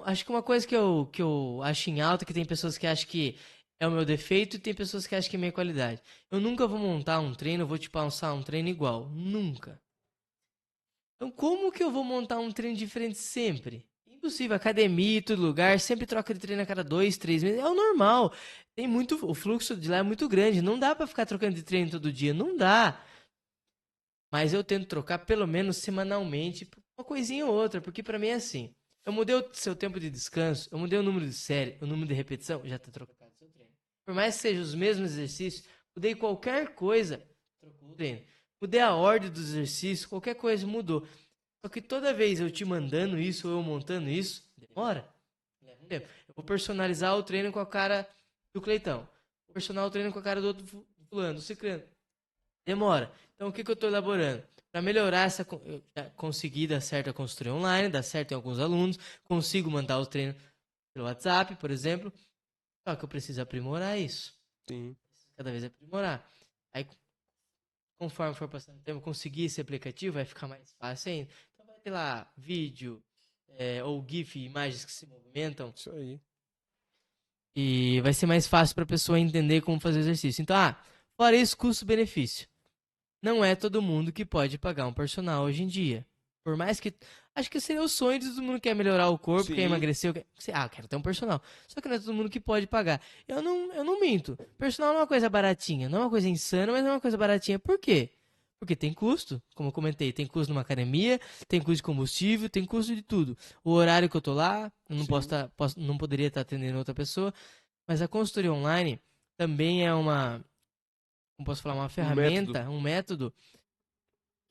acho que uma coisa que eu acho em alta, que tem pessoas que acham que é o meu defeito e tem pessoas que acham que é minha qualidade. Eu nunca vou montar um treino, vou te passar um treino igual. Nunca. Então, como que eu vou montar um treino diferente sempre? Impossível. Academia, todo lugar, sempre troca de treino a cada 2, 3 meses. É o normal. Tem muito, o fluxo de lá é muito grande. Não dá pra ficar trocando de treino todo dia. Não dá. Mas eu tento trocar pelo menos semanalmente, uma coisinha ou outra, porque pra mim é assim. Eu mudei o seu tempo de descanso, eu mudei o número de série, o número de repetição, já tá trocado o seu treino. Por mais que sejam os mesmos exercícios, mudei qualquer coisa, trocou o treino. Mudei a ordem dos exercícios, qualquer coisa mudou. Só que toda vez eu te mandando isso, ou eu montando isso, demora. Leva um tempo. Eu vou personalizar o treino com a cara do Cleitão. Vou personalizar o treino com a cara do outro fulano, do ciclano. Demora. Então, o que eu estou elaborando? Para melhorar essa. Eu já consegui dar certo a construir online, dar certo em alguns alunos, consigo mandar os treinos pelo WhatsApp, por exemplo. Só que eu preciso aprimorar isso. Sim. Cada vez aprimorar. Aí, conforme for passando o tempo, conseguir esse aplicativo, vai ficar mais fácil ainda. Então, vai ter lá vídeo, ou GIF, imagens que se movimentam. Isso aí. E vai ser mais fácil para a pessoa entender como fazer o exercício. Então, fora isso, custo-benefício. Não é todo mundo que pode pagar um personal hoje em dia. Por mais que. Acho que seria o sonho de todo mundo que quer melhorar o corpo, Sim. quer emagrecer. Eu quero ter um personal. Só que não é todo mundo que pode pagar. Eu não minto. Personal não é uma coisa baratinha. Não é uma coisa insana, mas não é uma coisa baratinha. Por quê? Porque tem custo, como eu comentei. Tem custo numa academia, tem custo de combustível, tem custo de tudo. O horário que eu tô lá, eu não Sim. não poderia estar atendendo outra pessoa. Mas a consultoria online também é uma. Como posso falar? Uma ferramenta, um método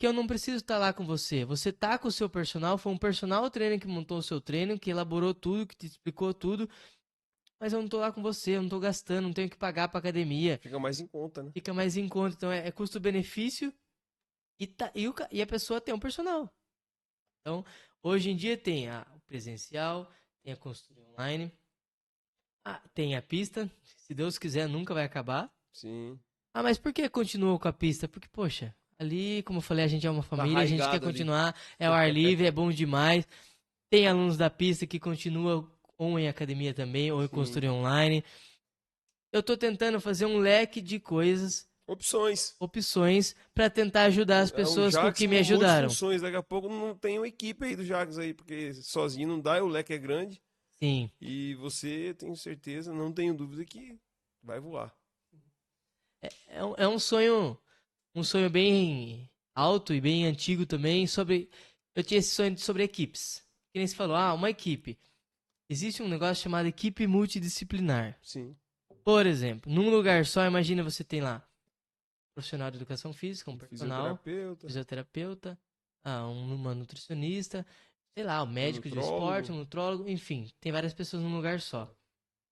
que eu não preciso estar lá com você. Você tá com o seu personal, foi um personal trainer que montou o seu treino, que elaborou tudo, que te explicou tudo, mas eu não tô lá com você, eu não tô gastando, não tenho que pagar pra academia. Fica mais em conta, né? Fica mais em conta, então é custo-benefício e a pessoa tem um personal. Então, hoje em dia tem o presencial, tem a consultoria online, tem a pista, se Deus quiser nunca vai acabar. Sim. Mas por que continuou com a pista? Porque, poxa, ali, como eu falei, a gente é uma Tá família, a gente quer arraigado ali. continuar, é o ar livre, é bom demais. Tem alunos da pista que continuam ou em academia também, ou em Sim. consultoria online. Eu tô tentando fazer um leque de coisas, Opções. opções, para tentar ajudar as O pessoas com o Jax que me ajudaram. multifunções. Daqui a pouco não tem uma equipe aí do Jax aí, porque sozinho não dá, o leque é grande. Sim. E você, tenho certeza, não tenho dúvida que vai voar. É um sonho bem alto e bem antigo também sobre. Eu tinha esse sonho sobre equipes. Que nem se falou, uma equipe. Existe um negócio chamado equipe multidisciplinar. Sim. Por exemplo, num lugar só, imagina você tem lá um profissional de educação física, um personal, Fisioterapeuta, fisioterapeuta, uma nutricionista, sei lá, um um médico de esporte, nutrólogo. um nutrólogo, enfim, tem várias pessoas num lugar só.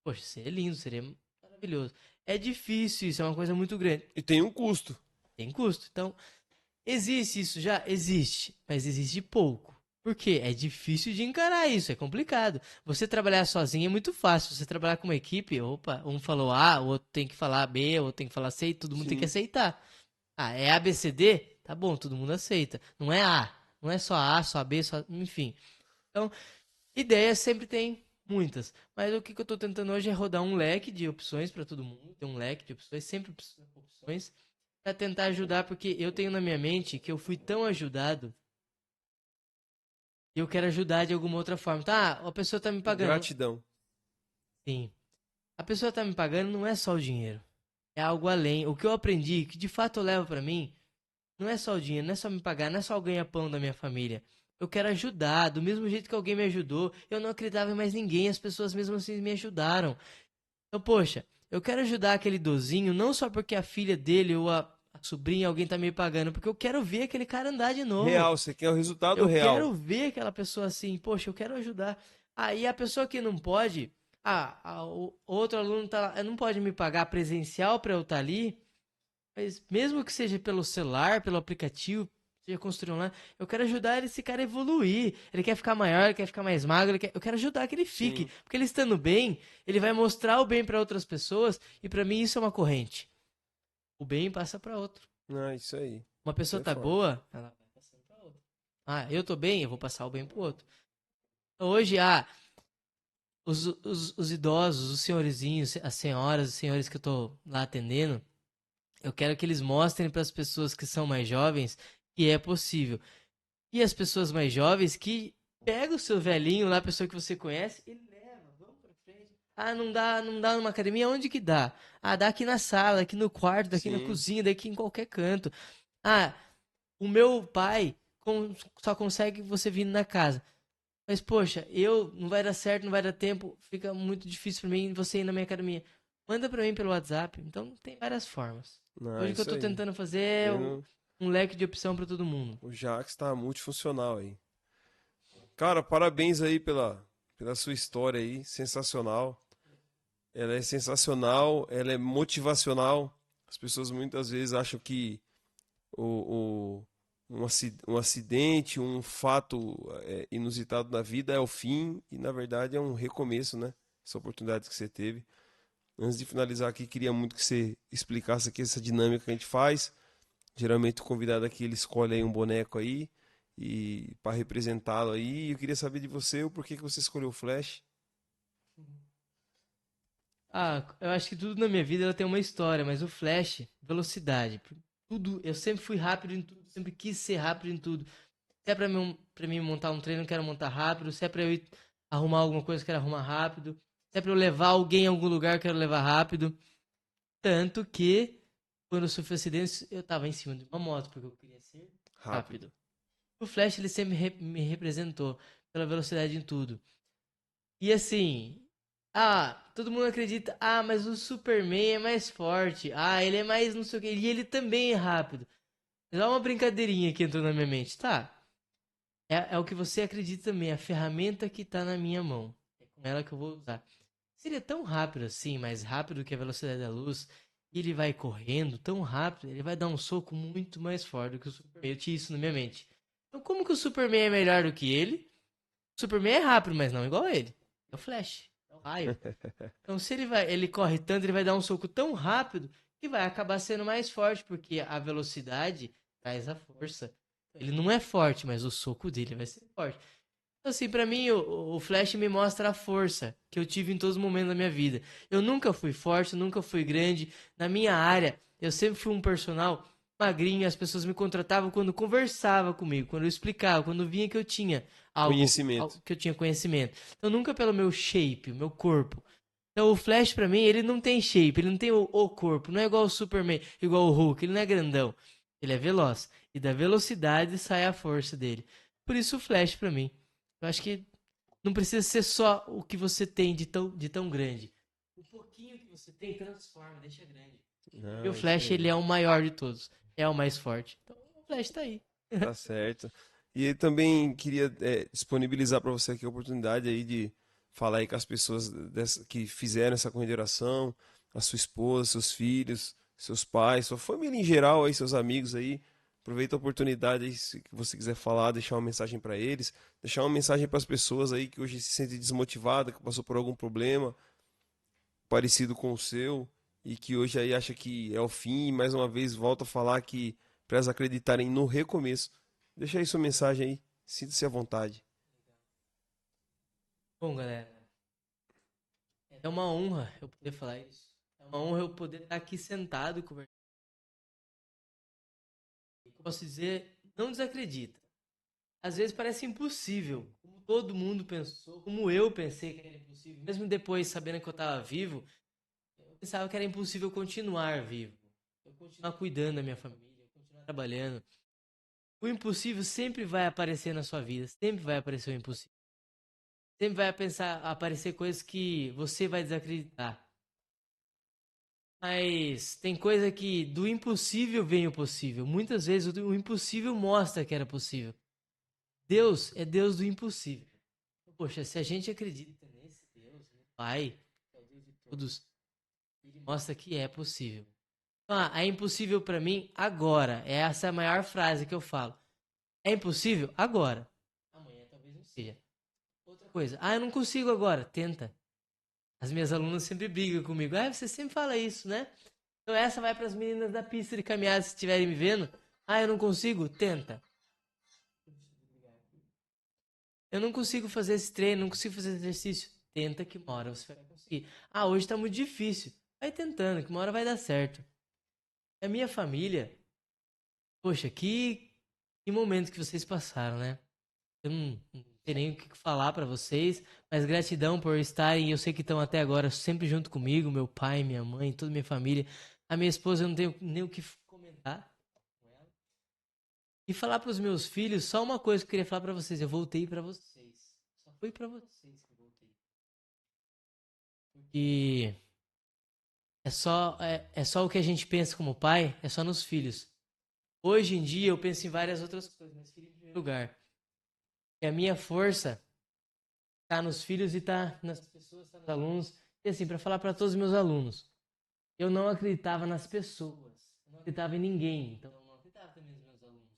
Poxa, seria lindo, seria maravilhoso. É difícil isso, é uma coisa muito grande. E tem um custo. Tem custo. Então, existe isso já? Existe, mas existe pouco. Por quê? É difícil de encarar isso, é complicado. Você trabalhar sozinho é muito fácil. Você trabalhar com uma equipe, opa, um falou A, o outro tem que falar B, o outro tem que falar C, e todo mundo tem que Sim. aceitar. É A, B, C, D? Tá bom, todo mundo aceita. Não é A, não é só A, só B, só. Enfim. Então, ideias sempre tem muitas. Mas o que eu tô tentando hoje é rodar um leque de opções para todo mundo. Ter um leque de opções, sempre opções, para tentar ajudar, porque eu tenho na minha mente que eu fui tão ajudado e eu quero ajudar de alguma outra forma. Tá, a pessoa tá me pagando. Gratidão. Sim. A pessoa tá me pagando não é só o dinheiro. É algo além. O que eu aprendi, que de fato eu levo pra mim, não é só o dinheiro, não é só me pagar, não é só o ganha-pão da minha família. Eu quero ajudar, do mesmo jeito que alguém me ajudou. Eu não acreditava em mais ninguém, as pessoas mesmo assim me ajudaram. Então, poxa, eu quero ajudar aquele idosinho, não só porque a filha dele ou a sobrinha, alguém tá me pagando, porque eu quero ver aquele cara andar de novo. Real, você quer o resultado Eu real. quero ver aquela pessoa assim, poxa, eu quero ajudar. Aí a pessoa que não pode, o outro aluno tá lá, não pode me pagar presencial para eu estar ali, mas mesmo que seja pelo celular, pelo aplicativo, seja construir online, eu quero ajudar esse cara a evoluir. Ele quer ficar maior, ele quer ficar mais magro, eu quero ajudar que ele fique, Sim. porque ele estando bem, ele vai mostrar o bem para outras pessoas e para mim isso é uma corrente. o bem passa para outro. Ah, isso aí. Uma Isso pessoa é tá forte. boa, ela vai passando para outra. Ah, eu tô bem, eu vou passar o bem pro outro. Hoje, os idosos, os senhorizinhos, as senhoras, os senhores que eu tô lá atendendo, eu quero que eles mostrem para as pessoas que são mais jovens que é possível. E as pessoas mais jovens que pega o seu velhinho lá, a pessoa que você conhece, e leva, vamos pra frente. Ah, não dá numa academia, onde que dá? Ah, dá aqui na sala, aqui no quarto, daqui na Sim. cozinha, daqui em qualquer canto. Ah, o meu pai só consegue você vir na casa. Mas, poxa, não vai dar certo, não vai dar tempo, fica muito difícil pra mim você ir na minha academia. Manda pra mim pelo WhatsApp. Então, tem várias formas. Ah, Hoje o que eu isso tô aí. tentando fazer é Vendo um leque de opção pra todo mundo. o Jax tá multifuncional aí. Cara, parabéns aí pela sua história aí, sensacional. Ela é sensacional, ela é motivacional. As pessoas muitas vezes acham que um acidente, um fato inusitado na vida é o fim e na verdade é um recomeço, né? Essa oportunidade que você teve. Antes de finalizar aqui, queria muito que você explicasse aqui essa dinâmica que a gente faz. Geralmente o convidado aqui ele escolhe aí um boneco aí e para representá-lo aí. Eu queria saber de você o porquê que você escolheu o Flash. Eu acho que tudo na minha vida ela tem uma história, mas o Flash, velocidade. Tudo, eu sempre fui rápido em tudo, sempre quis ser rápido em tudo. Se é pra mim montar um treino, eu quero montar rápido. Se é pra eu ir arrumar alguma coisa, eu quero arrumar rápido. Se é pra eu levar alguém a algum lugar, eu quero levar rápido. Tanto que, quando eu sofri acidente, eu tava em cima de uma moto, porque eu queria ser Rápido. rápido. O Flash, ele sempre me representou pela velocidade em tudo. E assim, todo mundo acredita, mas o Superman é mais forte, ele é mais não sei o que, e ele também é rápido. Dá uma brincadeirinha que entrou na minha mente, tá? É o que você acredita também, a ferramenta que tá na minha mão. É com ela que eu vou usar. Seria tão rápido assim, mais rápido que a velocidade da luz, e ele vai correndo tão rápido, ele vai dar um soco muito mais forte do que o Superman. Eu tinha isso na minha mente. Então, como que o Superman é melhor do que ele? O Superman é rápido, mas não igual a ele. É o Flash, é o raio. Então, se ele corre tanto, ele vai dar um soco tão rápido que vai acabar sendo mais forte, porque a velocidade traz a força. Ele não é forte, mas o soco dele vai ser forte. Então, assim, pra mim, o Flash me mostra a força que eu tive em todos os momentos da minha vida. Eu nunca fui forte, nunca fui grande. Na minha área, eu sempre fui um personal magrinho. As pessoas me contratavam quando conversava comigo, quando eu explicava, quando vinha que eu tinha Conhecimento. algo que eu tinha conhecimento. Então, nunca pelo meu shape, o meu corpo. Então, o Flash, pra mim, ele não tem shape, ele não tem o corpo. Não é igual o Superman, igual o Hulk. Ele não é grandão. Ele é veloz. E da velocidade sai a força dele. Por isso, o Flash, pra mim. Eu acho que não precisa ser só o que você tem de tão grande. O pouquinho que você tem, transforma, deixa grande. E o Ah, isso Flash, aí. ele é o maior de todos. É o mais forte. Então, o Flash tá aí. Tá certo. E eu também queria disponibilizar para você aqui a oportunidade aí de falar aí com as pessoas que fizeram essa corrida de oração, a sua esposa, seus filhos, seus pais, sua família em geral aí, seus amigos aí. Aproveita a oportunidade aí, se você quiser falar, deixar uma mensagem para eles, deixar uma mensagem para as pessoas aí que hoje se sentem desmotivadas, que passou por algum problema parecido com o seu e que hoje aí acha que é o fim e mais uma vez volta a falar que para elas acreditarem no recomeço. Deixa aí sua mensagem aí, sinta-se à vontade. Bom, galera, é uma honra eu poder falar isso. É uma honra eu poder estar aqui sentado conversando. Eu posso dizer, não desacredita. Às vezes parece impossível, como todo mundo pensou, como eu pensei que era impossível. Mesmo depois, sabendo que eu estava vivo, eu pensava que era impossível continuar vivo. Eu continuar cuidando da minha família, continuar trabalhando. O impossível sempre vai aparecer na sua vida, sempre vai aparecer o impossível. Sempre vai aparecer coisas que você vai desacreditar. Mas tem coisa que do impossível vem o possível. Muitas vezes o impossível mostra que era possível. Deus é Deus do impossível. Poxa, se a gente acredita nesse Deus, no Pai, que é o Deus de todos, ele mostra que é possível. É impossível pra mim agora. Essa é a maior frase que eu falo. É impossível agora. Amanhã talvez não seja. Outra coisa. Eu não consigo agora. Tenta. As minhas alunas sempre brigam comigo. Você sempre fala isso, né? Então essa vai para as meninas da pista de caminhada, se estiverem me vendo. Ah, eu não consigo? Tenta. Eu não consigo fazer esse treino, não consigo fazer esse exercício. Tenta que uma hora você vai conseguir. Ah, hoje tá muito difícil. Vai tentando, que uma hora vai dar certo. A minha família, poxa, que momento que vocês passaram, né? Eu não sei nem o que falar pra vocês, mas gratidão por estarem, eu sei que estão até agora sempre junto comigo, meu pai, minha mãe, toda minha família. A minha esposa eu não tenho nem o que comentar com ela. E falar pros meus filhos, só uma coisa que eu queria falar pra vocês, eu voltei pra vocês. Só foi pra vocês que eu voltei. E é só o que a gente pensa como pai, é só nos filhos. Hoje em dia eu penso em várias outras coisas, mas filho em primeiro lugar. E a minha força tá nos filhos e tá nas pessoas, tá nos alunos. E assim, para falar para todos os meus alunos, eu não acreditava nas pessoas, eu não acreditava em ninguém, então eu não acreditava também nos meus alunos.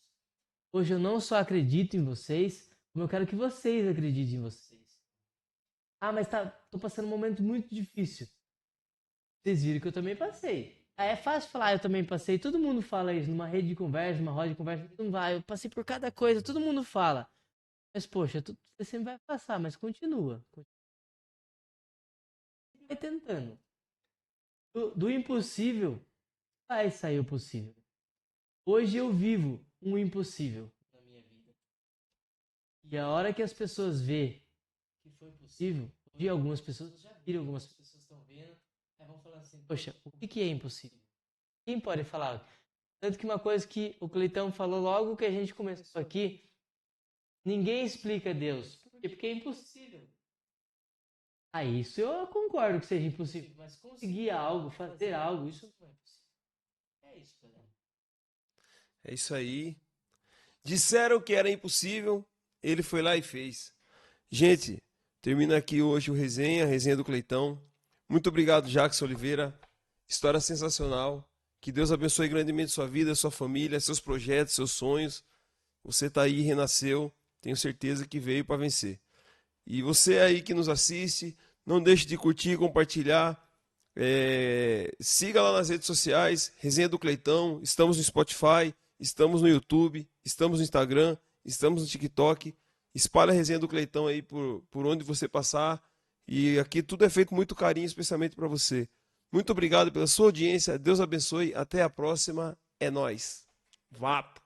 Hoje eu não só acredito em vocês, como eu quero que vocês acreditem em vocês. Ah, mas tô passando um momento muito difícil. Vocês viram que eu também passei. Ah, é fácil falar, eu também passei. Todo mundo fala isso numa rede de conversa, numa roda de conversa. Não vai, eu passei por cada coisa, todo mundo fala. Mas, poxa, você sempre vai passar, mas continua. Vai tentando. Do impossível, vai sair o possível. Hoje eu vivo um impossível na minha vida. E a hora que as pessoas vê que foi possível, hoje algumas pessoas já viram, algumas pessoas estão vendo, aí vão falando assim, poxa, o que é impossível? Quem pode falar? Tanto que uma coisa que o Cleitão falou logo que a gente começou aqui, ninguém explica Deus. Por quê? Porque é impossível. Ah, isso eu concordo que seja impossível, mas conseguir algo, fazer algo, isso não é possível. É isso, galera. É isso aí. Disseram que era impossível, ele foi lá e fez. Gente, termina aqui hoje o resenha, a resenha do Cleitão. Muito obrigado, Jackson Oliveira. História sensacional. Que Deus abençoe grandemente sua vida, sua família, seus projetos, seus sonhos. Você está aí, renasceu. Tenho certeza que veio para vencer. E você aí que nos assiste, não deixe de curtir, compartilhar. Siga lá nas redes sociais, Resenha do Cleitão. Estamos no Spotify, estamos no YouTube, estamos no Instagram, estamos no TikTok. Espalhe a Resenha do Cleitão aí por onde você passar. E aqui tudo é feito com muito carinho, especialmente para você. Muito obrigado pela sua audiência. Deus abençoe. Até a próxima. É nóis. Vapo.